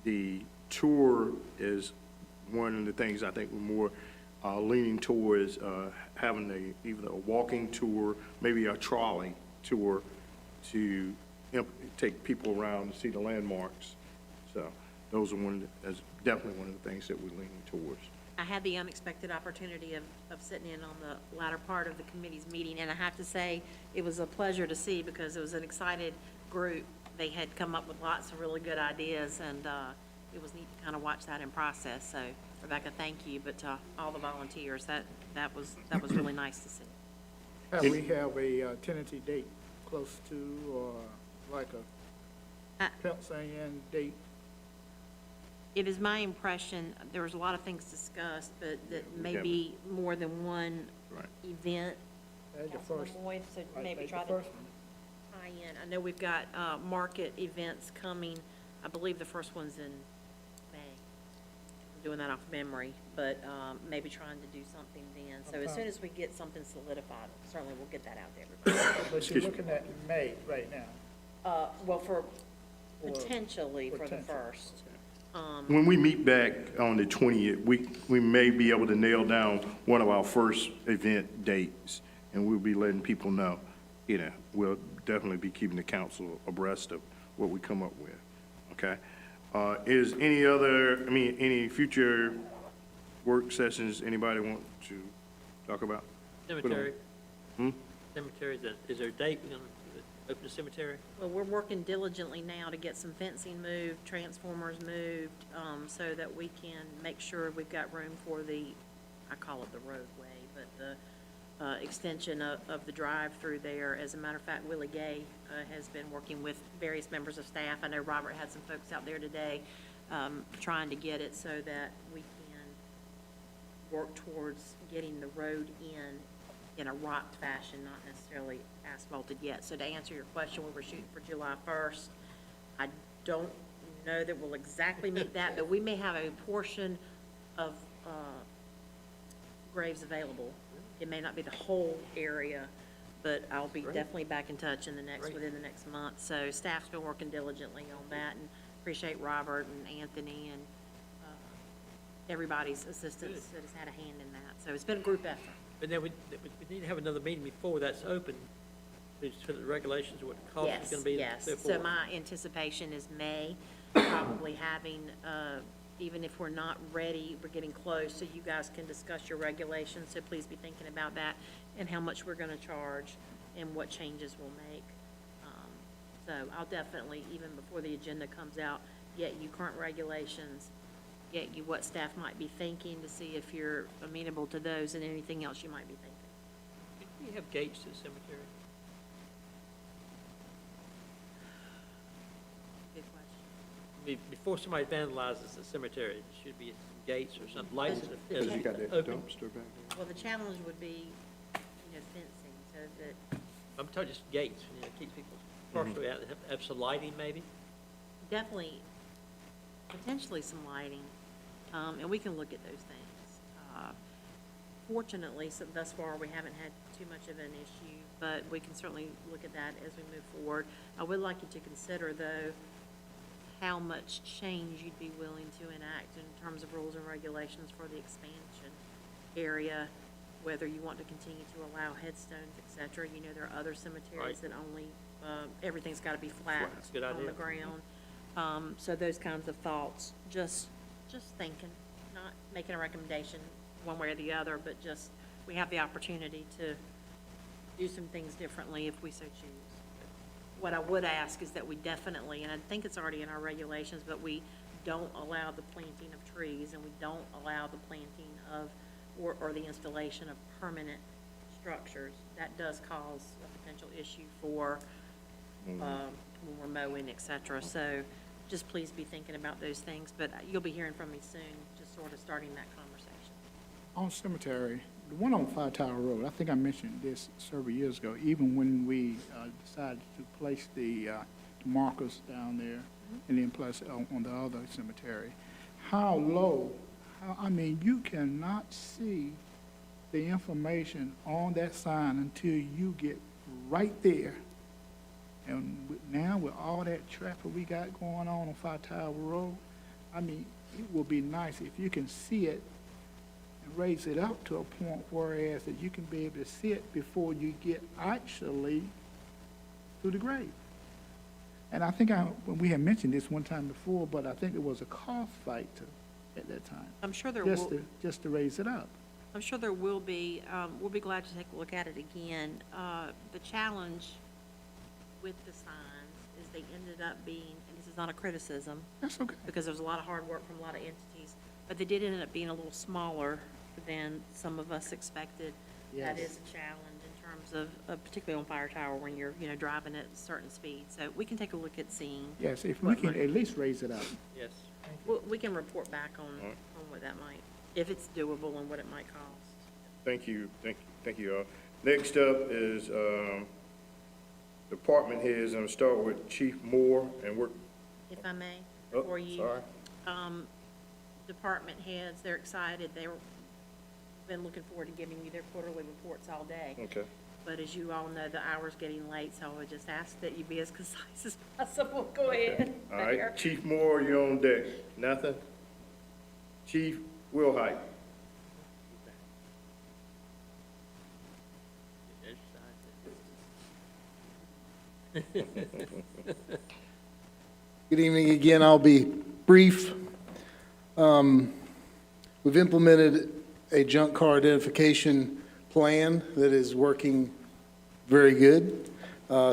the tour is one of the things I think we're more leaning towards having either a walking tour, maybe a trolley tour to take people around to see the landmarks. So those are that's definitely one of the things that we're leaning towards. I had the unexpected opportunity of sitting in on the latter part of the committee's meeting, and I have to say, it was a pleasure to see because it was an excited group. They had come up with lots of really good ideas, and it was neat to kind of watch that in process. So, Rebecca, thank you, but to all the volunteers, that was really nice to see. We have a tentative date close to, or like a pencil-in date? It is my impression, there was a lot of things discussed, but that maybe more than one Right. event. That's the Councilman first. Boyd, so maybe That's try the to first one. tie in. I know we've got market events coming. I believe the first one's in May. I'm doing that off memory, but maybe trying to do something then. So as soon as we get something solidified, certainly we'll get that out to everybody. But you're looking at May right now. Well, potentially for the potential. first. When we meet back on the 20th, we may be able to nail down one of our first event dates, and we'll be letting people know. We'll definitely be keeping the council abreast of what we come up with, okay? Is any future work sessions anybody want to talk about? Cemetery. Cemetery, is there a date we're going to open the cemetery? Well, we're working diligently now to get some fencing moved, transformers moved, so that we can make sure we've got room for I call it the roadway, but the extension of the drive-through there. As a matter of fact, Willie Gay has been working with various members of staff. I know Robert had some folks out there today trying to get it so that we can work towards getting the road in a rocked fashion, not necessarily asphalted yet. So to answer your question, we were shooting for July 1st. I don't know that we'll exactly meet that, but we may have a portion of graves available. It may not be the whole area, but I'll be definitely back in touch within the next month. So staff's been working diligently on that, and appreciate Robert and Anthony and everybody's assistance that has had a hand in that. So it's been a group effort. But then we need to have another meeting before that's open, to the regulations, what the cost is going to be. Yes, and yes. so So forth. my anticipation is May, probably having, even if we're not ready, we're getting close, so you guys can discuss your regulations, so please be thinking about that, and how much we're gonna charge, and what changes we'll make. So I'll definitely, even before the agenda comes out, get you current regulations, get you what staff might be thinking, to see if you're amenable to those, and anything else you might be thinking. Do you have gates to the cemetery? Good question. Before somebody vandalizes the cemetery, there should be some gates or something, lights Because that you got that open. dumpster back there? Well, the challenge would be, fencing, so that I'm talking just gates, keep people partially out, have some lighting maybe? definitely, potentially some lighting, and we can look at those things. Fortunately, thus far, we haven't had too much of an issue, but we can certainly look at that as we move forward. I would like you to consider, though, how much change you'd be willing to enact in terms of rules and regulations for the expansion area, whether you want to continue to allow headstones, et cetera. You know, there are other cemeteries that only, everything's got to be flat That's a good on the idea. ground. So those kinds of thoughts, just thinking, not making a recommendation one way or the other, but just, we have the opportunity to do some things differently if we so choose. What I would ask is that we definitely, and I think it's already in our regulations, but we don't allow the planting of trees, and we don't allow the planting of, or the installation of permanent structures. That does cause a potential issue for, when we're mowing, et cetera. So just please be thinking about those things, but you'll be hearing from me soon, just sort of starting that conversation. On cemetery, the one on Fire Tower Road, I think I mentioned this several years ago, even when we decided to place the markers down there and then place it on the other cemetery. How low, you cannot see the information on that sign until you get right there. And now with all that traffic we got going on Fire Tower Road, I mean, it will be nice if you can see it and raise it up to a point whereas that you can be able to see it before you get actually to the grave. And I think when we had mentioned this one time before, but I think it was a cost factor at that time. I'm sure there will, Just to raise it up. I'm sure there will be, we'll be glad to take a look at it again. The challenge with the signs is they ended up being, and this is not a criticism, That's okay. because there was a lot of hard work from a lot of entities, but they did end up being a little smaller than some of us expected. That Yes. is a challenge in terms of, particularly on Fire Tower, when you're, driving at certain speeds. So we can take a look at seeing. Yes, if we can at least raise it up. Yes. We can report back on what that might, if it's doable and what it might cost. Thank you, thank you all. Next up is, department heads. I'm gonna start with Chief Moore, and we're, If I may, oh, before you. sorry. Department heads, they're excited. They've been looking forward to giving you their quarterly reports all day. Okay. But as you all know, the hour's getting late, so I would just ask that you be as concise as possible. Go ahead. All right, Chief Moore, you're on deck. Nothing? Chief Wilhite. Good evening again. I'll be brief. We've implemented a junk car identification plan that is working very good.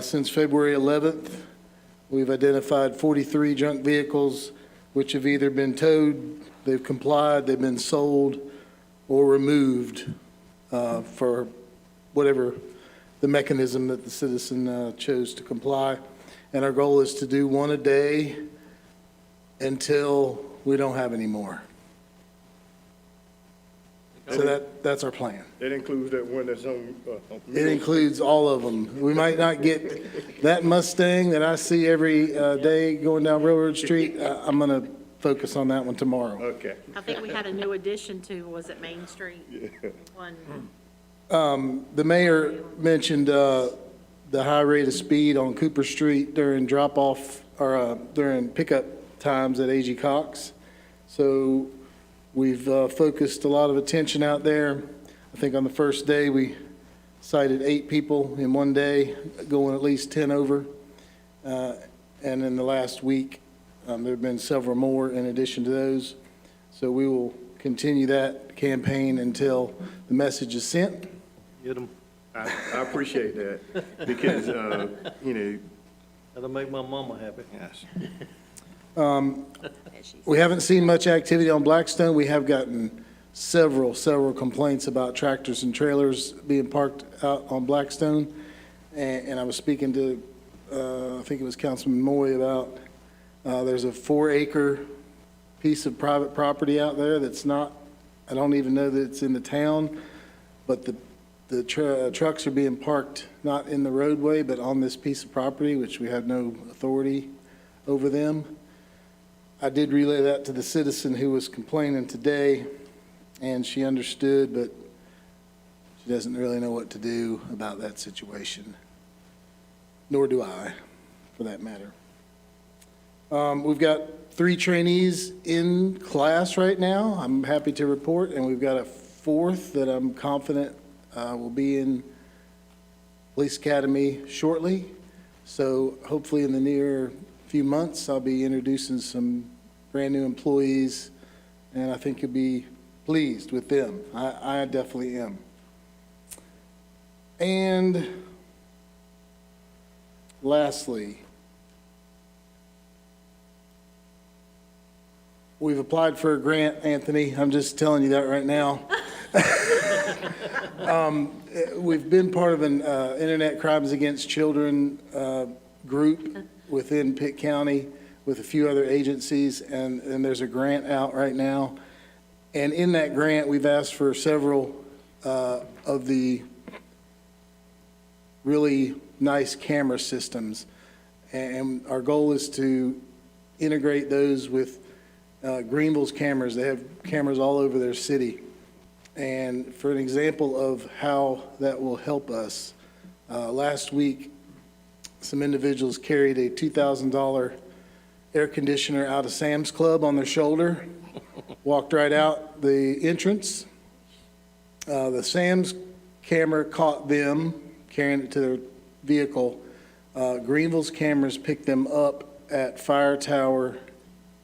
Since February 11th, we've identified 43 junk vehicles which have either been towed, they've complied, they've been sold, or removed for whatever the mechanism that the citizen chose to comply. And our goal is to do one a day until we don't have any more. So that's our plan. That includes that one that's on, It includes all of them. We might not get that Mustang that I see every day going down Railroad Street. I'm going to focus on that one tomorrow. okay. I think we had a new addition to, was it Main Street? One. The mayor mentioned the high rate of speed on Cooper Street during drop-off, or during pickup times at A.G. Cox. So we've focused a lot of attention out there. I think on the first day, we cited 8 people in one day, going at least 10 over. And in the last week, there have been several more in addition to those. So we will continue that campaign until the message is sent. Get them. I appreciate that, because, That'll make my mama happy. yes. We haven't seen much activity on Blackstone. We have gotten several complaints about tractors and trailers being parked out on Blackstone. And I was speaking to, I think it was Councilman Moy, about, there's a 4-acre piece of private property out there that's not, I don't even know that it's in the town, but the trucks are being parked not in the roadway, but on this piece of property, which we have no authority over them. I did relay that to the citizen who was complaining today, and she understood, but she doesn't really know what to do about that situation. Nor do I, for that matter. We've got 3 trainees in class right now, I'm happy to report, and we've got a 4th that I'm confident will be in Police Academy shortly. So hopefully in the near few months, I'll be introducing some brand-new employees, and I think you'll be pleased with them. I definitely am. And lastly, we've applied for a grant, Anthony. I'm just telling you that right now. We've been part of an Internet Crimes Against Children group within Pitt County with a few other agencies, and there's a grant out right now. And in that grant, we've asked for several of the really nice camera systems. And our goal is to integrate those with Greenville's cameras. They have cameras all over their city. And for an example of how that will help us, last week, some individuals carried a $2,000 air conditioner out of Sam's Club on their shoulder, walked right out the entrance. The Sam's camera caught them carrying it to their vehicle. Greenville's cameras picked them up at Fire Tower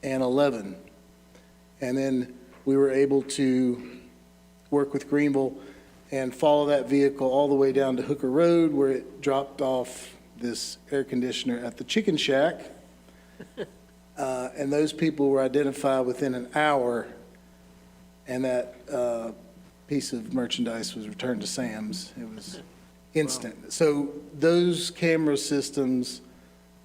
and 11. And then we were able to work with Greenville and follow that vehicle all the way down to Hooker Road, where it dropped off this air conditioner at the Chicken Shack. And those people were identified within an hour, and that piece of merchandise was returned to Sam's. It was instant. So those camera systems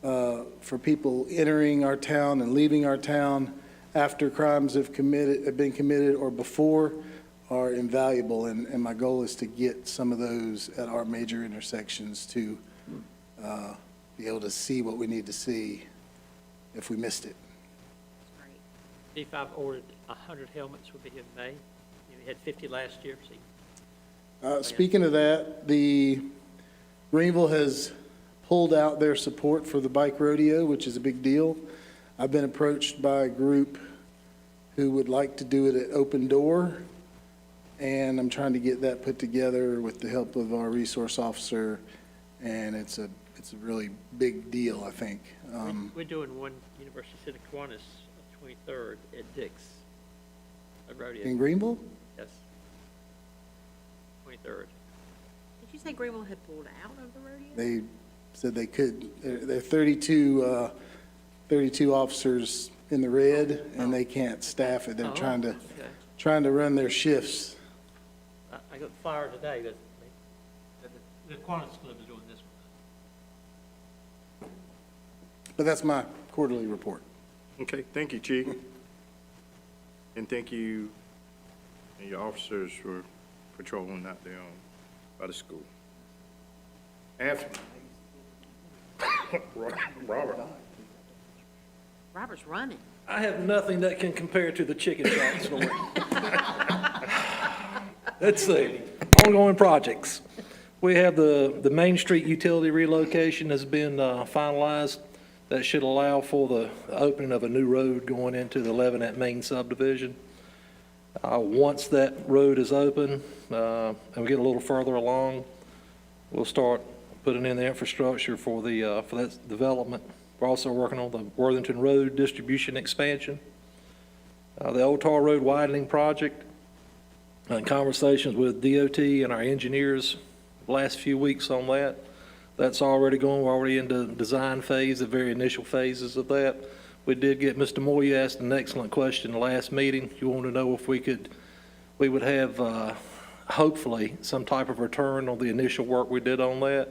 for people entering our town and leaving our town after crimes have been committed or before are invaluable, and my goal is to get some of those at our major intersections to be able to see what we need to see if we missed it. If I've ordered 100 helmets, will be here in May. You had 50 last year, see? Speaking of that, the Greenville has pulled out their support for the bike rodeo, which is a big deal. I've been approached by a group who would like to do it at Open Door, and I'm trying to get that put together with the help of our resource officer, and it's a really big deal, I think. We're doing one University City Kiwanis, 23rd at Dick's, a rodeo. In Greenville? Yes. 23rd. Did you say Greenville had pulled out of the rodeo? They said they could. They're 32 officers in the red, and they can't staff it. They're trying to run their shifts. I got fired today, but the Kiwanis Club is doing this one. But that's my quarterly report. Okay, thank you, Chief. And thank you and your officers for patrolling out there by the school. Anthony. Robert. Robert's running. I have nothing that can compare to the Chicken Shack story. Let's see, ongoing projects. We have the Main Street utility relocation has been finalized. That should allow for the opening of a new road going into the 11 at Main subdivision. Once that road is open and we get a little further along, we'll start putting in the infrastructure for that development. We're also working on the Worthington Road distribution expansion, the Old Tar Road widening project, and conversations with DOT and our engineers the last few weeks on that. That's already going. We're already into design phase, the very initial phases of that. We did get, Mr. Moore, you asked an excellent question the last meeting. You want to know if we would have, hopefully, some type of return on the initial work we did on that.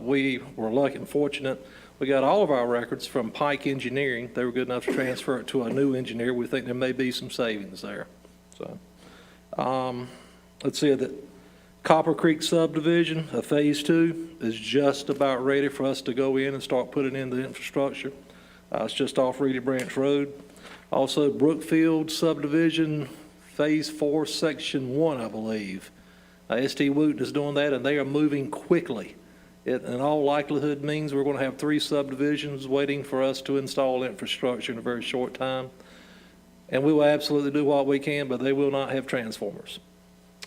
We were lucky and fortunate. We got all of our records from Pike Engineering. They were good enough to transfer it to a new engineer. We think there may be some savings there. So, let's see, that Copper Creek subdivision, Phase 2, is just about ready for us to go in and start putting in the infrastructure. It's just off Reedy Branch Road. Also, Brookfield subdivision, Phase 4, Section 1, I believe. ST Wooten is doing that, and they are moving quickly. It, in all likelihood, means we're going to have 3 subdivisions waiting for us to install infrastructure in a very short time. And we will absolutely do what we can, but they will not have transformers.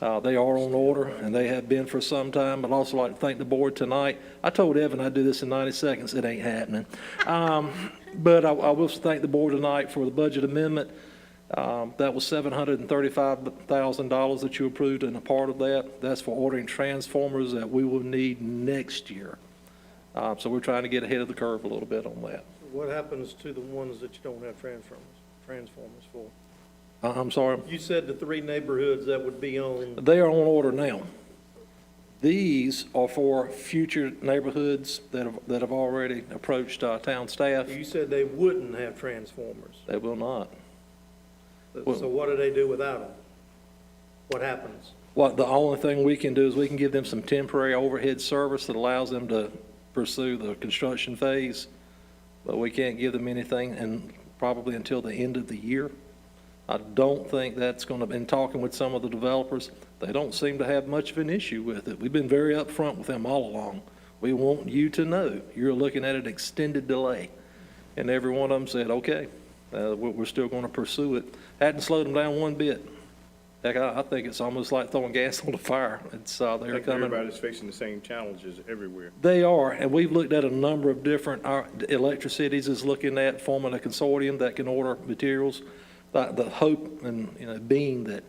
They are on order, and they have been for some time. I'd also like to thank the board tonight. I told Evan I'd do this in 90 seconds. It ain't happening. But I will thank the board tonight for the budget amendment. That was $735,000 that you approved, and a part of that, that's for ordering transformers that we will need next year. So we're trying to get ahead of the curve a little bit on that. What happens to the ones that you don't have transformers for? I'm sorry? You said the 3 neighborhoods that would be on. They are on order now. These are for future neighborhoods that have already approached town staff. You said they wouldn't have transformers. They will not. So what do they do without them? What happens? Well, the only thing we can do is we can give them some temporary overhead service that allows them to pursue the construction phase, but we can't give them anything, and probably until the end of the year. I don't think that's going to, in talking with some of the developers, they don't seem to have much of an issue with it. We've been very upfront with them all along. We want you to know you're looking at an extended delay. And every one of them said, okay, we're still going to pursue it. Hadn't slowed them down one bit. Heck, I think it's almost like throwing gas on the fire. It's, they're coming. Everybody's facing the same challenges everywhere. They are, and we've looked at a number of different, our Electricities is looking at forming a consortium that can order materials. The hope and, being that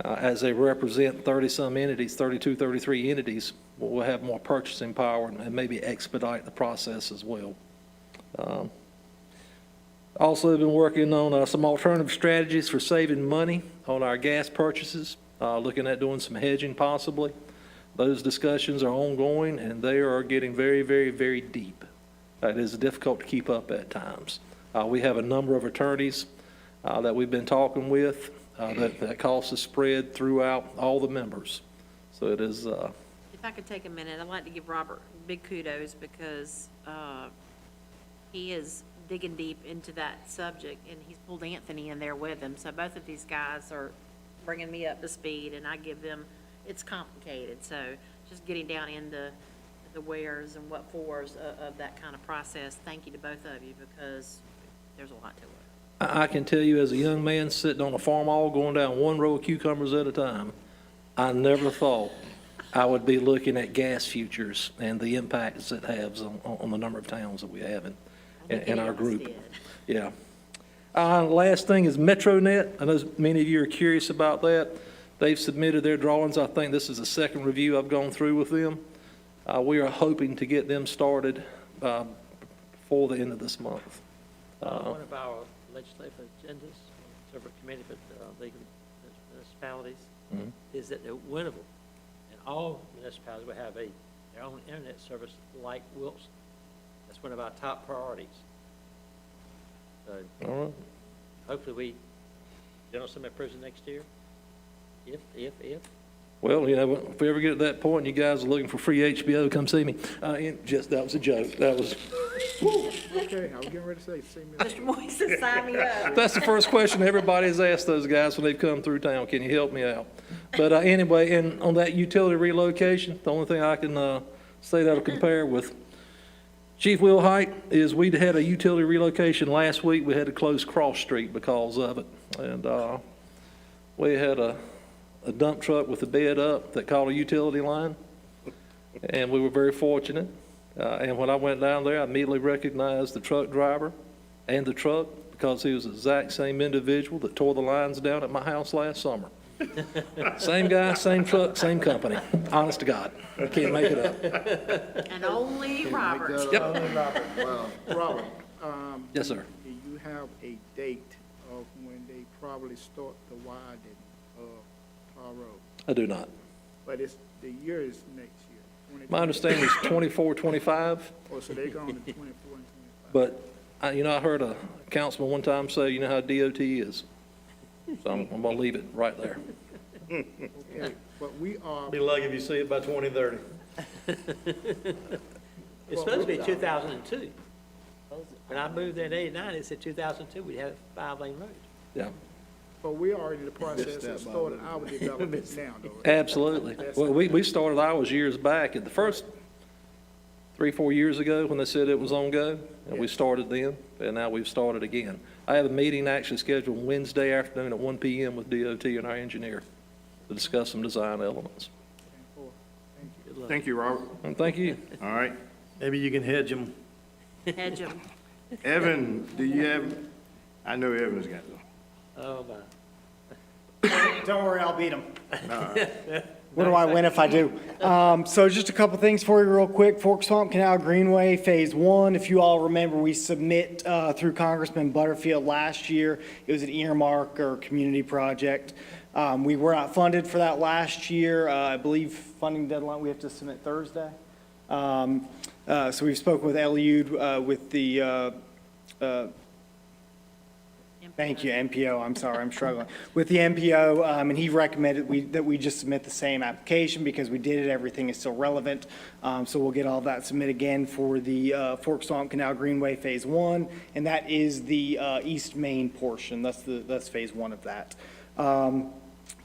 as they represent 30-some entities, 32, 33 entities, we'll have more purchasing power and maybe expedite the process as well. Also been working on some alternative strategies for saving money on our gas purchases, looking at doing some hedging possibly. Those discussions are ongoing, and they are getting very, very, very deep. It is difficult to keep up at times. We have a number of attorneys that we've been talking with that cost is spread throughout all the members. So it is. If I could take a minute, I'd like to give Robert big kudos because he is digging deep into that subject, and he's pulled Anthony in there with him. So both of these guys are bringing me up to speed, and I give them, it's complicated. So just getting down into the wheres and what fors of that kind of process. Thank you to both of you because there's a lot to it. I can tell you as a young man sitting on a farm all going down one row of cucumbers at a time, I never thought I would be looking at gas futures and the impacts it has on the number of towns that we have in our group. Yeah. Last thing is MetroNet. I know many of you are curious about that. They've submitted their drawings. I think this is the second review I've gone through with them. We are hoping to get them started before the end of this month. One of our legislative agendas, several committee for the municipalities, is that the Winterville and all municipalities will have their own internet service like Wilson. That's one of our top priorities. So All right. hopefully we General Assembly approves it next year. If. Well, if we ever get to that point and you guys are looking for free HBO, come see me. That was a joke. That was. Okay, I was getting ready to say, see me. Mr. Moise said, sign me up. That's the first question everybody has asked those guys when they've come through town. Can you help me out? But anyway, and on that utility relocation, the only thing I can say that'll compare with Chief Will Height is we had a utility relocation last week. We had to close Cross Street because of it. And we had a dump truck with the bed up that caught a utility line. And we were very fortunate. And when I went down there, I immediately recognized the truck driver and the truck because he was the exact same individual that tore the lines down at my house last summer. Same guy, same truck, same company. Honest to God. I can't make it up. And only Robert. Yep. Well, Robert, Yes, sir. do you have a date of when they probably start the widening of Tar Road? I do not. But the year is next year. My understanding is 24, 25, Oh, so they're going to 24 and 25. but I heard a councilman one time say, you know how DOT is. So I'm going to leave it right there. Okay, but we are, Be lucky if you see it by 2030. It's supposed to be 2002. When I moved there in '89, it said 2002, we had a 5-lane road. Yeah, but we are in the process of starting our development now, though. absolutely. Well, we started ours years back at the first 3-4 years ago when they said it was on go, and we started then, and now we've started again. I have a meeting actually scheduled Wednesday afternoon at 1 p.m. with DOT and our engineer to discuss some design elements. Thank you, Robert. And thank you. All right. Maybe you can hedge them. Hedge 'em. Evan, do you have, I know Evan's got them. Oh, my. Don't worry, I'll beat them. What do I win if I do? So just a couple things for you real quick. Fork Swamp Canal Greenway Phase 1. If you all remember, we submit through Congressman Butterfield last year. It was an earmark or community project. We were not funded for that last year. I believe funding deadline, we have to submit Thursday. So we've spoken with Eliud with the Thank you, MPO, I'm sorry, I'm struggling. With the MPO, and he recommended that we just submit the same application because we did it, everything is still relevant. So we'll get all that submitted again for the Fork Swamp Canal Greenway Phase 1, and that is the East Main portion, that's Phase 1 of that.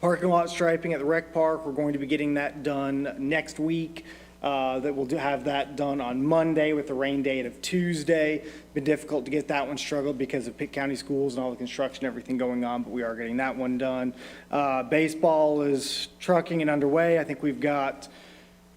Parking lot striping at the rec park, we're going to be getting that done next week. That we'll have that done on Monday with the rain date of Tuesday. Been difficult to get that one struggled because of Pitt County schools and all the construction, everything going on, but we are getting that one done. Baseball is trucking and underway. I think we've got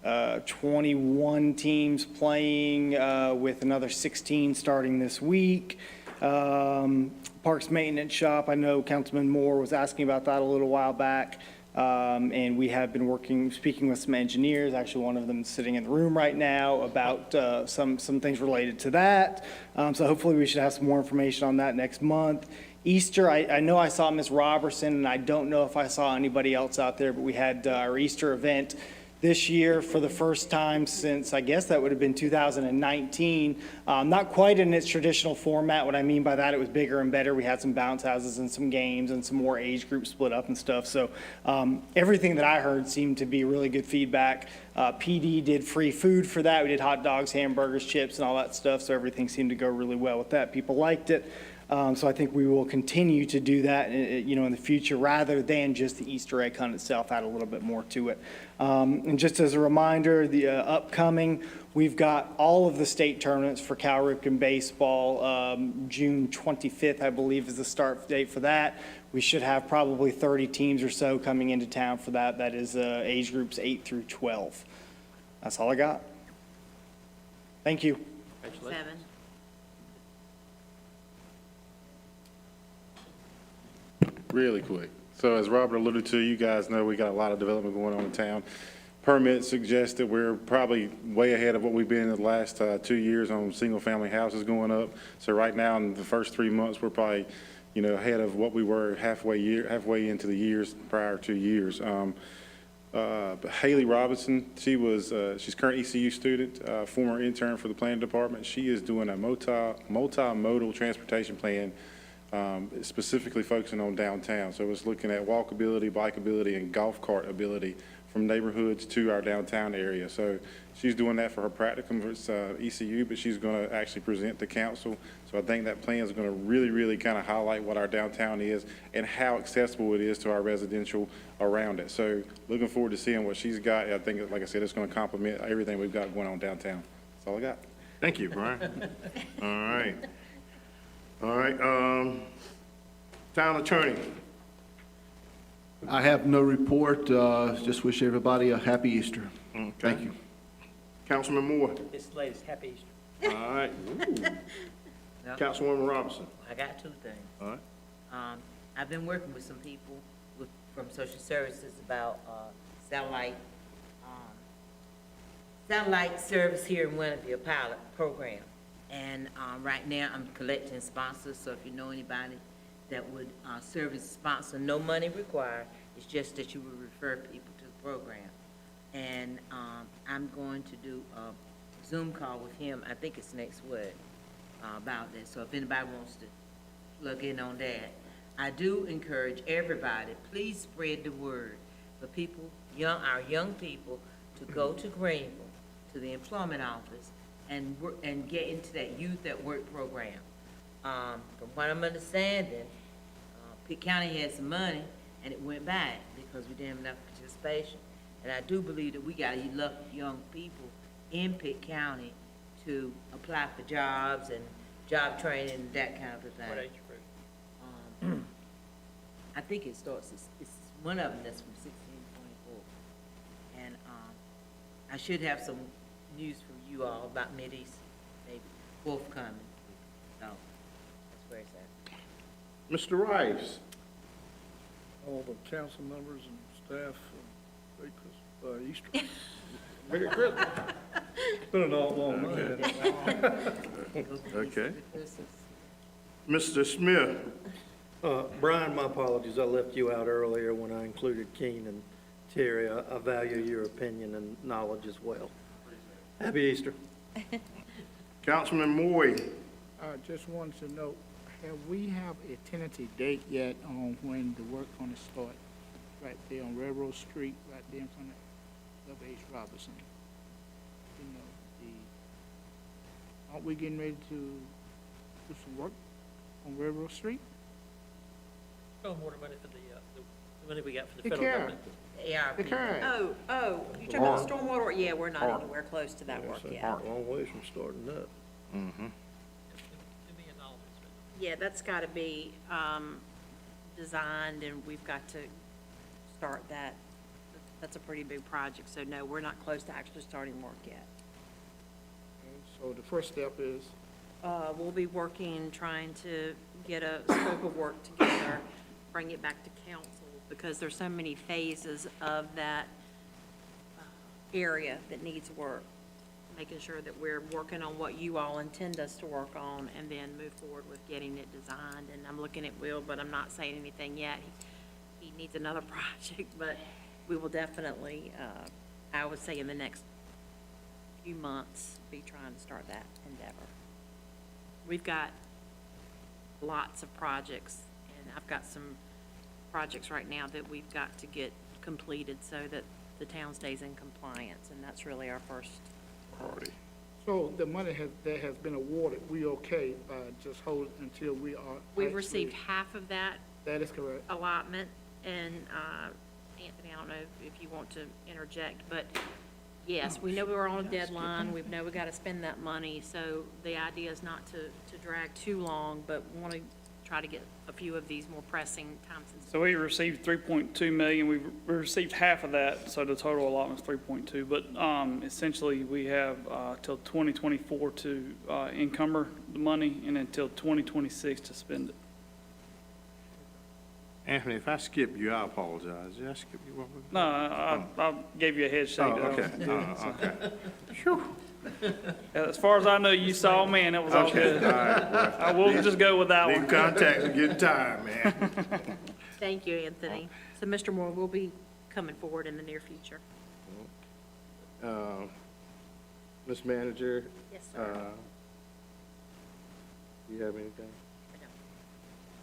21 teams playing with another 16 starting this week. Parks Maintenance Shop, I know Councilman Moore was asking about that a little while back. And we have been speaking with some engineers, actually one of them is sitting in the room right now, about some things related to that. So hopefully we should have some more information on that next month. Easter, I know I saw Ms. Robertson, and I don't know if I saw anybody else out there, but we had our Easter event this year for the first time since, I guess that would have been 2019. Not quite in its traditional format. What I mean by that, it was bigger and better. We had some bounce houses and some games and some more age groups split up and stuff. So everything that I heard seemed to be really good feedback. PD did free food for that. We did hot dogs, hamburgers, chips, and all that stuff. So everything seemed to go really well with that. People liked it. So I think we will continue to do that, in the future, rather than just the Easter egg hunt itself, add a little bit more to it. And just as a reminder, the upcoming, we've got all of the state tournaments for Cal Ripken baseball. June 25th, I believe, is the start date for that. We should have probably 30 teams or so coming into town for that. That is age groups 8 through 12. That's all I got. Thank you. 7. Really quick. So as Robert alluded to, you guys know we got a lot of development going on in town. Permits suggest that we're probably way ahead of what we've been in the last 2 years on single-family houses going up. So right now, in the first 3 months, we're probably, ahead of what we were halfway into the years, prior 2 years. But Haley Robinson, she's current ECU student, former intern for the planning department. She is doing a multimodal transportation plan, specifically focusing on downtown. So it's looking at walkability, bikeability, and golf cart ability from neighborhoods to our downtown area. So she's doing that for her practicum, it's ECU, but she's going to actually present to council. So I think that plan is going to really, really kind of highlight what our downtown is and how accessible it is to our residential around it. So looking forward to seeing what she's got. I think, like I said, it's going to complement everything we've got going on downtown. That's all I got. Thank you, Brian. All right, town attorney. I have no report, just wish everybody a happy Easter. Okay. Thank you. Councilman Moore. This latest Happy Easter. All right. No. Councilwoman Robinson. I got 2 things. All right. I've been working with some people from social services about satellite service here in Winterville pilot program. And right now, I'm collecting sponsors, so if you know anybody that would serve as a sponsor, no money required. It's just that you would refer people to the program. And I'm going to do a Zoom call with him, I think it's next week, about this. So if anybody wants to plug in on that. I do encourage everybody, please spread the word for people, our young people, to go to Greenville, to the employment office, and work, and get into that youth at work program. From what I'm understanding, Pitt County had some money and it went back because we didn't have enough participation. And I do believe that we got enough young people in Pitt County to apply for jobs and job training and that kind of a thing. What age group? I think it starts, it's one of them that's from 16 to 24. And I should have some news from you all about Mideast, maybe forthcoming. So that's where it's at. Mr. Rice. All the council members and staff, Easter. Merry Christmas. It's been an awful long night. Okay. Mr. Smith. Brian, my apologies, I left you out earlier when I included Keene and Terry. I value your opinion and knowledge as well. Happy Easter. Councilman Moy. I just wanted to note, Have we have a tentative date yet on when the work gonna start? Right there on Railroad Street, right there in front of W.H. Robinson. You know, aren't we getting ready to do some work on Railroad Street? Stormwater money for the money we got from the The federal CARES. government. ARP. The CARES. Oh, you're talking about stormwater? Yeah, we're not anywhere close to that work yet. Long ways from starting up. $2 million. Yeah, that's gotta be, designed, and we've got to start that. That's a pretty big project, so no, we're not close to actually starting work yet. So the first step is, We'll be working, trying to get a scope of work together, bring it back to council, because there's so many phases of that area that needs work. Making sure that we're working on what you all intend us to work on, and then move forward with getting it designed. And I'm looking at Will, but I'm not saying anything yet. He needs another project, but we will definitely, I would say in the next few months, be trying to start that endeavor. We've got lots of projects, and I've got some projects right now that we've got to get completed so that the town stays in compliance, and that's really our first priority. so the money that has been awarded, we okay, just hold until we are. We've actually- received half of that That is correct. allotment, and, Anthony, I don't know if you want to interject, but yes, we know we're on a deadline, we know we gotta spend that money, so the idea is not to drag too long, but we wanna try to get a few of these more pressing times. So we received 3.2 million, we received half of that, so the total allotment is 3.2. But essentially, we have till 2024 to encumber the money, and until 2026 to spend it. Anthony, if I skip you, I apologize. Did I skip you? No, I gave you a head shake. Oh, okay. Okay. As far as I know, you saw me, and it was all Okay, good. all right, well. I will just go with that These one. contacts are getting tired, man. Thank you, Anthony. So, Mr. Moore, we'll be coming forward in the near future. Ms. Manager, Yes, sir. do you have anything?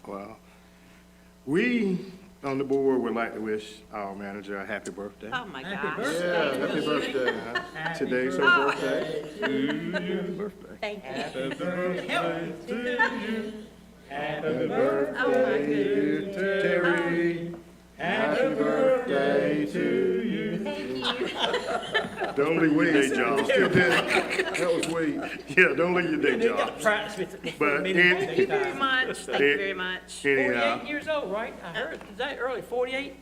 Well, we on the board would like to wish our manager a happy birthday. Oh, my Happy gosh. birthday. Yeah, happy birthday. huh? Today's her Oh. birthday. Happy birthday. Thank you. Happy birthday to you. Happy Oh, my birthday, dear goodness. Terry. Happy birthday to you. Thank you. Don't leave your day job. That was sweet. Yeah, don't leave your day You got to job. practice with it. But Thank you very much. Thank you very much. Anyhow, 48 years old, right? I heard, is that early, 48?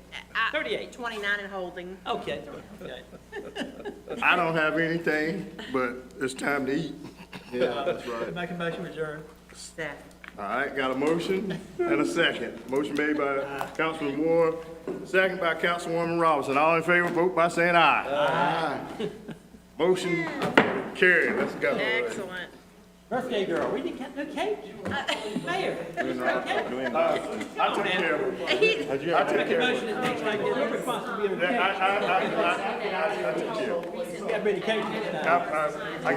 38. 29 and holding. Okay, okay. I don't have anything, but it's time to eat. Yeah, that's right. Make a motion to adjourn. Staff. All right, got a motion and a second. Motion made by Councilman Ward, second by Councilwoman Robinson. All in favor, vote by saying aye. Aye. Motion carried. Let's go. Excellent. Birthday girl, we didn't get no cake. Mayor, there's no cake. I took care of it. I took Make a care of motion it. that takes like your responsibility. I took care of it. You got to bring the cake next time. I gave